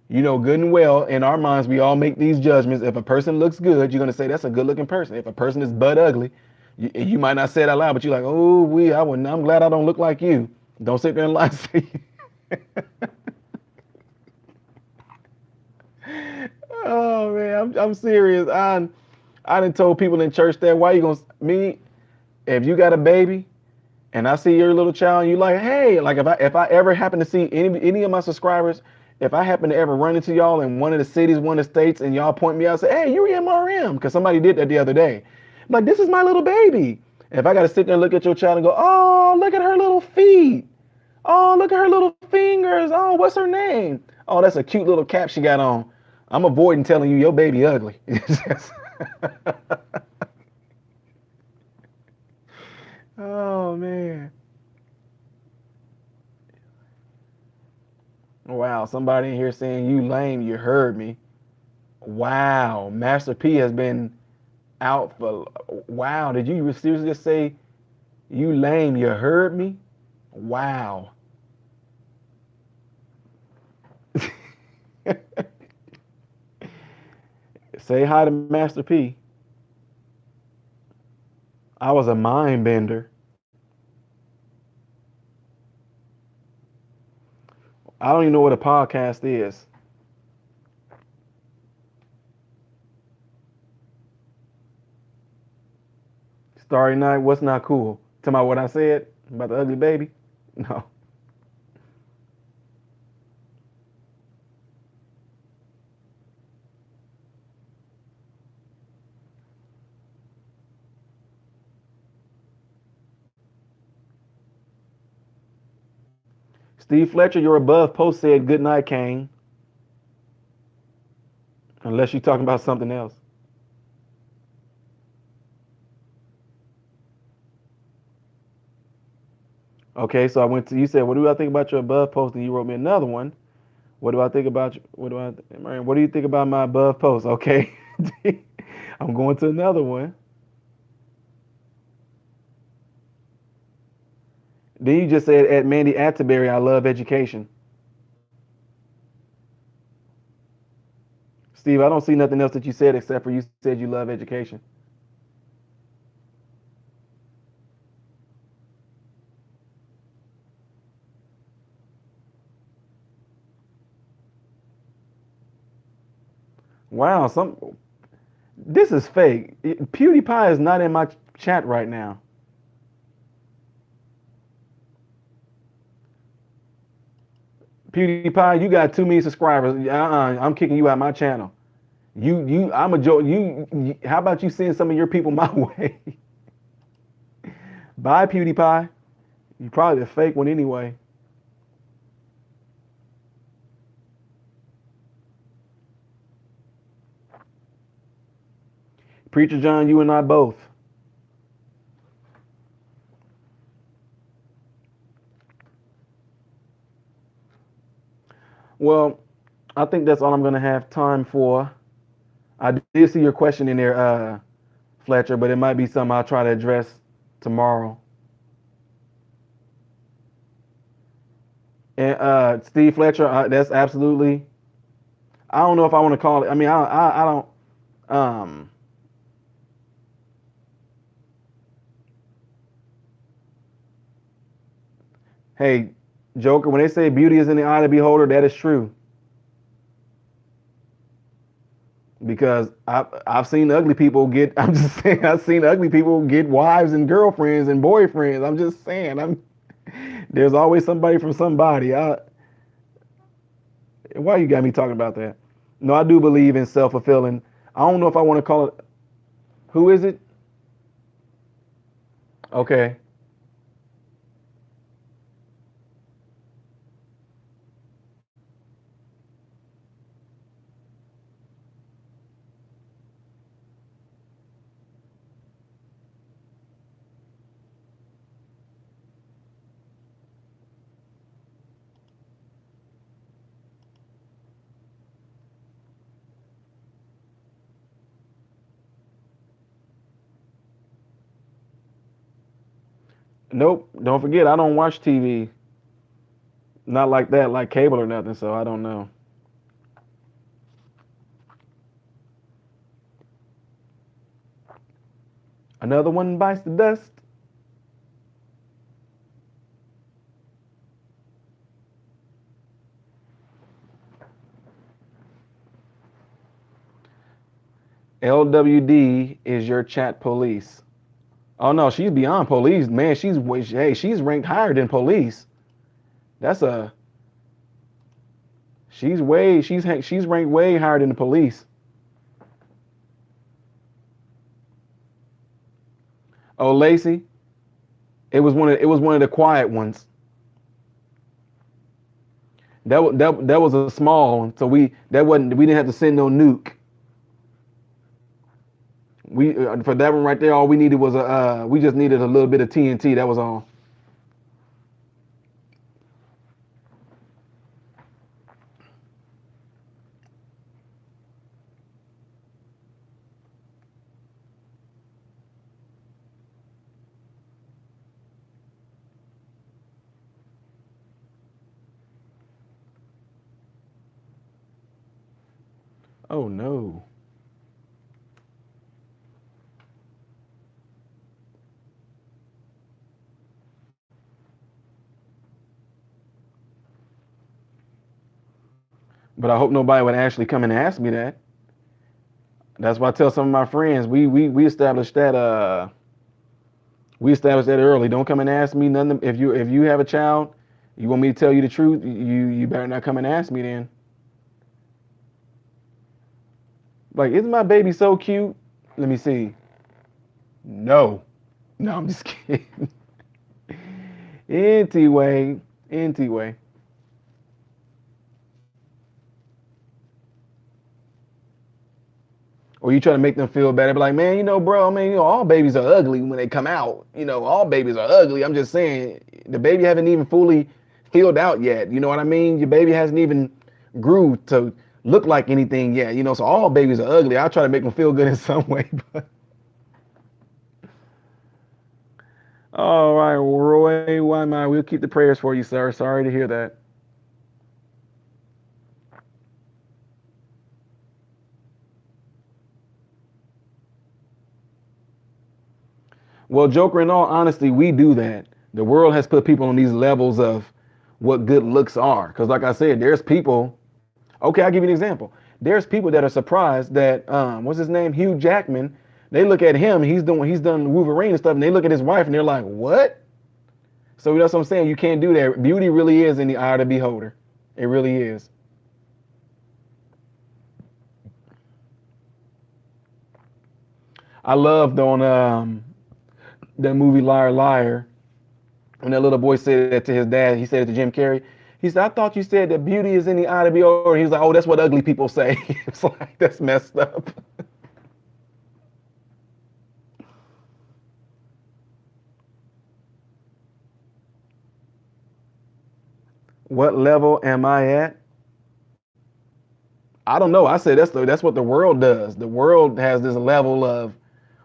You know good and well, in our minds, we all make these judgments. If a person looks good, you're gonna say that's a good-looking person. If a person is butt ugly, you might not say it out loud, but you're like, oh, I wouldn't. I'm glad I don't look like you. Don't sit there and lie. And say, oh man, I'm serious. I done told people in church that why you gonna me if you got a baby and I see your little child and you like, hey, like if I ever happen to see any of my subscribers, if I happen to ever run into y'all in one of the cities, one of the states, and y'all point me out and say, hey, you're MRM, because somebody did that the other day. I'm like, this is my little baby. If I gotta sit there and look at your child and go, oh, look at her little feet. Oh, look at her little fingers. Oh, what's her name? Oh, that's a cute little cap she got on. I'm avoiding telling you your baby ugly. Oh man. Wow, somebody in here saying you lame, you heard me. Wow, Master P has been out for wow. Did you seriously just say you lame, you heard me? Wow. Say hi to Master P. I was a mind bender. I don't even know what a podcast is. Starry Night, what's not cool? Talking about what I said about the ugly baby? No. Steve Fletcher, your above post said good night, Kane. Unless you're talking about something else. Okay, so I went to you said, what do I think about your above post? And you wrote me another one. What do I think about you? What do you think about my above post? Okay. I'm going to another one. Then you just said at Mandy Atterbury, I love education. Steve, I don't see nothing else that you said except for you said you love education. Wow, this is fake. PewDiePie is not in my chat right now. PewDiePie, you got too many subscribers. I'm kicking you out my channel. I'm a joke. How about you send some of your people my way? Bye, PewDiePie. You probably the fake one anyway. Preacher John, you and I both. Well, I think that's all I'm gonna have time for. I did see your question in there, Fletcher, but it might be something I'll try to address tomorrow. And Steve Fletcher, that's absolutely. I don't know if I want to call it. I mean, I don't. Um, hey, Joker, when they say beauty is in the eye of the beholder, that is true. Because I've seen ugly people get. I'm just saying. I've seen ugly people get wives and girlfriends and boyfriends. I'm just saying. There's always somebody from somebody. Why you got me talking about that? No, I do believe in self-fulfilling. I don't know if I want to call it. Who is it? Okay. Nope. Don't forget, I don't watch TV. Not like that, like cable or nothing. So I don't know. Another one bites the dust. LWD is your chat police. Oh no, she's beyond police, man. She's ranked higher than police. That's a she's ranked way higher than the police. Oh, Lacey, it was one of the quiet ones. That was a small one, so we didn't have to send no nuke. We for that one right there, all we needed was we just needed a little bit of TNT. That was all. Oh no. But I hope nobody would actually come and ask me that. That's why I tell some of my friends we established that early. Don't come and ask me nothing. If you have a child, you want me to tell you the truth, you better not come and ask me then. Like, isn't my baby so cute? Let me see. No. No, I'm just kidding. Anyway. Or you try to make them feel better, be like, man, bro, I mean, all babies are ugly when they come out. All babies are ugly. I'm just saying, the baby haven't even fully filled out yet. You know what I mean? Your baby hasn't even grew to look like anything yet. So all babies are ugly. I try to make them feel good in some way. But all right, Roy, why am I? We'll keep the prayers for you, sir. Sorry to hear that. Well, Joker, in all honesty, we do that. The world has put people on these levels of what good looks are. Because, like I said, there's people. Okay, I'll give you an example. There's people that are surprised that what's his name, Hugh Jackman. They look at him. He's done Wolverine and stuff, and they look at his wife and they're like, what? So that's what I'm saying. You can't do that. Beauty really is in the eye of the beholder. It really is. I loved on that movie Liar Liar, when that little boy said that to his dad. He said it to Jim Carrey. He said, I thought you said that beauty is in the eye of the beholder. He's like, oh, that's what ugly people say. It's like, that's messed up. What level am I at? I don't know. I say that's what the world does. The world has this level of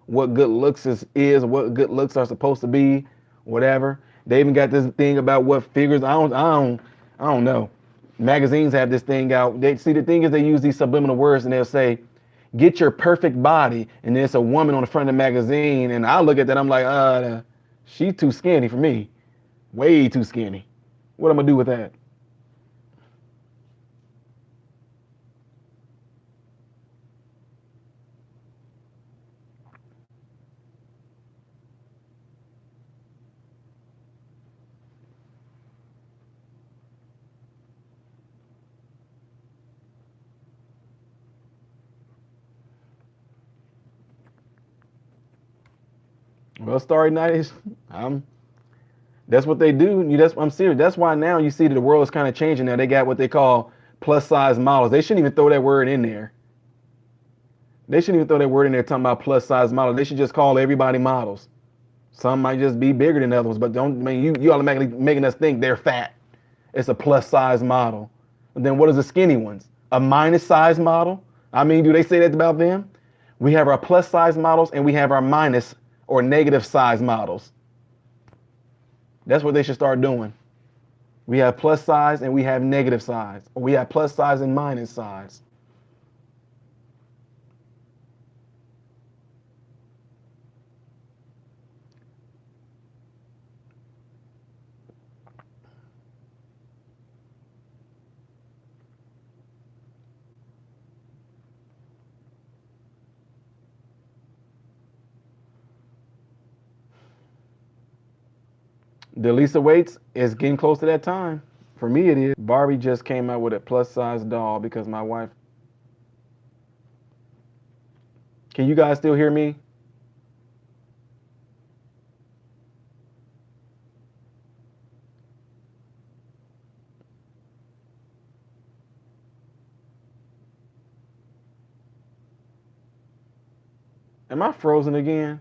what good looks what good looks are supposed to be, whatever. They even got this thing about what figures. I don't know. Magazines have this thing out. They see the thing is they use these subliminal words and they'll say, "Get your perfect body," and there's a woman on the front of the magazine, and I look at that, I'm like, she's too skinny for me, way too skinny. What am I gonna do with that? Well, Starry Night is. That's what they do. I'm serious. That's why now you see that the world is kind of changing. Now they got what they call plus size models. They shouldn't even throw that word in there. They shouldn't even throw that word in there talking about plus size models. They should just call everybody models. Some might just be bigger than others, but don't. I mean, you automatically making us think they're fat. It's a plus size model. And then what is the skinny ones? A minus size model? I mean, do they say that about them? We have our plus size models and we have our minus or negative size models. That's what they should start doing. We have plus size and we have negative size. Or we have plus size and minus size. The Lisa Waits is getting close to that time. For me, it is. Barbie just came out with a plus size doll because my wife. Can you guys still hear me? Am I frozen again?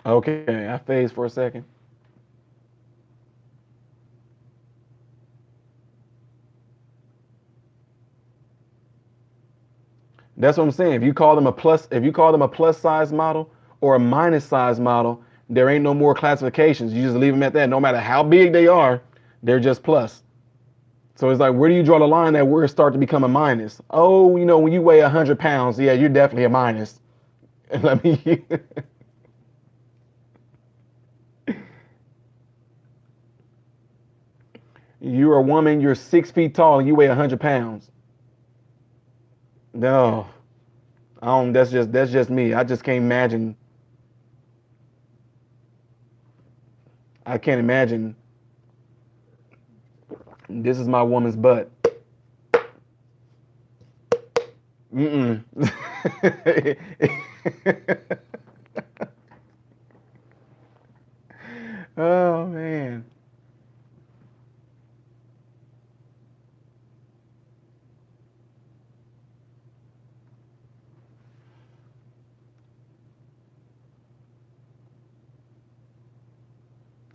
Okay, I phased for a second. That's what I'm saying. If you call them a plus size model or a minus size model, there ain't no more classifications. You just leave them at that. No matter how big they are, they're just plus. So it's like, where do you draw the line that where it start to become a minus? Oh, when you weigh 100 pounds, yeah, you're definitely a minus. Let me. You're a woman. You're 6 feet tall and you weigh 100 pounds. No, I don't. That's just me. I just can't imagine. I can't imagine. This is my woman's butt. Mm-mm. Oh man.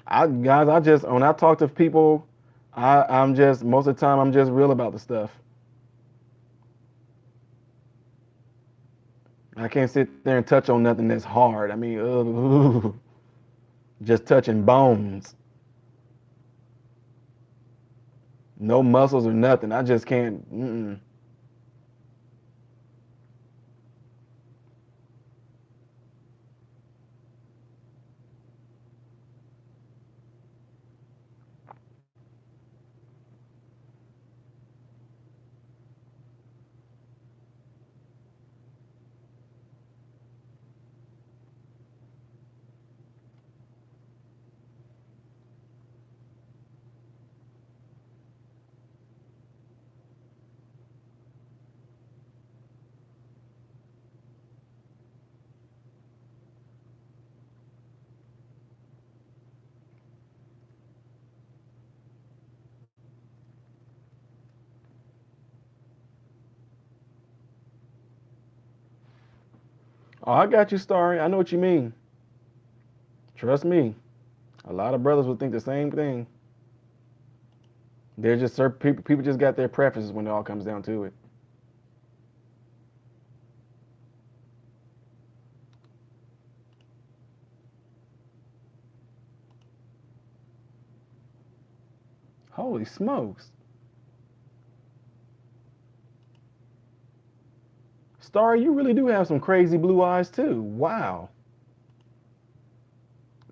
I just when I talk to people, I'm just most of the time I'm just real about the stuff. I can't sit there and touch on nothing that's hard. I mean, just touching bones, no muscles or nothing. I just can't. Mm-mm. Oh, I got you, Starry. I know what you mean. Trust me. A lot of brothers would think the same thing. They're just certain people just got their preferences when it all comes down to it. Holy smokes. Starry, you really do have some crazy blue eyes too. Wow.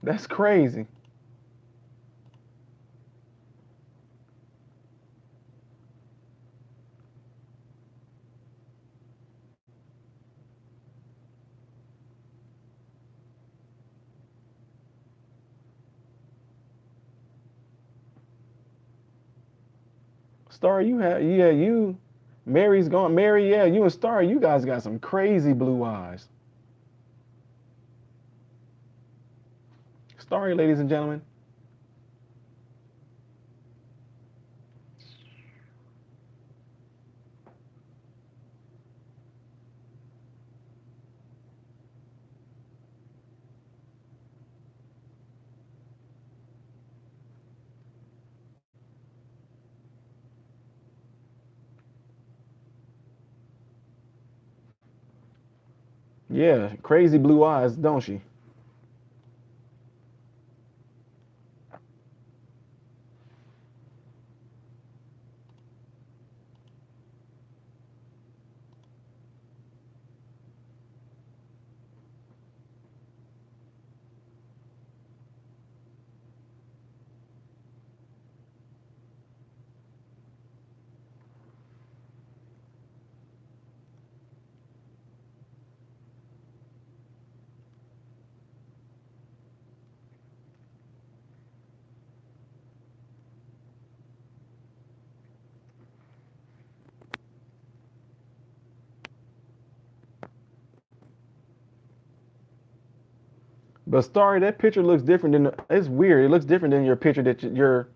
That's crazy. Starry, you. Mary's gone. Mary, yeah, you and Starry, you guys got some crazy blue eyes. Starry, ladies and gentlemen. Yeah, crazy blue eyes, don't she? But Starry, that picture looks different than it's weird. It looks different than your picture that you're.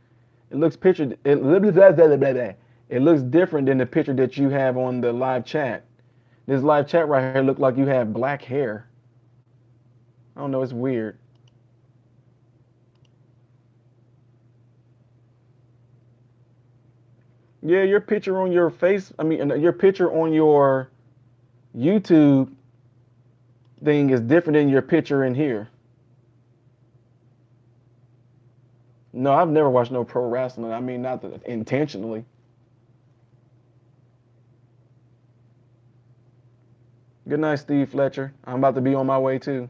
It looks pictured. It looks different than the picture that you have on the live chat. This live chat right here look like you have black hair. I don't know. It's weird. Yeah, your picture on your face. I mean, your picture on your YouTube thing is different than your picture in here. No, I've never watched no pro wrestling. I mean, not intentionally. Good night, Steve Fletcher. I'm about to be on my way too.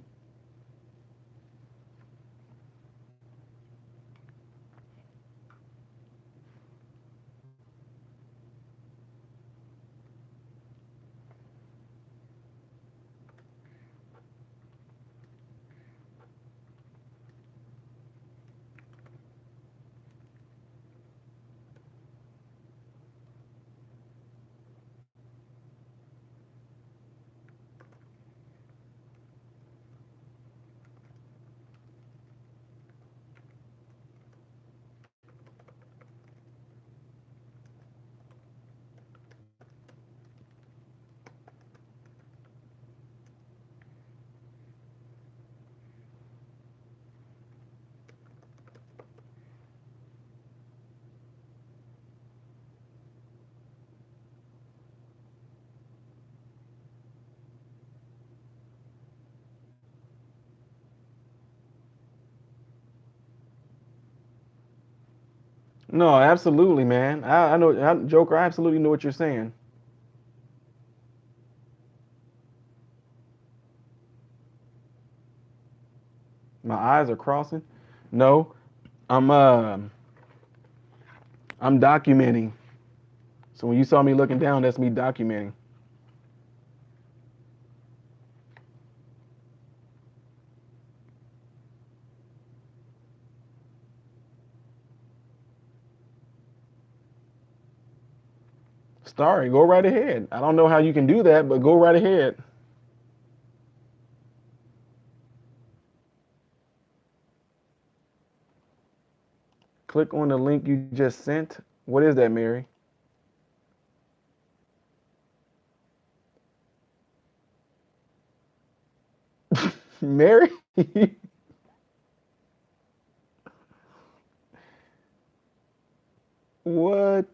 No, absolutely, man. I know, Joker. I absolutely know what you're saying. My eyes are crossing. No, I'm I'm documenting. So when you saw me looking down, that's me documenting. Starry, go right ahead. I don't know how you can do that, but go right ahead. Click on the link you just sent. What is that, Mary? Mary? What?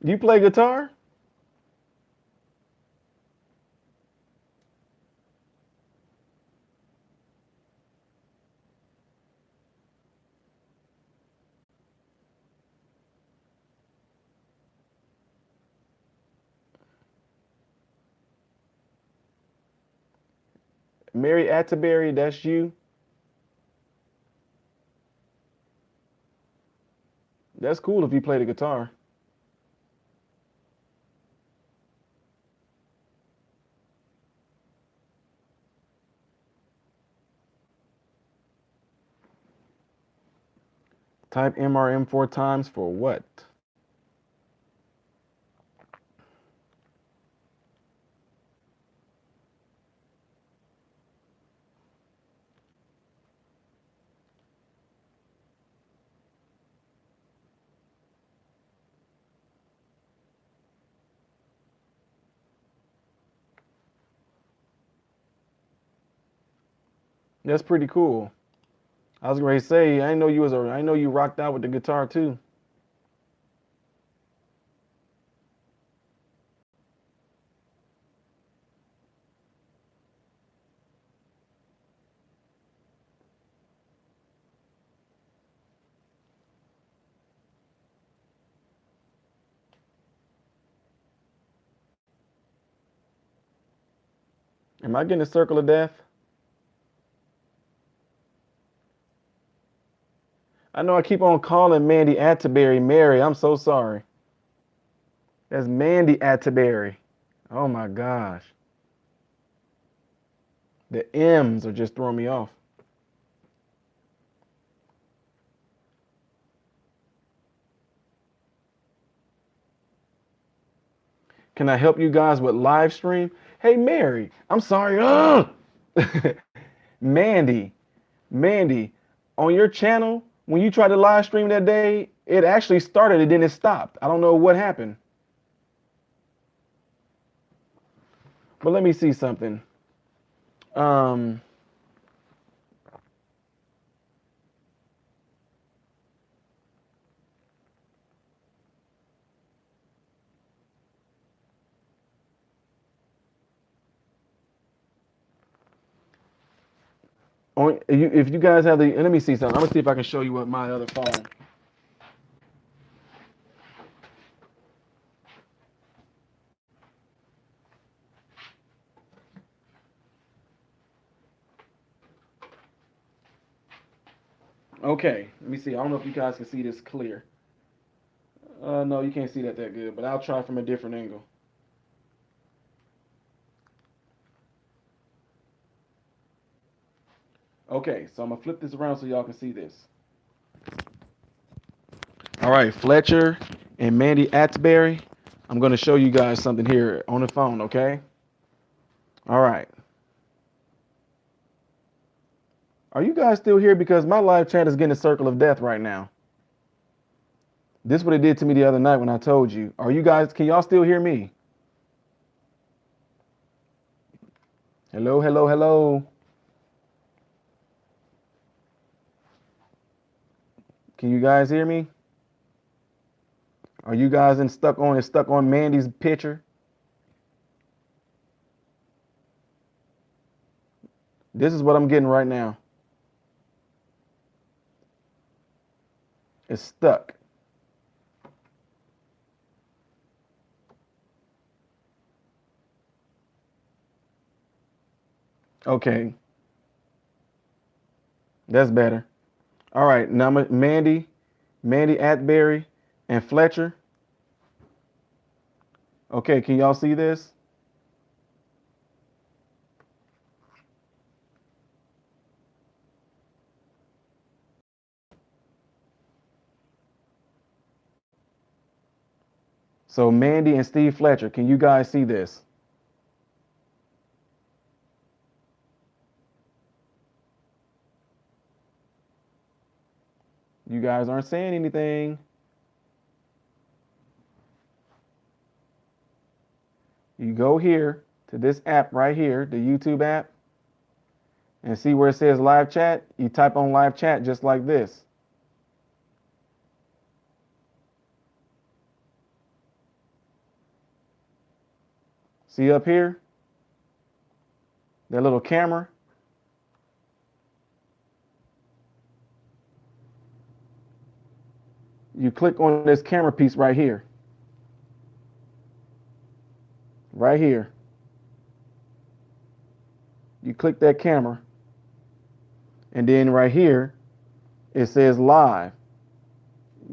You play guitar? Mary Atterbury, that's you. That's cool if you play the guitar. Type MRM 4 times for what? That's pretty cool. I was going to say, I know you rocked out with the guitar too. Am I getting a circle of death? I know I keep on calling Mandy Atterbury Mary. I'm so sorry. That's Mandy Atterbury. Oh my gosh. The M's are just throwing me off. Can I help you guys with live stream? Hey Mary, I'm sorry. Mandy, Mandy, on your channel, when you tried to live stream that day, it actually started and then it stopped. I don't know what happened. But let me see something. Um, if you guys have the, let me see something. I'm gonna see if I can show you what my other phone. Okay, let me see. I don't know if you guys can see this clear. No, you can't see that good, but I'll try from a different angle. Okay, so I'm gonna flip this around so y'all can see this. All right, Fletcher and Mandy Atterbury, I'm gonna show you guys something here on the phone, okay? All right. Are you guys still here? Because my live chat is getting a circle of death right now. This is what it did to me the other night when I told you. Are you guys, can y'all still hear me? Hello, hello, hello. Can you guys hear me? Are you guys stuck on Mandy's picture? This is what I'm getting right now. It's stuck. Okay. That's better. All right, now Mandy Atterbury, and Fletcher. Okay, can y'all see this? So Mandy and Steve Fletcher, can you guys see this? You guys aren't saying anything. You go here to this app right here, the YouTube app, and see where it says live chat. You type on live chat just like this. See up here? That little camera. You click on this camera piece right here. Right here. You click that camera, and then right here it says live.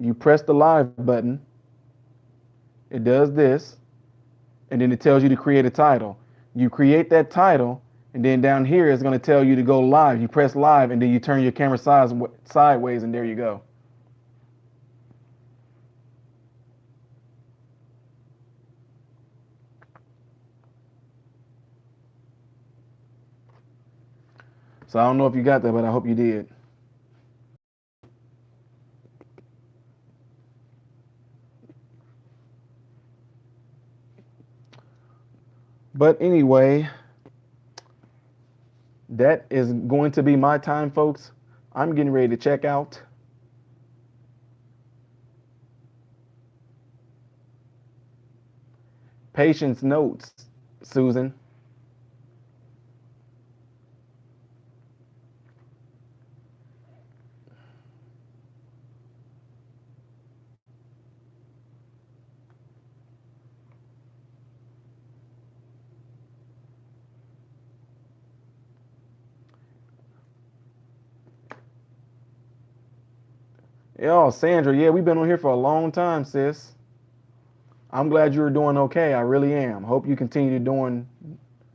You press the live button. It does this, and then it tells you to create a title. You create that title, and then down here it's going to tell you to go live. You press live, and then you turn your camera sideways, and there you go. So I don't know if you got that, but I hope you did. But anyway, that is going to be my time, folks. I'm getting ready to check out. Patience notes, Susan. Oh, Sandra, yeah, we've been on here for a long time, sis. I'm glad you were doing okay. I really am. Hope you continue doing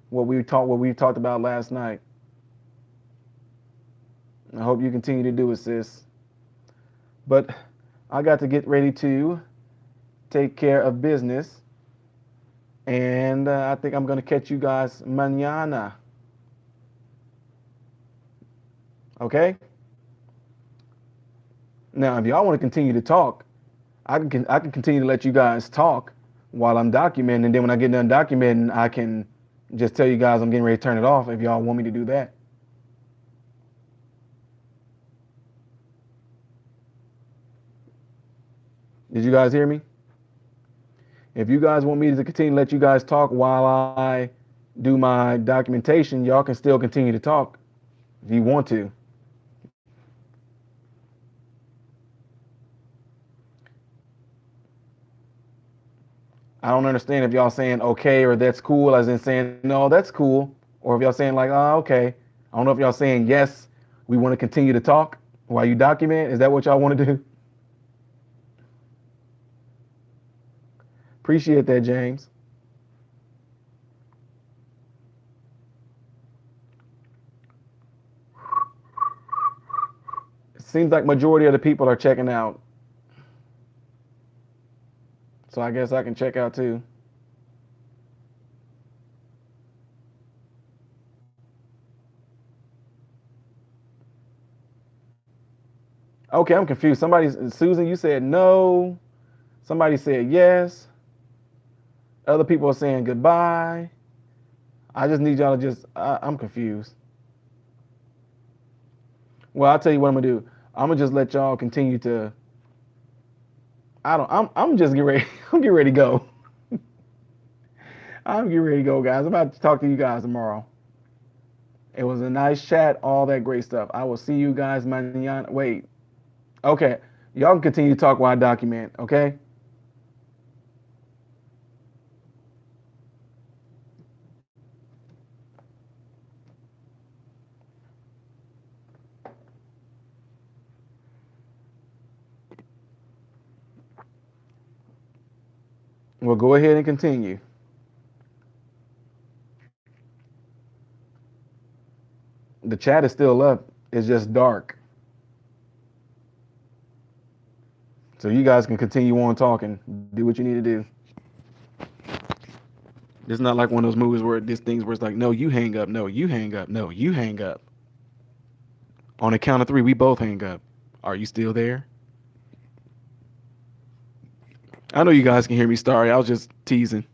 what we talked about last night. I hope you continue to do it, sis. But I got to get ready to take care of business. And I think I'm going to catch you guys mañana. Okay? Now, if y'all want to continue to talk, I can continue to let you guys talk while I'm documenting. And then when I get done documenting, I can just tell you guys I'm getting ready to turn it off if y'all want me to do that. Did you guys hear me? If you guys want me to continue to let you guys talk while I do my documentation, y'all can still continue to talk if you want to. I don't understand if y'all saying okay or that's cool, as in saying no, that's cool, or if y'all saying like, oh, okay. I don't know if y'all saying yes, we want to continue to talk while you document. Is that what y'all want to do? Appreciate that, James. It seems like majority of the people are checking out. So I guess I can check out too. Okay, I'm confused. Susan, you said no. Somebody said yes. Other people are saying goodbye. I just need y'all to I'm confused. Well, I'll tell you what I'm gonna do. I'm gonna just let y'all continue to. I'm just getting ready. I'm getting ready to go. I'm getting ready to go, guys. I'm about to talk to you guys tomorrow. It was a nice chat, all that great stuff. I will see you guys mañana. Wait. Okay. Y'all can continue to talk while I document, okay? Well, go ahead and continue. The chat is still up. It's just dark. So you guys can continue on talking. Do what you need to do. It's not like one of those movies where it's like, no, you hang up. No, you hang up. No, you hang up. On the count of 3, we both hang up. Are you still there? I know you guys can hear me. Sorry, I was just teasing.